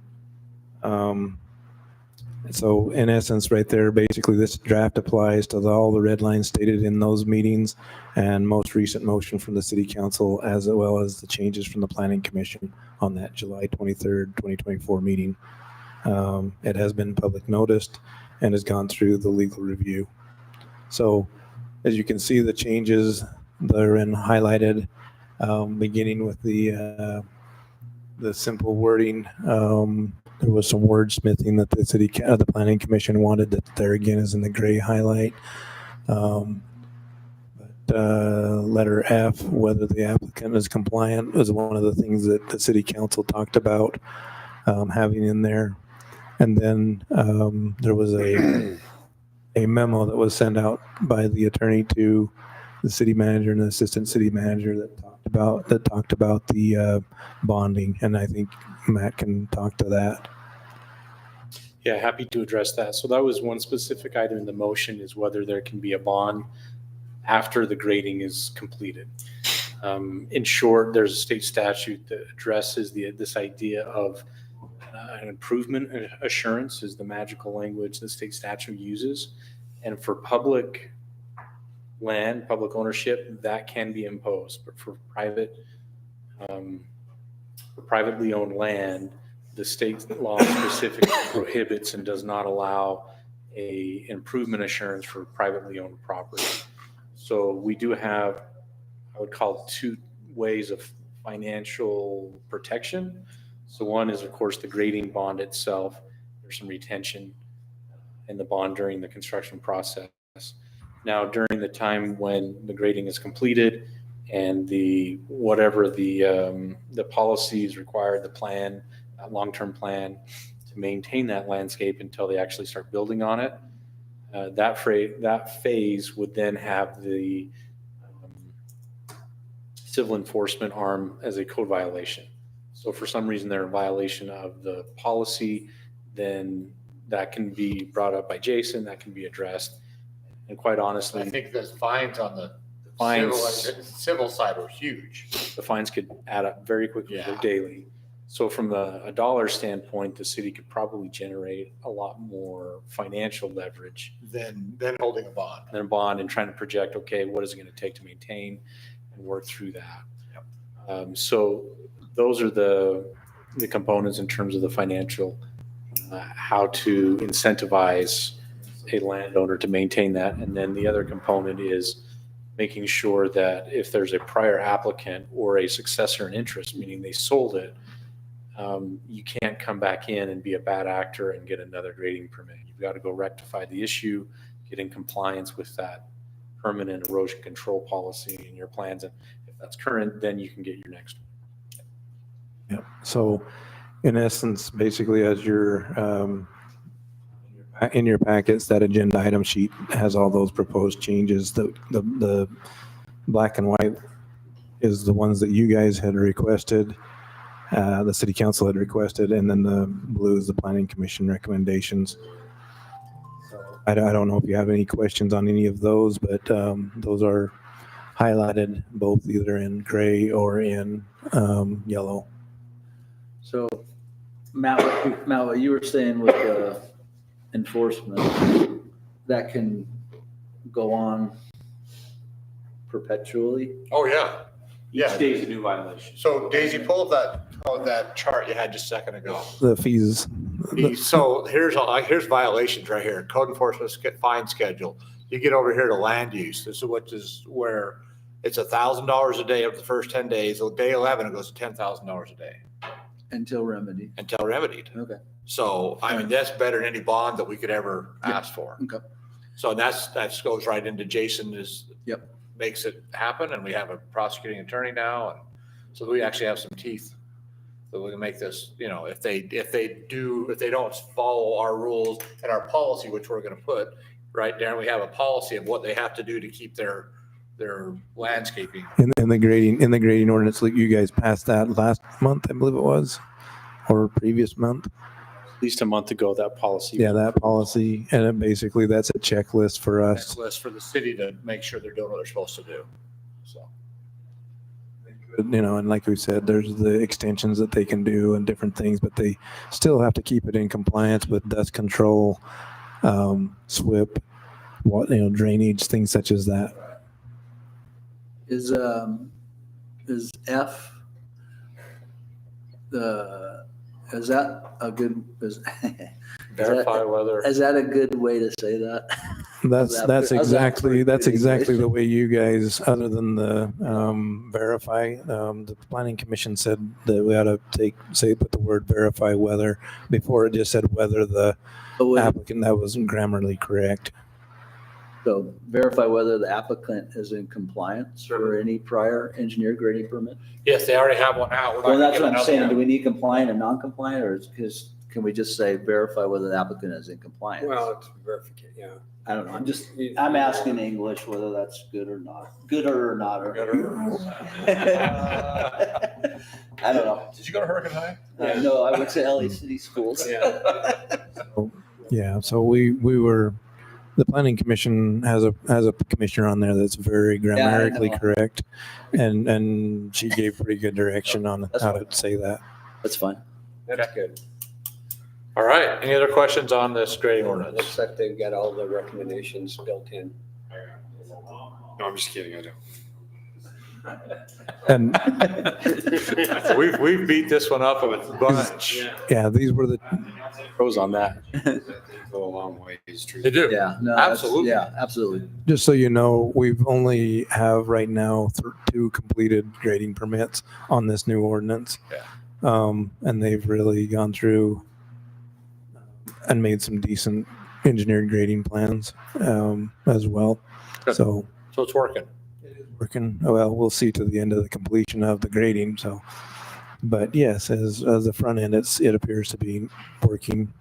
So in essence, right there, basically this draft applies to all the red lines stated in those meetings and most recent motion from the city council, as well as the changes from the planning commission on that July 23rd, 2024 meeting. It has been public noticed and has gone through the legal review. So as you can see, the changes that are in highlighted, beginning with the simple wording. There was some wordsmithing that the planning commission wanted that there again is in the gray highlight. Letter F, whether the applicant is compliant, was one of the things that the city council talked about having in there. And then there was a memo that was sent out by the attorney to the city manager and the assistant city manager that talked about the bonding, and I think Matt can talk to that. Yeah, happy to address that. So that was one specific item in the motion, is whether there can be a bond after the grading is completed. In short, there's a state statute that addresses this idea of an improvement assurance is the magical language the state statute uses. And for public land, public ownership, that can be imposed. But for privately owned land, the state law specifically prohibits and does not allow a improvement assurance for privately owned property. So we do have, I would call it, two ways of financial protection. So one is, of course, the grading bond itself. There's some retention in the bond during the construction process. Now, during the time when the grading is completed and whatever the policies required, the plan, that long-term plan to maintain that landscape until they actually start building on it, that phase would then have the civil enforcement arm as a code violation. So for some reason they're in violation of the policy, then that can be brought up by Jason, that can be addressed. And quite honestly, I think the fines on the civil side were huge. the fines could add up very quickly. They're daily. So from a dollar standpoint, the city could probably generate a lot more financial leverage Than holding a bond. than a bond and trying to project, okay, what is it going to take to maintain and work through that. So those are the components in terms of the financial, how to incentivize a landowner to maintain that. And then the other component is making sure that if there's a prior applicant or a successor in interest, meaning they sold it, you can't come back in and be a bad actor and get another grading permit. You've got to go rectify the issue, get in compliance with that permanent erosion control policy in your plans. And if that's current, then you can get your next one. Yeah. So in essence, basically as in your packets, that agenda item sheet has all those proposed changes. The black and white is the ones that you guys had requested, the city council had requested, and then the blue is the planning commission recommendations. I don't know if you have any questions on any of those, but those are highlighted both either in gray or in yellow. So Matt, what you were saying with enforcement, that can go on perpetually? Oh, yeah. Each day is a new violation. So Daisy, pull up that chart you had just a second ago. The fees. So here's violations right here. Code enforcement fine schedule. You get over here to land use. This is where it's $1,000 a day of the first 10 days. So day 11, it goes to $10,000 a day Until remedied. Okay. So, I mean, that's better than any bond that we could ever ask for. Okay. So that goes right into Jason Yep. makes it happen, and we have a prosecuting attorney now, and so we actually have some teeth that we can make this, if they don't follow our rules and our policy, which we're gonna put right there, we have a policy of what they have to do to keep their landscaping. In the grading ordinance, like you guys passed that last month, I believe it was, or previous month. At least a month ago, that policy. Yeah, that policy, and it basically that's a checklist for us. Checklist for the city to make sure they're doing what they're supposed to do, so. And like we said, there's the extensions that they can do and different things, but they still have to keep it in compliance with dust control, SWIP, drainage, things such as that. Is F is that a good Verify whether. Is that a good way to say that? That's exactly the way you guys, other than the verify, the planning commission said that we ought to put the word verify whether before it just said whether the applicant, that wasn't grammarly correct. So verify whether the applicant is in compliance for any prior engineer grading permit? Yes, they already have one out. We're not Well, gonna that's give what I'm another saying. one. Do we need compliant and non-compliant, or can we just say verify whether the applicant is in compliance? Well, it's verification, yeah. I don't know. I'm asking English whether that's good or not. Good or not. I don't know. Did you go to Hurricane High? No, I went to LA City Schools. Yeah, so we were, the planning commission has a commissioner on there that's very grammatically correct, and she gave pretty good direction on That's how fine. to say that. That's fine. That's good. All right, any other questions on this grading ordinance? Looks like they've got all the recommendations built in. No, I'm just kidding. I don't. And We've beat this one up a bunch. yeah, these were the, Pros on that. Go a long ways, Drew. They do. Yeah, no, that's- Absolutely. Yeah, absolutely. just so you know, we've only have right now 2 completed grading permits on this new ordinance. Yeah. And they've really gone through and made some decent engineered grading plans as well. Good. So So it's working. working, well, we'll see to the end of the completion of the grading. So, but yes, as the front end, it appears to be working.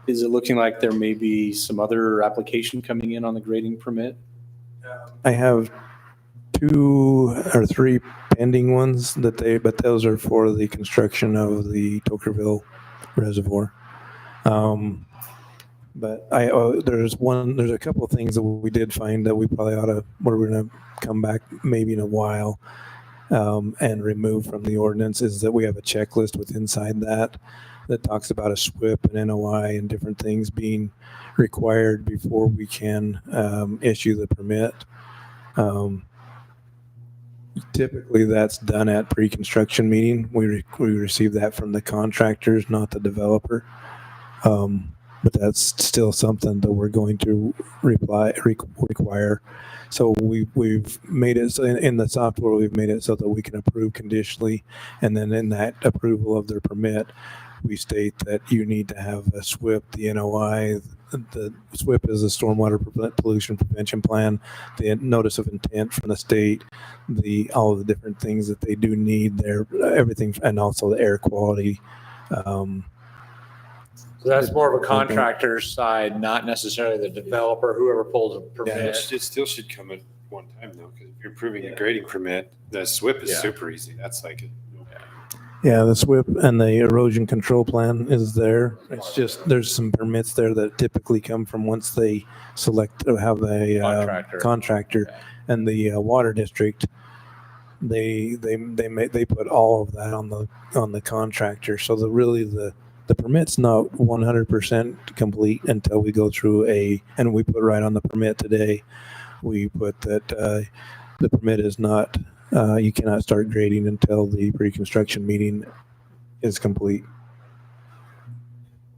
Is it looking like there may be some other application coming in on the grading permit? I have 2 or 3 pending ones but those are for the construction of the Tokerville Reservoir. But there's a couple of things that we did find that we probably we're going to come back maybe in a while and remove from the ordinance, is that we have a checklist with inside that talks about a SWIP and NOI and different things being required before we can issue the permit. Typically that's done at pre-construction meeting. We receive that from the contractors, not the developer. but that's still something that we're going to require. So we've made it in the software. We've made it so that we can approve conditionally, and then in that approval of their permit, we state that you need to have a SWIP, the NOI. The SWIP is a stormwater pollution prevention plan, the notice of intent from the state, all of the different things that they do need there, everything, and also the air quality. So that's more of a contractor's side, not necessarily the developer, whoever pulls a permit. It still should come at one time though, because if you're approving a grading permit, the SWIP is super easy. That's like, Yeah, the SWIP and the erosion control plan is there. It's just, there's some permits there that typically come from once they select or have a contractor. And the water district, they put all of that on the contractor. So the permit's not 100% complete until we go through and we put right on the permit today, we put that the permit is not, you cannot start grading until the pre-construction meeting is complete.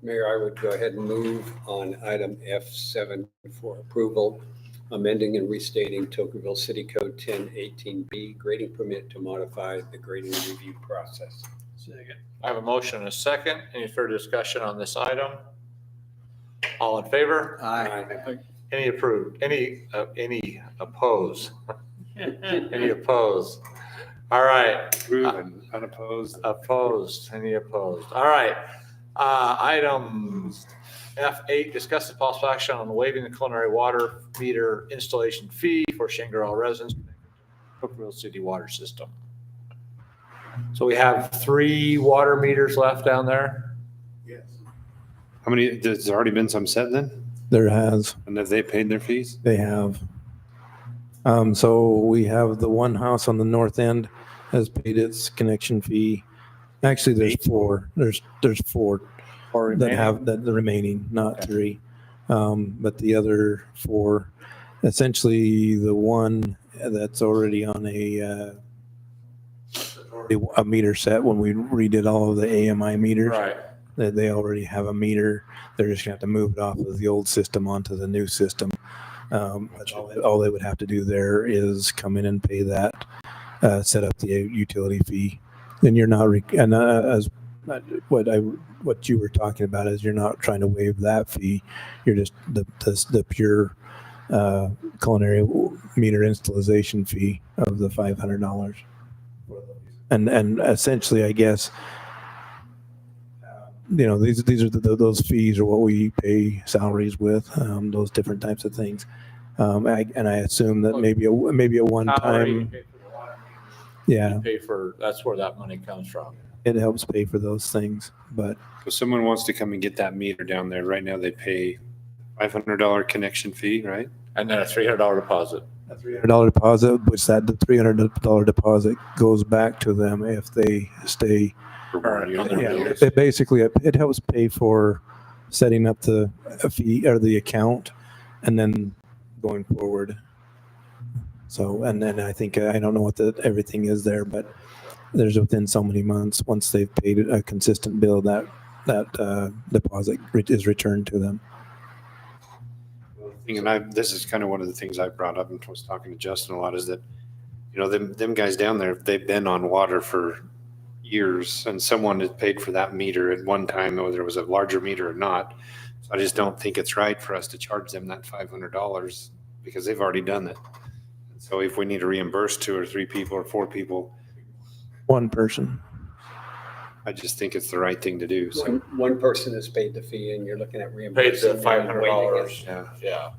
Mayor, I would go ahead and move on item F7 for approval, amending and restating Tocqueville City Code 1018B grading permit to modify the grading review process. Second. I have a motion and a second. Any further discussion on this item? All in favor? Aye. Any approved? Any opposed? Any opposed? All right. approve and unopposed. Opposed? Any opposed? All right. Item F8, discuss the possible action on waiving the culinary water meter installation fee for Shangrel residents, Tocqueville City water system. So we have 3 water meters left down there. How many, there's already been some set then? There has. And have they paid their fees? They have. So we have the one house on the north end has paid its connection fee. Actually, there's 4. There's 4 that have the remaining, not 3. But the other 4, essentially the one that's already on a meter set when we redid all of the AMI meters. Right. They already have a meter. They're just gonna have to move it off of the old system onto the new system. All they would have to do there is come in and pay that, set up the utility fee. Then you're not, as what you were talking about is you're not trying to waive that fee. You're just the pure culinary meter installation fee of the $500. And essentially, I guess, these are those fees are what we pay salaries with, those different types of things. And I assume that maybe a one time. Yeah. You pay for, that's where that money comes from. It helps pay for those things, but. If someone wants to come and get that meter down there, right now they pay $500 connection fee, right? And then a $300 deposit. A $300 deposit, which the $300 deposit goes back to them if they stay. It helps pay for setting up the fee or the account and then going forward. So, and then I think, I don't know what everything is there, but there's within so many months, once they've paid a consistent bill, that deposit is returned to them. And this is kind of one of the things I brought up and was talking to Justin a lot is that, them guys down there, they've been on water for years and someone had paid for that meter at one time, whether it was a larger meter or not. So I just don't think it's right for us to charge them that $500 because they've already done it. So if we need to reimburse 2 or 3 people or 4 people. One person. I just think it's the right thing to do. So One person has paid the fee and you're looking at Paid reimbursing. the $500. Yeah.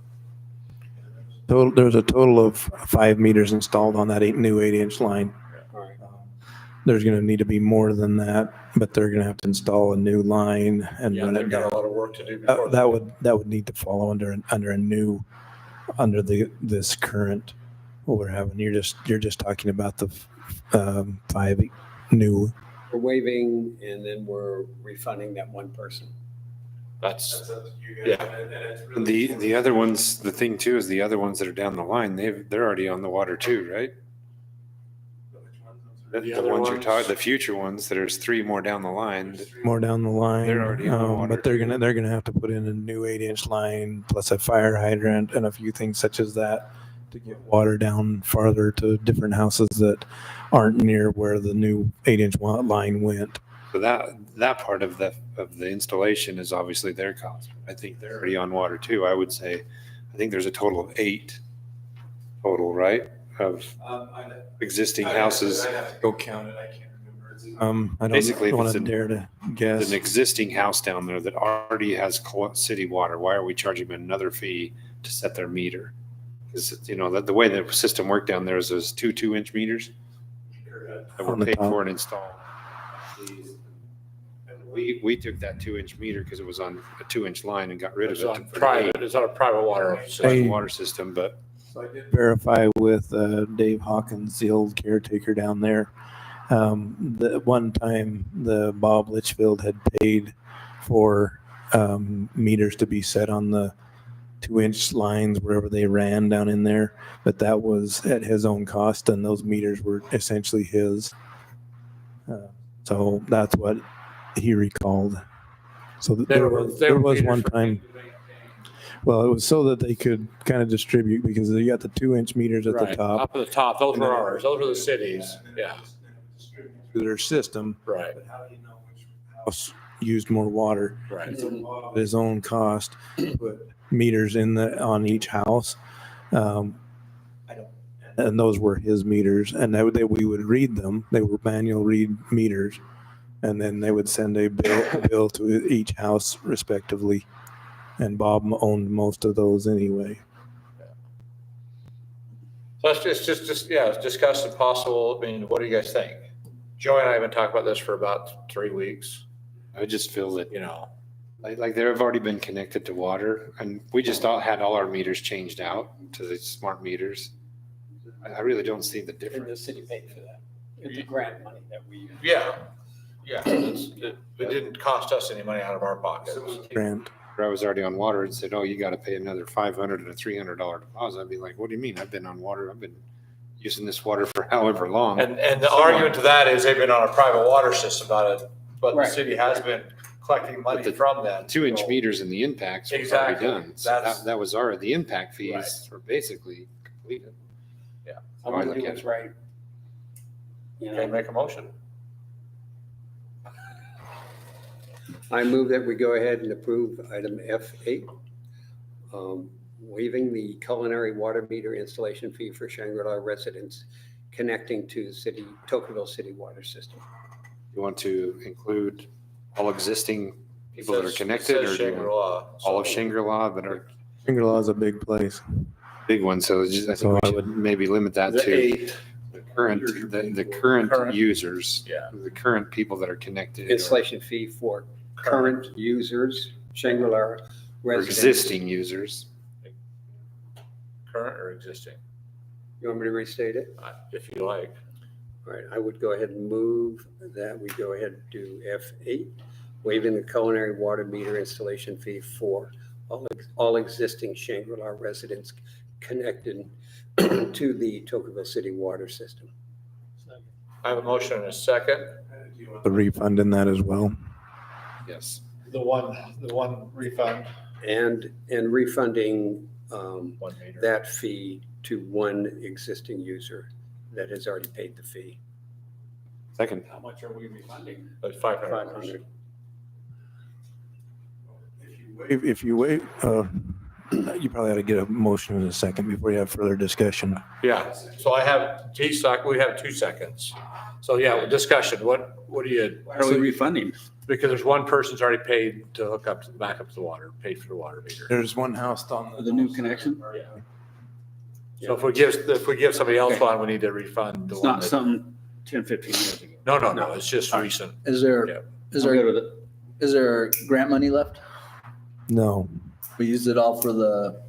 There's a total of 5 meters installed on that new 8-inch line. There's going to need to be more than that, but they're going to have to install a new line and run it They've got down. a lot of work to do before That would need to fall under this current what we're having. You're just talking about the 5 new. We're waiving and then we're refunding that one person. That's, the other ones, the thing too is the other ones that are down the line, they're already on the water too, right? The other ones you're ones? talking, the future ones, there's 3 more down the line. More down the line. They're already on water. But they're gonna have to put in a new 8-inch line plus a fire hydrant and a few things such as that to get water down farther to different houses that aren't near where the new 8-inch line went. So that part of the installation is obviously their cost. I think they're already on water too. I would say, I think there's a total of 8 total, right? Of existing houses. I'd have to go count it. I can't remember. I Basically, if don't want it's to dare to There's guess. an existing house down there that already has city water. Why are we charging them another fee to set their meter? Because, the way the system worked down there is those 2-inch meters that were On the paid top. for and installed. We took that 2-inch meter because it was on a 2-inch line and got rid of It's it. on private, it's on a private water system. Hey. Water system, but So I did verify with Dave Hawkins, the old caretaker down there. The one time the Bob Litchfield had paid for meters to be set on the 2-inch lines wherever they ran down in there, but that was at his own cost, and those meters were essentially his. So that's what he recalled. So there was one time. Well, it was so that they could kind of distribute because they got the 2-inch meters at the Right, top. up at the top, those were ours, those were the cities, yeah, Through their system. right, But how do you know which house used more water? right. And so Bob, at his own cost, put meters on each house. And those were his meters, and we would read them. They were manual read meters, and then they would send a bill to each house respectively. And Bob owned most of those anyway. So let's just discuss the possible, I mean, what do you guys think? Joey and I have been talking about this for about 3 weeks, I just feel that, you know. like they've already been connected to water and we just had all our meters changed out to the smart meters. I really don't see the And difference. the city paid for that. It's the grant money that we. Yeah, it didn't cost us any money out of our pockets. Grant. I was already on water and said, oh, you got to pay another $500 and a $300 deposit. I'd be like, what do you mean? I've been on water. I've been using this water for however long. And the argument to that is they've been on a private water system about it, but the Right. city has been collecting money But the from them. 2-inch So- meters and the impacts were Exactly. already done. So That's- that was the impact fees were basically completed. I want to do what's right. You Okay, know, make a motion. I move that we go ahead and approve item F8, waiving the culinary water meter installation fee for Shangri-La residents connecting to the Tocqueville City water system. You want to include all existing people that are Says- connected says or do you want Shangri-La. all of Shangri-La that are Shangri-La is a big place. big ones? So I So think I we should maybe limit that The to 8, the current Current. users, yeah. the current people that are connected. Installation fee for current users, Shangri-La Or residents. existing users. Current or existing, You want me to restate it? if you like. All right, I would go ahead and move that we go ahead and do F8, waiving the culinary water meter installation fee for all existing Shangri-La residents connected to the Tocqueville City water system. I have a motion and a second. The refund in that as well. Yes. The one refund. And refunding 1 meter. that fee to one existing user that has already paid the fee. Second. How much are we refunding? That's $500. 500. If you wait, you probably ought to get a motion in a second before you have further discussion. Yeah, so we have 2 seconds. So yeah, discussion, what do you, Why are we refunding? because there's one person's already paid to hook up, back up to the water, paid for the water meter. There's one house on The new connection? So if we give somebody else one, we need to refund the It's one. not that- something 10, 15 years ago. No, it's just recent. Is Yeah. there, is I'm good there, with it. is there grant money left? No, We used it all for the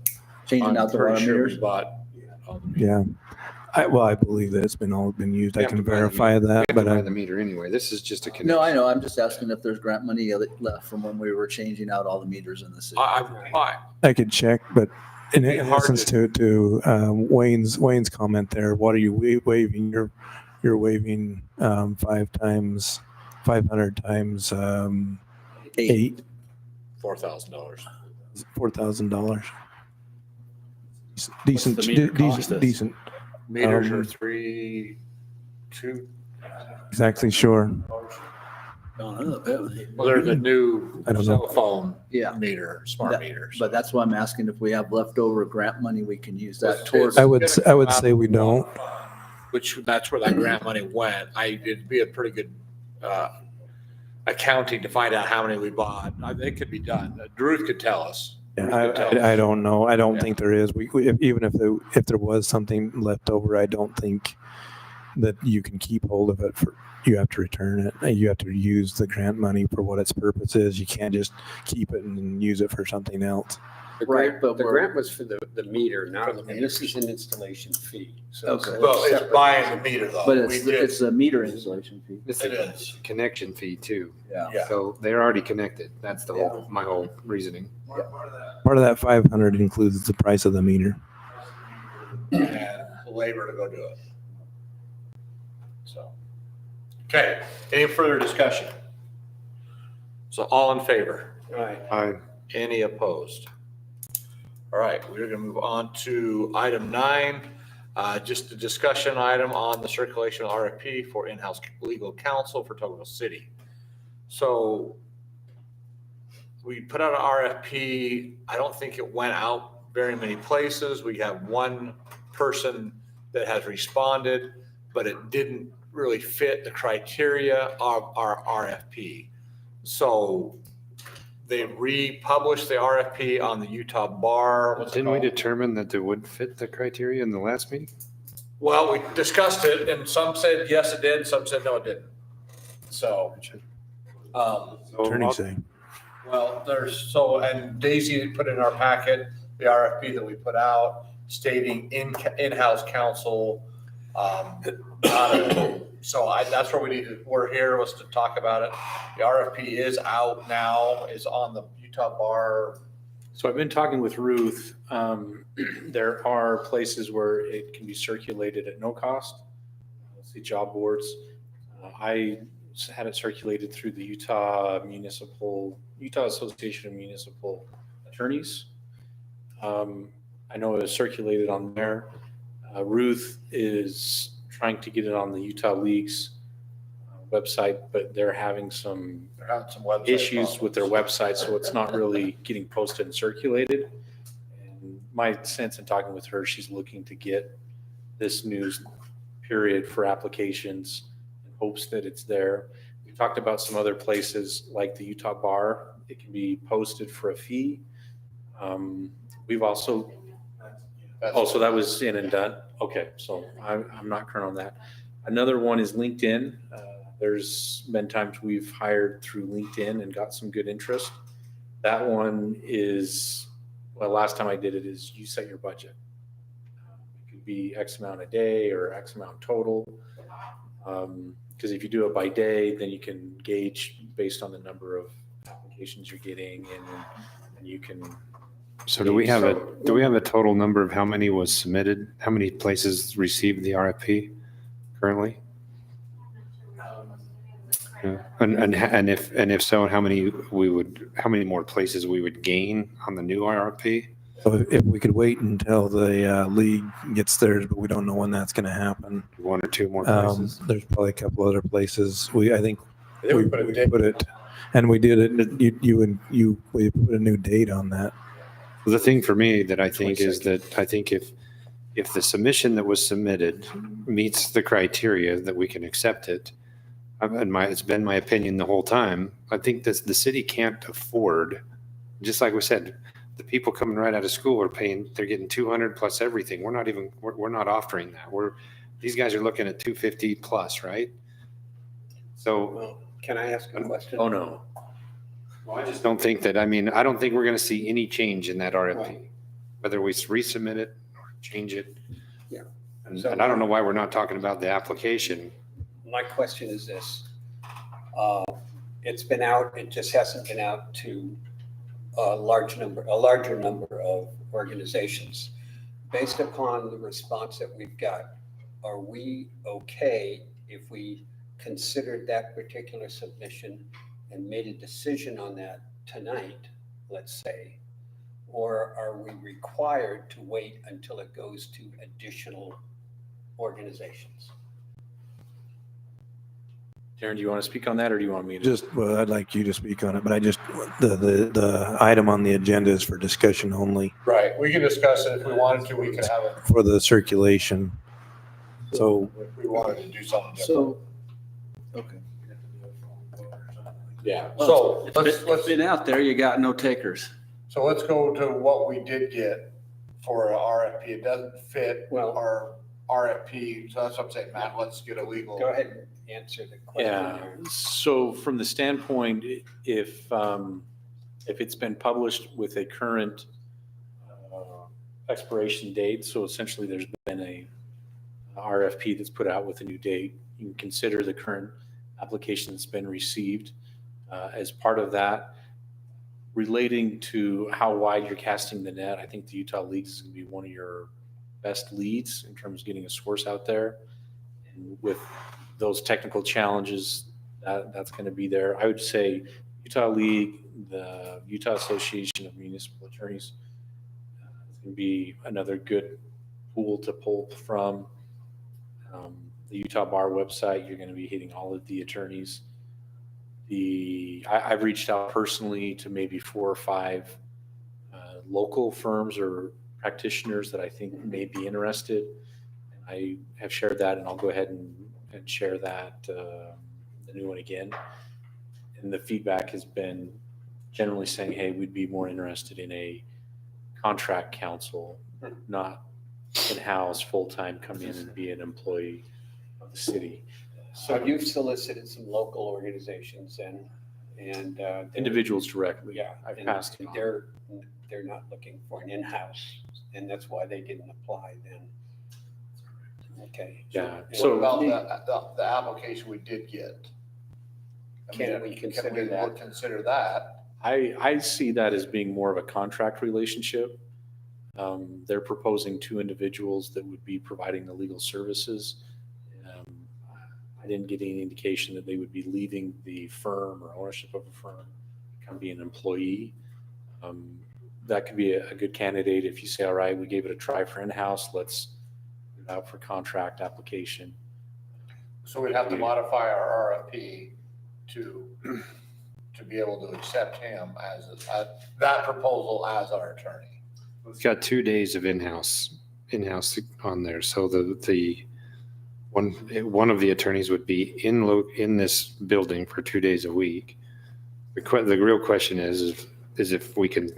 changing I'm out the pretty water sure we meters? bought all the meters. yeah. I believe that it's all been used. We I have can to buy the verify meter. that, We have to but buy the meter anyway. This is just a connection. No, I know. I'm just asking if there's grant money left from when we were changing out all the meters in the city. I could check, but in It'd be hard essence to Wayne's comment there, what are you waiving? You're you're waiving 500 times 8, $4,000. $4,000. What's Decent, the meter cost us? decent. Meters are 2. Exactly sure. Gone up, haven't they? Well, there's a new I don't know. cell phone Yeah. meter, smart That- meters. But that's why I'm asking if we have leftover grant money, we can use that It's- towards. I would say we don't. Which, that's where that grant money went. It'd be a pretty good accounting to find out how many we bought. It could be done. Ruth could tell us. I don't know. I don't Yeah. think there is. Even if there was something left over, I don't think that you can keep hold of it. You have to return it. You have to use the grant money for what its purpose is. You can't just keep it and use it for something else. The Right, grant, but the we're- grant was for the meter, not, For the and this is an installation fee. So it's Okay. a Well, it's separate- buying the meter though. But We it's, did- it's a meter installation fee. It's It a is. connection fee too. Yeah. Yeah. So they're already connected. That's the Yeah. whole, my whole reasoning. Part of that 500 includes the price of the meter. And labor to go do it. So, okay, any further discussion? So all in favor? Any opposed? All right, we're gonna move on to item 9, just a discussion item on the circulation of RFP for in-house legal counsel for Tocqueville City. So we put out an RFP. I don't think it went out very many places. We have one person that has responded, but it didn't really fit the criteria of our RFP. So they republished the RFP on the Utah Bar. What's it Didn't we called? determine that they would fit the criteria in the last meeting? Well, we discussed it and some said yes, it did, some said no, it didn't. So, So Attorney I'll- say. well, and Daisy put in our packet, the RFP that we put out stating in-house counsel. That's where we're here was to talk about it. The RFP is out now, is on the Utah Bar. So I've been talking with Ruth. There are places where it can be circulated at no cost. Let's see, job boards. I had it circulated through the Utah Association of Municipal Attorneys. I know it was circulated on there. Ruth is trying to get it on the Utah League's website, but they're having some website issues with their problems. website, so it's not really getting posted and circulated. And my sense in talking with her, she's looking to get this news period for applications in hopes that it's there. We talked about some other places like the Utah Bar. It can be posted for a fee. We've also, so that was in and done. Okay, so I'm not current on that. Another one is LinkedIn. There's been times we've hired through LinkedIn and got some good interest. That one is, well, last time I did it is you set your budget. It could be X amount a day or X amount total. Because if you do it by day, then you can gauge based on the number of applications you're getting and you can. So do we have a total number of how many was submitted? How many places received the RFP currently? Yeah. And if so, how many more places we would gain on the new RFP? So if we could wait until the league gets theirs, but we don't know when that's going to happen. One or two more places? There's probably a couple other places. I think They we would put a date. put it, and we did it. We put a new date on that. Well, the thing for me that I think is that I think if the submission that was submitted meets the criteria that we can accept it, and it's been my opinion the whole time, I think that the city can't afford, just like we said, the people coming right out of school are they're getting 200 plus everything. We're not offering that. These guys are looking at 250 plus, right? So, Well, can I ask a question? Oh, no. well, I just don't think that, I don't think we're going to see any change in that RFP, whether we resubmit it or change it. Yeah. And I don't know why we're not talking about the application. My question is this. It's been out, it just hasn't been out to a larger number of organizations. Based upon the response that we've got, are we okay if we considered that particular submission and made a decision on that tonight, let's say, or are we required to wait until it goes to additional organizations? Darren, do you want to speak on that or do you want me to? Just, well, I'd like you to speak on it, but the item on the agenda is for discussion only Right, we can discuss it if we wanted to, we could have it for the circulation. So if we wanted to do something different. So, okay. Yeah, Well, so it's been out there, you got no takers. So let's go to what we did get for a RFP. It doesn't fit Well- our RFP, so that's what I'm saying, Matt, let's get a legal. Go ahead and answer the question. Yeah, there. so from the standpoint, if it's been published with a current expiration date, so essentially there's been a RFP that's put out with a new date, you can consider the current application that's been received as part of that. Relating to how wide you're casting the net, I think the Utah Leagues is going to be one of your best leads in terms of getting a source out there. And with those technical challenges, that's going to be there. I would say Utah League, the Utah Association of Municipal Attorneys is going to be another good pool to pull from. The Utah Bar website, you're going to be hitting all of the attorneys. I've reached out personally to maybe 4 or 5 local firms or practitioners that I think may be interested. And I have shared that, and I'll go ahead and share that, the new one again. And the feedback has been generally saying, hey, we'd be more interested in a contract counsel, not in-house, full-time, come in and be an employee of the city. So you've solicited some local organizations and Individuals directly. yeah, I've and passed it on. they're not looking for an in-house, and that's why they didn't apply then. Okay. Yeah, What so about the application we did get? I Can mean, we consider that? Consider that? I see that as being more of a contract relationship. They're proposing 2 individuals that would be providing the legal services. I didn't get any indication that they would be leaving the firm or ownership of a firm, come be an employee. That could be a good candidate if you say, all right, we gave it a try for in-house, let's put it out for contract application. So we'd have to modify our RFP to be able to accept him as that proposal as our attorney. It's got 2 days of in-house on there. So the one of the attorneys would be in this building for 2 days a week. The real question is if we can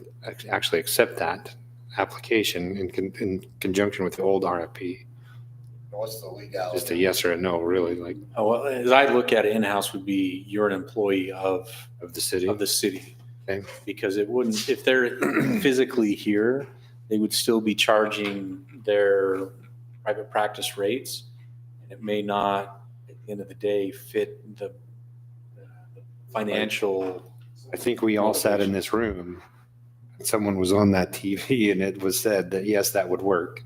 actually accept that application in conjunction with the old RFP. What's the legality? Just a yes or a no, really, like Oh, well, as I look at it, in-house would be you're an employee of the city. the city. Okay. Because it wouldn't, if they're physically here, they would still be charging their private practice rates. And it may not, at the end of the day, fit the financial. I think we all sat in this room. Someone was on that TV and it was said that, yes, that would work.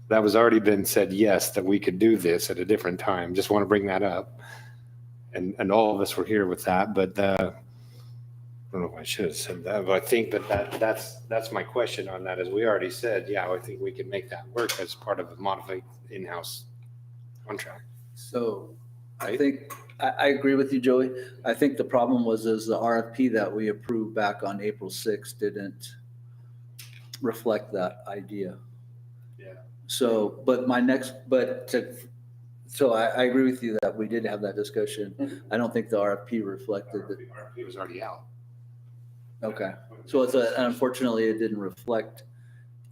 That was already been said, yes, that we could do this at a different time. Just want to bring that up. And all of us were here with that, but I don't know if I should have said that, but I think that's my question on that is we already said, yeah, I think we can make that work as part of a modified in-house contract. So I think, I agree with you, Joey. I think the problem was the RFP that we approved back on April 6th didn't reflect that idea. Yeah. So, so I agree with you that we did have that discussion. I don't think the RFP reflected that. RFP was already out. Okay. So unfortunately, it didn't reflect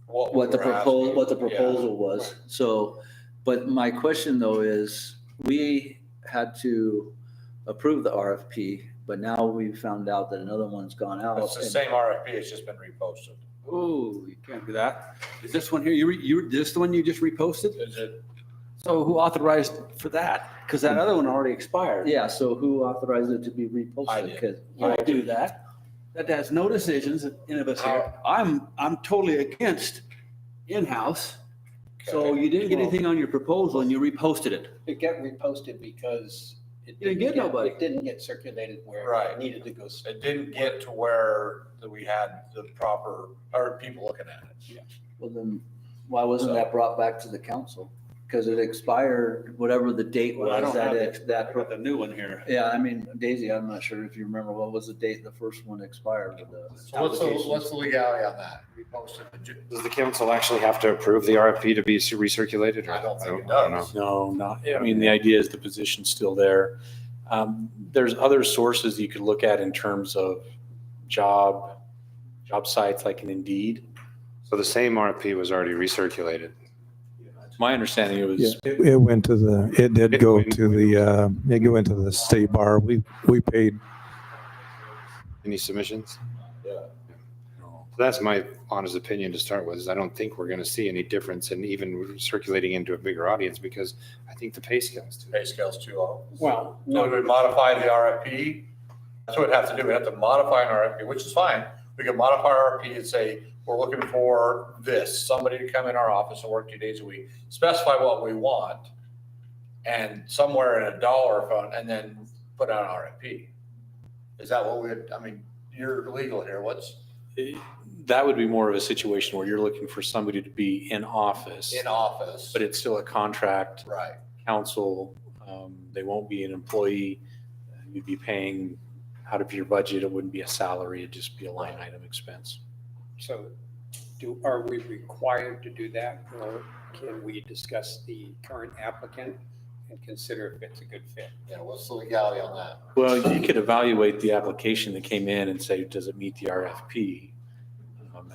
What the we're asking. proposal was. So, but my question though is, we had to approve the RFP, but now we found out that another one's gone out. It's the same RFP, it's just been reposted. Oh, you can't do that. Is this one here, this the one you just reposted? Is it? So who authorized for that? Because that other one already expired. Yeah, so who authorized it to be reposted? I did. 'Cause- You don't do that. That has no decisions, any of us here. I'm totally against in-house So you didn't get anything on your proposal and you reposted it. It got reposted because it You didn't get nobody. It didn't get circulated where Right. it needed to go. It didn't get to where that we had the proper, or people looking at it. Well, then, why wasn't that brought back to the council? Because it expired, whatever the date Well, I was, don't have that, I got the new one here. yeah, I mean, Daisy, I'm not sure if you remember, what was the date the first one expired with the So what's the legality on that? We posted it. Does the council actually have to approve the RFP to be recirculated? or- I don't think it I don't know. does. No, not, I mean, the idea is the position's still there. There's other sources you could look at in terms of job sites like an Indeed. So the same RFP was already recirculated. My understanding it Yeah, was, it went to the, it did go to the, it go into the state bar. We paid. Any submissions? So that's my honest opinion to start with, is I don't think we're gonna see any difference in even circulating into a bigger audience, because I think the pay scale's too. Pay scale's too low. Well, So we would modify the RFP. That's what we'd have to do. We have to modify an RFP, which is fine. We can modify our RFP and say, we're looking for this, somebody to come in our office and work 2 days a week, specify what we want, and somewhere in a dollar fund, and then put out an RFP. Is that what we'd, I mean, you're legal here. that would be more of a situation where you're looking for somebody to be in office, In office. but it's still a contract Right. council. They won't be an employee. You'd be paying out of your budget. It wouldn't be a salary. It'd just be a line item expense. So are we required to do that, or can we discuss the current applicant and consider if it's a good fit? Yeah, what's the legality on that? Well, you could evaluate the application that came in and say, does it meet the RFP?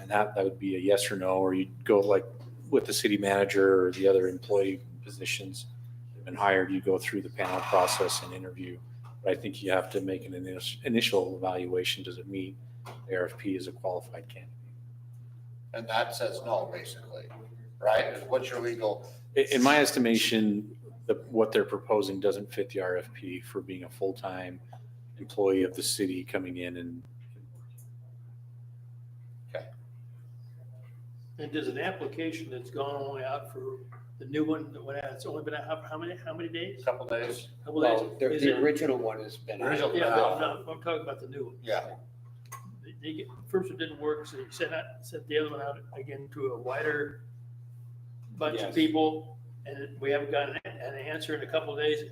And that would be a yes or no, or you'd go like with the city manager or the other employee positions that have been hired, you go through the panel process and interview. But I think you have to make an initial evaluation. Does it meet the RFP as a qualified candidate? And that says no, basically, right? What's your legal? In my estimation, what they're proposing doesn't fit the RFP for being a full-time employee of the city coming in and. And does an application that's gone only out for the new one that went out, it's only been out how many days? Couple days. Couple days? Well, Is the it- original one has been. Original- Yeah, but I'm talking about the new one. Yeah. First one didn't work, so you sent the other one out again to a wider bunch of Yes. people, and we haven't gotten an answer in a couple of days.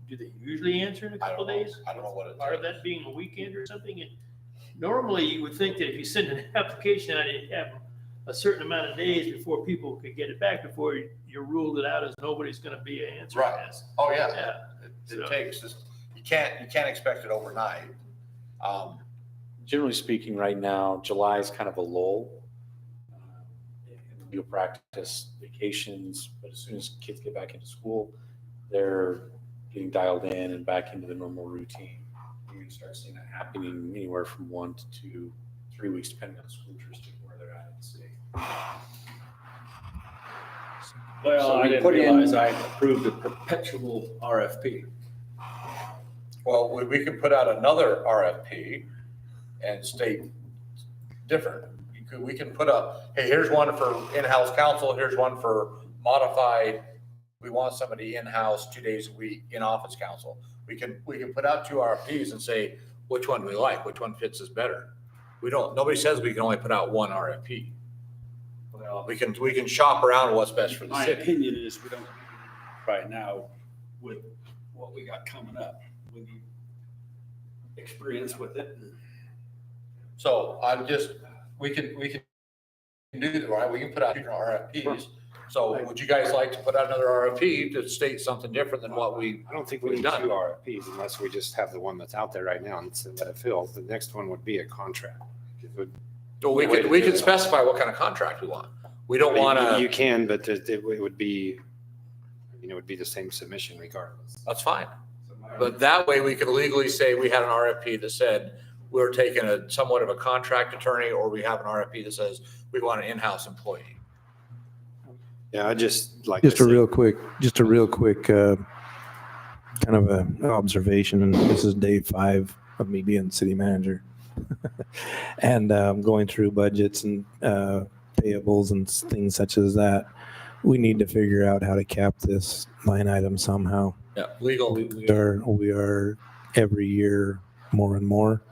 Do they usually answer in a couple of days? I don't know what it Part of that being a weekend or something? And normally, you would think that if you send an application out, you'd have a certain amount of days before people could get it back, before you ruled it out as nobody's gonna be an answer. Right. Oh, yeah. Yeah. It takes, you can't expect it overnight. Generally speaking, right now, July is kind of a lull. You'll practice vacations, but as soon as kids get back into school, they're getting dialed in and back into the normal routine. You're gonna start seeing that happening anywhere from 1 to 3 weeks, depending on the school jurisdiction where they're at in the state. Well, So I we didn't put in- realize I approved a perpetual RFP. Well, we could put out another RFP and state different. We can put up, hey, here's one for in-house counsel, here's one for modified. We want somebody in-house 2 days a week, in-office counsel. We can put out 2 RFPs and say, which one do we like? Which one fits us better? Nobody says we can only put out 1 RFP. Well, We can shop around what's best for the my city. opinion is we don't, right now, with what we got coming up, we need experience with it. So we can do that, right? We can put out different RFPs. So would you guys like to put out another RFP to state something different than what we? I don't think we need 2 RFPs unless we just have the one that's out there right now and let it fill. The next one would be a contract. It would- Well, we could specify what kind of contract we want. We don't want You to, can, but it would be, it would be the same submission regardless. that's fine. But that way we could legally say we had an RFP that said we're taking a somewhat of a contract attorney, or we have an RFP that says we want an in-house employee. Yeah, I just like. Just a real quick, kind of an observation, and this is day 5 of me being city manager. And going through budgets and payables and things such as that. we need to figure out how to cap this line item somehow. Yeah, legal. We are every year more and more.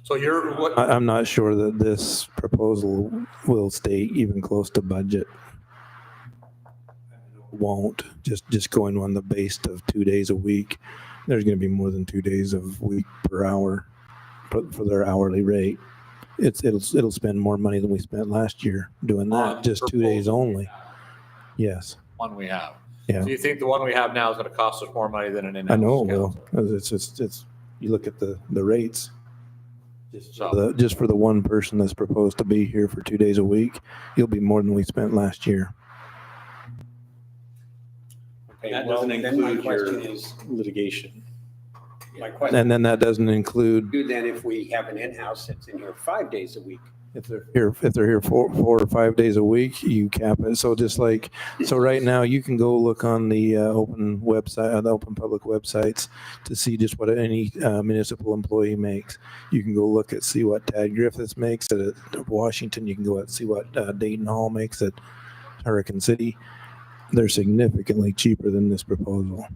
So you're, what, I'm not sure that this proposal will stay even close to budget. Won't, just going on the base of 2 days a week. There's going to be more than 2 days of week per hour for their hourly rate. It'll spend more money than we spent last year doing that, just 2 days only. Yes. one we have. Yeah. Do you think the one we have now is going to cost us more money than an in-house? I know it will. counsel? 'Cause it's, you look at the rates. So, Just for the one person that's proposed to be here for 2 days a week, you'll be more than we spent last year. Okay, That well, doesn't then my include your- question is litigation. My question, And then that doesn't include then if we have an in-house that's in here 5 days a week, if they're here 4 or 5 days a week, you cap it. So just like, so right now you can go look on the open website, the open public websites to see just what any municipal employee makes. You can go look at, see what Tad Griffiths makes at Washington. You can go and see what Dayton Hall makes at Hurricane City. They're significantly cheaper than this proposal.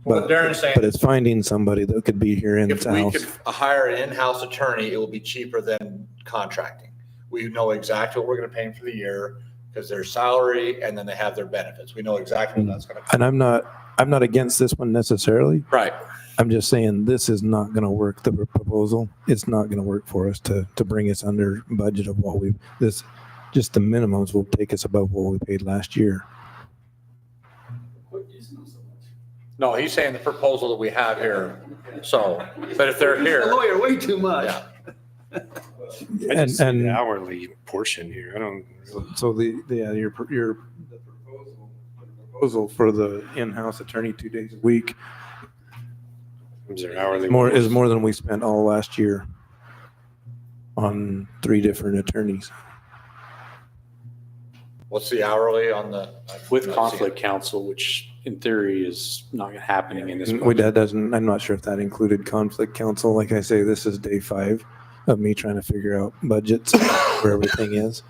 what Darren's saying, But it's finding somebody that could be here in if the we house. could hire an in-house attorney, it will be cheaper than contracting. We know exactly what we're going to pay them for the year because their salary and then they have their benefits. We know exactly what that's going to cost. And I'm not against this one necessarily. Right. I'm just saying this is not going to work, the proposal. It's not going to work for us to bring us under budget of what just the minimums will take us above what we paid last year. No, he's saying the proposal that we have here. So, but if they're the here, lawyer way too much. yeah. I just see the hourly portion here. I don't. So your proposal for the in-house attorney 2 days a week Is there hourly? is more than we spent all last year on 3 different attorneys. What's the hourly on the? With conflict counsel, which in theory is not happening in this. That doesn't, I'm not sure if that included conflict counsel. Like I say, this is day 5 of me trying to figure out budgets where everything is.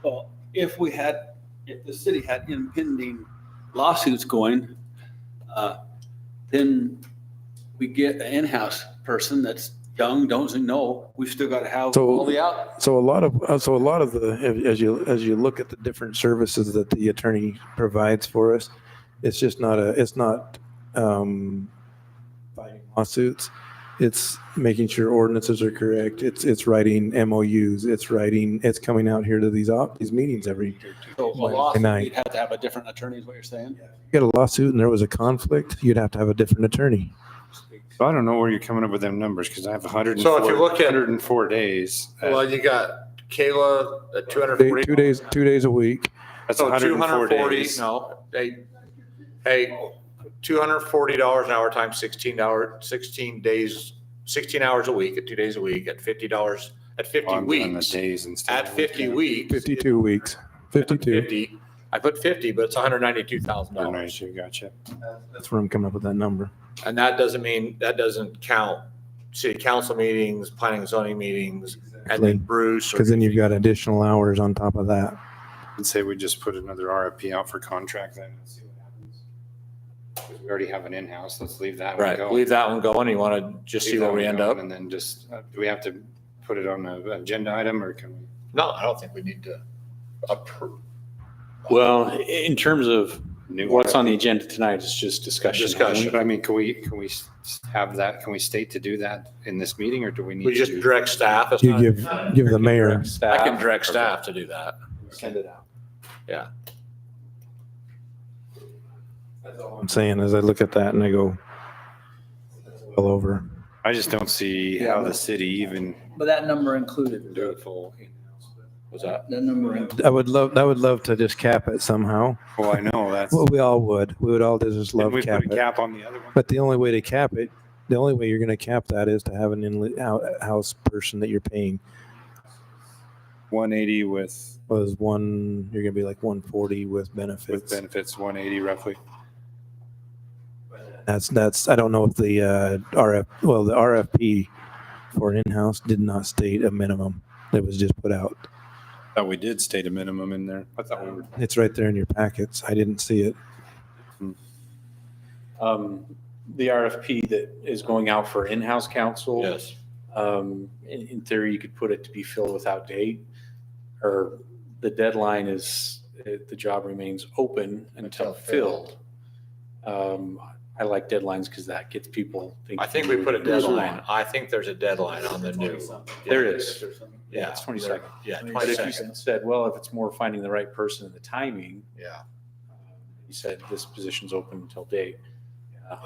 Well, if the city had impending lawsuits going, then we get an in-house person that's young, doesn't know, we've still got to have all the out. So a lot of the, as you look at the different services that the attorney provides for us, it's just not fighting lawsuits. It's making sure ordinances are correct. It's writing MOUs. It's coming out here to these meetings every. So a Wednesday lawsuit, night. you'd have to have a different attorney is what you're saying? You get a lawsuit and there was a conflict, you'd have to have a different attorney. So I don't know where you're coming up with them numbers because I have 104. So if you look at- 104 days. Well, you got Kayla at 240. 2 days a week. That's So 104 240, days. no, hey, $240 an hour times 16 days, 16 hours a week at 2 days a week at $50 at 50 On the weeks. days instead. At 50 weeks. 52 weeks. 52. 50. I put 50, but it's $192,000. Nice, you gotcha. That's where I'm coming up with that number. And that doesn't count city council meetings, planning and zoning meetings, and then Bruce. Because then you've got additional hours on top of that. I'd say we just put another RFP out for contract then and see what happens. 'Cause we already have an in-house. Let's leave that one Right, go. leave that one going. You want to just see Leave where that we one end going up? And then just, do we have to put it on an agenda item or can we? No, I don't think we need to approve. Well, in terms of New what's on the RFP? agenda tonight, it's just discussion. Discussion. But I mean, can we have that, can we state to do that in this meeting or do we need We to? just direct staff. It's You not- give the mayor. I can direct staff to do that. Send it out. Yeah. I'm saying as I look at that and I go, that's well over. I just don't see how the city even But that number included, do it full. What's that? that number included. I would love to just cap it somehow. Well, I know that's, Well, we all would. We would all just didn't love we cap put a it. cap on the other one? But the only way to cap it, the only way you're going to cap that is to have an in-house person that you're paying. 180 with You're going to be like 140 with benefits. 180 roughly. That's I don't know if the the RFP for an in-house did not state a minimum. It was just put out. Thought we did state a minimum in there. I thought we were. It's right there in your packets. I didn't see it. The RFP that is going out for in-house counsel. Yes. In theory, you could put it to be filled without date, or the deadline is, the job remains open until filled. I like deadlines because that gets people thinking. I think we put a deadline. I think there's a deadline on the new. There is. Yeah, It's 22nd. Yeah, But if you 22nd. said, well, if it's more finding the right person and the timing, Yeah. you said this position's open until date.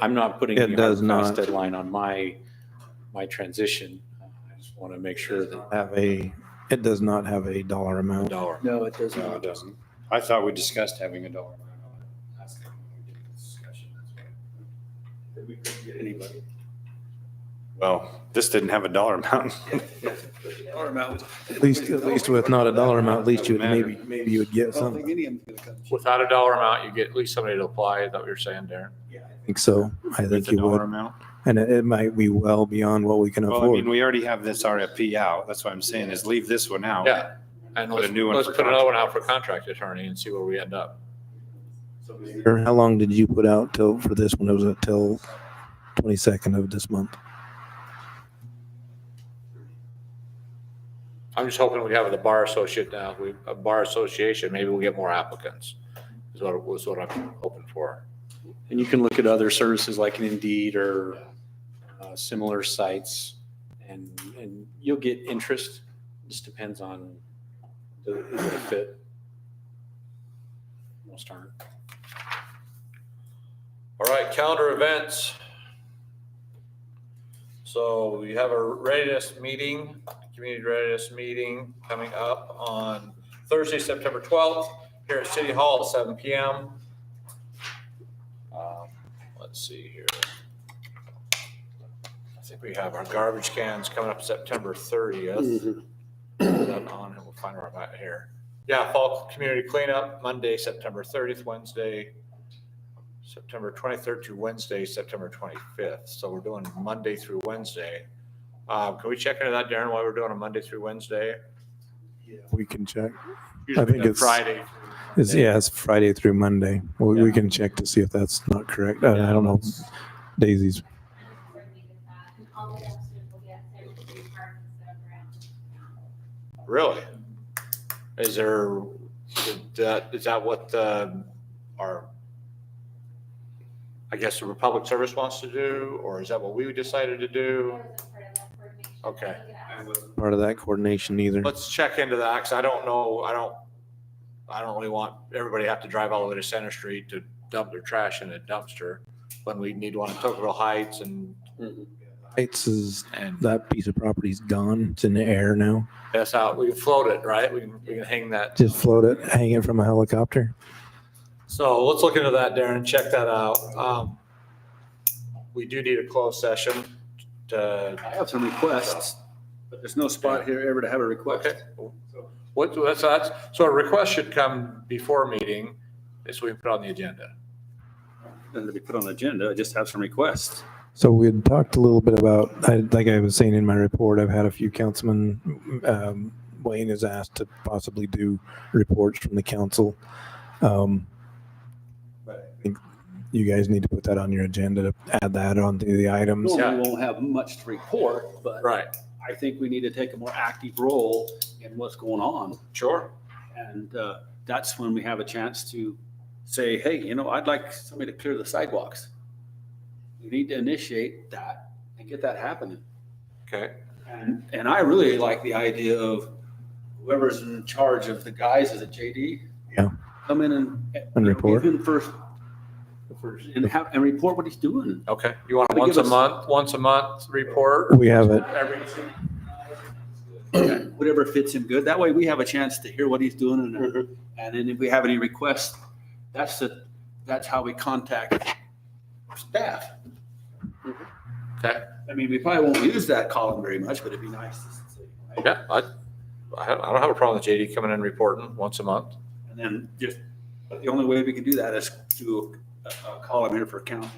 I'm not putting It any hard does fast not. deadline on my transition. I just want to make sure that. It does not have a dollar amount. Dollar. No, it doesn't. No, it doesn't. I thought we discussed having a dollar amount on it. Last time we did this discussion. That's why. We couldn't get anybody. Well, this didn't have a dollar amount. Dollar amount. At least with not a dollar amount, at least you would maybe you would get I don't something. think any of them's gonna come. Without a dollar amount, you get at least somebody to apply. Is that what you're saying, Darren? I think so. I With think the you dollar would. amount. And it might be well beyond what we can Well, I mean, afford. we already have this RFP out. That's what I'm saying is leave this one out. Yeah. And Put a let's, new one let's for put another one out for contract attorney and see where we end up. Or how long did you put out till for this one? It was until 22nd of this month. I'm just hoping we have the bar associate now, a bar association, maybe we'll get more applicants. Is what I'm hoping for. And you can look at other services like an Indeed or similar sites, and you'll get interest. Just depends on is it a fit. Most aren't. All right, calendar events. So we have a readiness meeting, community readiness meeting coming up on Thursday, September 12th, here at City Hall at 7 PM. Let's see here. I think we have our garbage cans coming up September 30th. Put that on and we'll find where I'm at here. Yeah, fall community cleanup, Monday, September 30th, Wednesday, September 23rd to Wednesday, September 25th. So we're doing Monday through Wednesday. Can we check into that, Darren, why we're doing a Monday through Wednesday? We can check. Usually I think we do it's Friday. It's Friday through Monday. We can check to see if that's not correct. I don't know. Daisy's. Really? Is that what our, I guess, the Republic Service wants to do, or is that what we decided to do? Okay. Part of that coordination either. Let's check into that, because I don't know, I don't really want everybody to have to drive all the way to Center Street to dump their trash in a dumpster when we need one in Tocqueville Heights and. Heights is that piece of property's gone. It's in the air now. That's out, we can float it, right? We can hang that. Just float it, hang it from a helicopter. So let's look into that, Darren, check that out. We do need a closed session to. I have some requests, but there's no spot here ever to have a request. Okay. So a request should come before a meeting, so we can put it on the agenda. Then to be put on the agenda, I just have some requests. So we had talked a little bit about, like I was saying in my report, I've had a few councilmen, Wayne has asked to possibly do reports from the council. But I think you guys need to put that on your agenda to add that onto the items. Normally we won't have much to report, but Right. I think we need to take a more active role in what's going on. Sure. And that's when we have a chance to say, hey, I'd like somebody to clear the sidewalks. We need to initiate that and get that happening. Okay. And I really like the idea of whoever's in charge of the guys, is it JD? Yeah. Come in and report. Give him first and report what he's doing. Okay. You want a Give us- once a month report? We have it. Whatever fits him good. That way we have a chance to hear what he's doing and then if we have any requests, that's how we contact staff. Okay. I mean, we probably won't use that column very much, but it'd be nice to see. Right? Yeah, I don't have a problem with JD coming in and reporting once a month. And then but the only way we can do that is do a column here for council.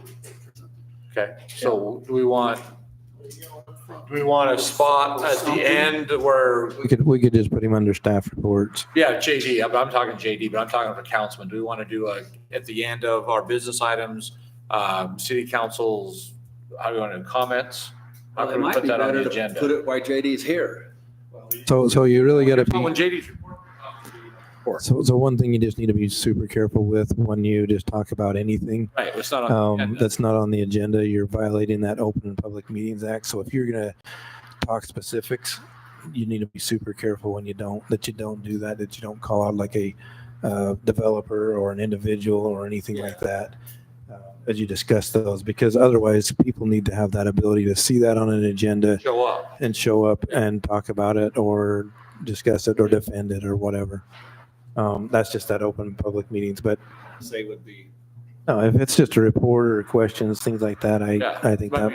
Okay. So do we want Do we want a spot at the end where, We could just put him under staff reports. yeah, JD, I'm talking JD, but I'm talking for councilman. Do we want to do at the end of our business items, city council's, how do you want to, comments? How Well, it can we might put be that on better the to agenda? put it while JD's here. So you really got to Oh, be. when JD's report. So one thing you just need to be super careful with when you just talk about anything Right, it's not on the agenda. that's not on the agenda, you're violating that Open and Public Meetings Act. So if you're gonna talk specifics, you need to be super careful when you don't do that, that you don't call out like a developer or an individual or anything like that as you discuss those, because otherwise people need to have that ability to see that on an agenda Show up. and show up and talk about it or discuss it or defend it or whatever. That's just that open public meetings, but Say would be. no, if it's just a report or questions, things like that, Yeah, I think that,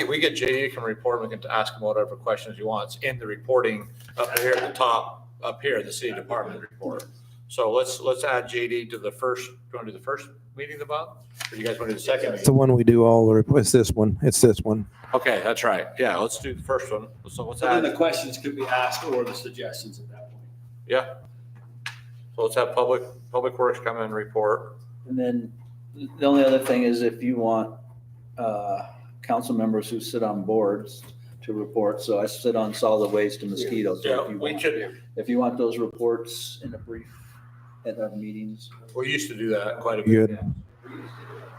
we get JD can report, we can ask him whatever questions he wants in the reporting up here at the top, up here, the city department report. So let's add JD to the first, do you want to do the first meeting of the month? Or you guys want to do the second it's the meeting? one we do all the reports. It's this one. Okay, that's right. Yeah, let's do the first one. So let's So then the add, questions could be asked or the suggestions at that point. yeah. So let's have public works come in and report. And then the only other thing is if you want council members who sit on boards to report, so I sit on solid waste and mosquito. So Yeah, if you we want- could, if you want those reports in a brief at our meetings. we used to do that quite a bit.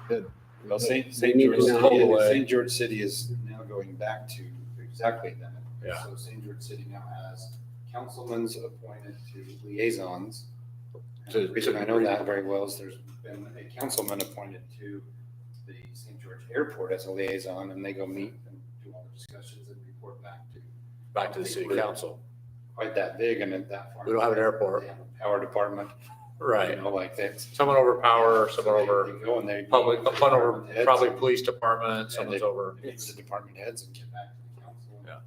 Good. Well, St. need George, to know. St. George City is now going back to exactly that. Yeah. So St. George City now has councilmen appointed to liaisons. And the reason I know that very well is there's been a councilman appointed to the St. George Airport as a liaison, and they go meet and do all the discussions and report back to The city council. quite that big and at that far. We don't have an airport. They have a power department. Right. You know, like that. Someone over power, someone over They go and they. public, one over Department heads. probably police department, And someone's they over. meet with the department heads and get back to the council. Yeah.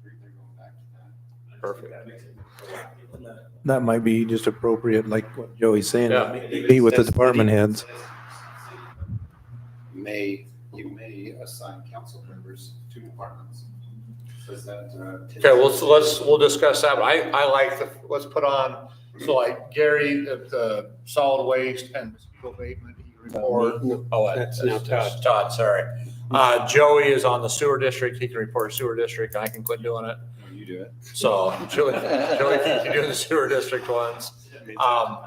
They're going back to that. Perfect. That might be just appropriate, like what Joey's saying, Yeah. meet with the department heads. You may assign council members to departments. Says that, Okay, well, so we'll discuss that, but I like let's put on, so like Gary, the solid waste and mosquito abatement, he report. Oh, That's now Todd. Todd, sorry. Joey is on the sewer district, he can report sewer district, and I can quit doing it. you do it. So Joey can do the sewer district ones. I'm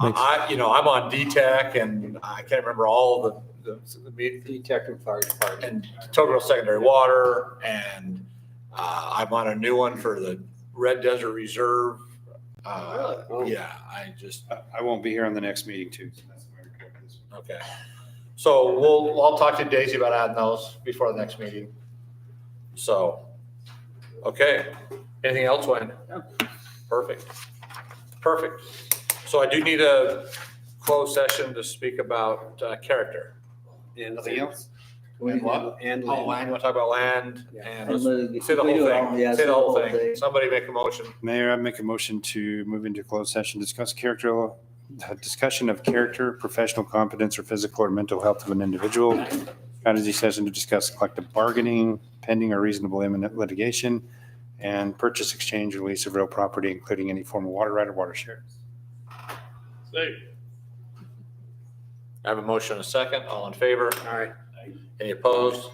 on DTEC and I can't remember all the Detective Fire Department. and Tocqueville Secondary Water, and I'm on a new one for the Red Desert Reserve. Yeah, I won't be here on the next meeting too. So that's my report this week. okay. So I'll talk to Daisy about adding those before the next meeting. So, okay. Anything else, Wayne? Perfect. So I do need a closed session to speak about character. And Nothing else? And what? And Oh, land, you want to talk about land Yeah. and And let's say the we whole do it all- thing, yeah, say the whole thing. Somebody make a motion. Mayor, I make a motion to move into closed session, discussion of character, professional competence, or physical or mental health of an individual. Strategy session to discuss collective bargaining, pending or reasonable imminent litigation, and purchase, exchange, or lease of real property, including any form of water right or water share. Say, I have a motion and a second. All in favor? All right. Any opposed?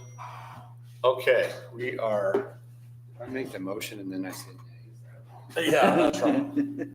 Okay, we are. I make the motion and then I say nay. Yeah, that's right.